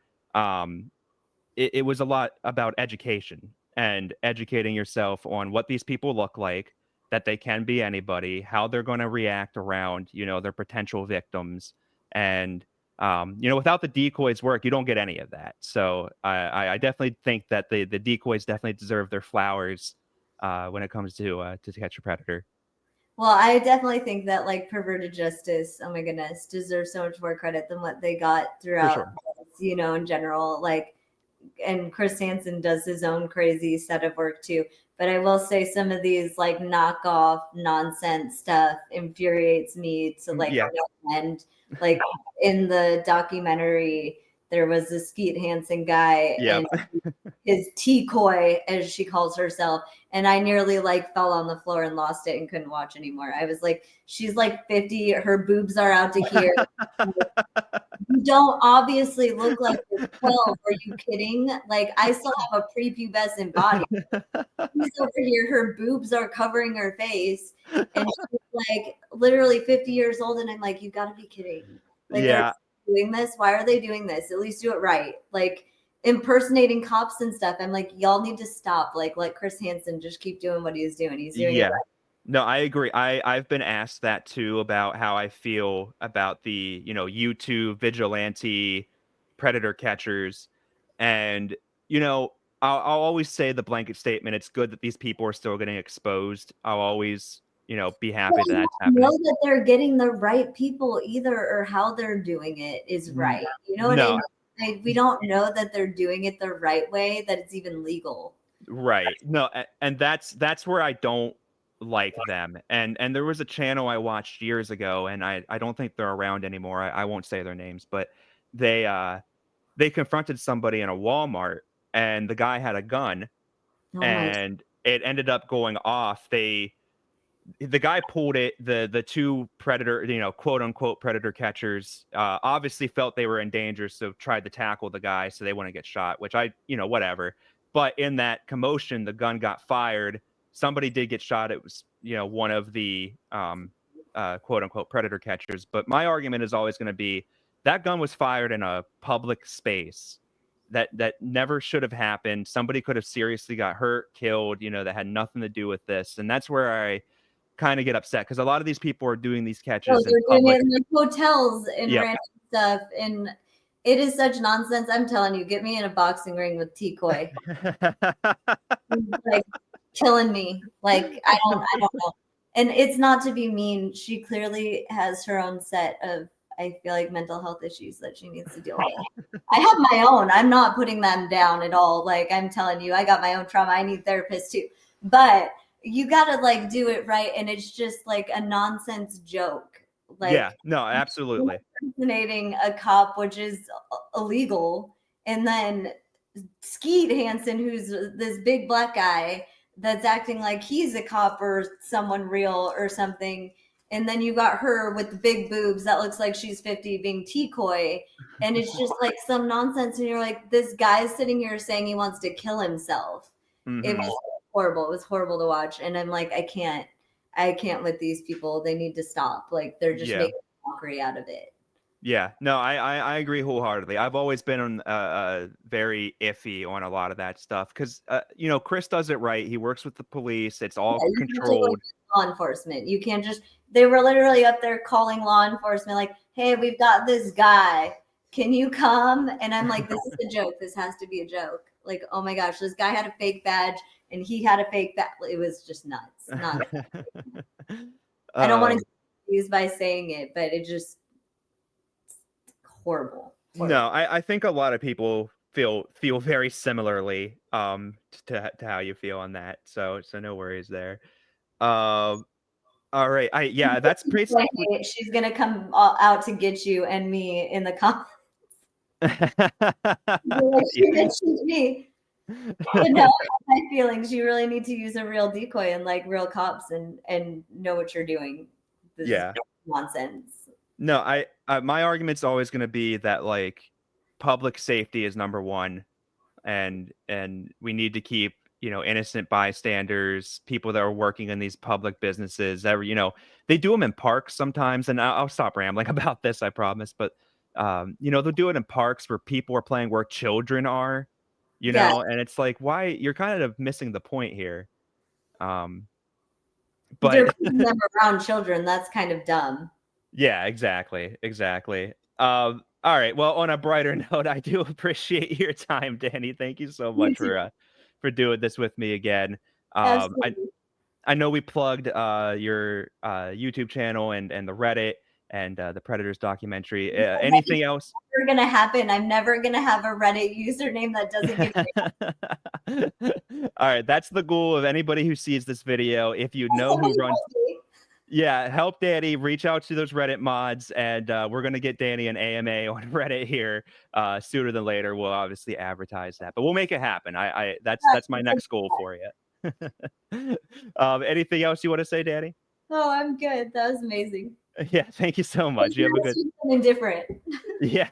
it was a lot about education and educating yourself on what these people look like, that they can be anybody, how they're going to react around, you know, their potential victims. And you know, without the decoys work, you don't get any of that. So I definitely think that the decoys definitely deserve their flowers when it comes to Catch a Predator. Well, I definitely think that like Perverted Justice, oh my goodness, deserves so much more credit than what they got throughout, sure. You know, in general. Like, and Chris Hansen does his own crazy set of work too. But I will say some of these like knockoff nonsense stuff infuriates me to like no end. Like in the documentary, there was a Skeet Hansen guy and his decoy, as she calls herself, and I nearly like fell on the floor and lost it and couldn't watch anymore. I was like, she's like 50, her boobs are out to here. You don't obviously look like you're 12. Are you kidding? Like, I still have a prepubescent body. She's over here, her boobs are covering her face, and she's like literally 50 years old. And I'm like, you got to be kidding. Like, Yeah. doing this? Why are they doing this? At least do it right. Like, impersonating cops and stuff. I'm like, y'all need to stop. Like, let Chris Hansen just keep doing what he's doing. He's doing it right. No, I agree. I've been asked that too about how I feel about the, you know, YouTube vigilante predator catchers. And, you know, I'll always say the blanket statement, it's good that these people are still getting exposed. I'll always, you know, be happy that that's happening. Know that they're getting the right people either, or how they're doing it is right. You know what I mean? Like, we don't know that they're doing it the right way, that it's even legal. Right. No, and that's where I don't like them. And there was a channel I watched years ago, and I don't think they're around anymore. I won't say their names, but they confronted somebody in a Walmart, and the guy had a gun, and it ended up going off. The guy pulled it. The 2 predator, you know, quote unquote predator catchers, obviously felt they were in danger, so tried to tackle the guy so they wouldn't get shot, which you know, whatever. But in that commotion, the gun got fired. Somebody did get shot. It was, you know, one of the quote unquote predator catchers. But my argument is always going to be that gun was fired in a public space. that never should have happened. Somebody could have seriously got hurt, killed, that had nothing to do with this. And that's where I kind of get upset, because a lot of these people are doing these catches in they're doing public. it in like hotels and Yep. random stuff, and it is such nonsense. I'm telling you, get me in a boxing ring with decoy. Like killing me. Like I don't know. And it's not to be mean. She clearly has her own set of, I feel like, mental health issues that she needs to deal with. I have my own. I'm not putting them down at all. Like, I'm telling you, I got my own trauma. I need therapists too. But you gotta like do it right, and it's just like a nonsense joke. Like, yeah, no, absolutely. Impersonating a cop, which is illegal, and then Skeet Hansen, who's this big black guy that's acting like he's a cop or someone real or something. And then you got her with the big boobs that looks like she's 50 being decoy. And it's just like some nonsense. And you're like, this guy's sitting here saying he wants to kill himself. It was horrible. It was horrible to watch. And I'm like, I can't with these people. They need to stop. Like, they're just making a mockery out of it. Yeah, no, I agree wholeheartedly. I've always been very iffy on a lot of that stuff, because Chris does it right. He works with the police. It's all controlled. Law enforcement. You can't just. They were literally up there calling law enforcement, like, "Hey, we've got this guy. Can you come?" And I'm like, "This is a joke. This has to be a joke." Like, oh my gosh, this guy had a fake badge and he had a fake badge. It was just nuts. I don't want to get used by saying it, but it just. Horrible. No, I think a lot of people feel very similarly to how you feel on that. So no worries there. All right. That's basically. She's gonna come out to get you and me in the comments. She mentioned me. But no, my feelings. You really need to use a real decoy and like real cops and know what you're doing. This is nonsense. No, my argument's always going to be that like public safety is number one, and we need to keep innocent bystanders, people that are working in these public businesses. They do them in parks sometimes, and I'll stop rambling about this, I promise. But they'll do it in parks where people are playing, where children are, and it's like, why? You're kind of missing the point here. But they're putting them around children. That's kind of dumb. Yeah, exactly. All right. Well, on a brighter note, I do appreciate your time, Dani. Thank you so much for doing this with me again. I know we plugged your YouTube channel and the Reddit and the Predators documentary. Anything else? Never gonna happen. I'm never gonna have a Reddit username that doesn't give me. All right, that's the goal of anybody who sees this video. If you know who runs. Yeah, help Dani, reach out to those Reddit mods, and we're going to get Dani an AMA on Reddit here sooner than later. We'll obviously advertise that, but we'll make it happen. That's my next goal for you. Anything else you want to say, Dani? Oh, I'm good. That was amazing. Yeah, thank you so much. You have a good. Something different. Yeah.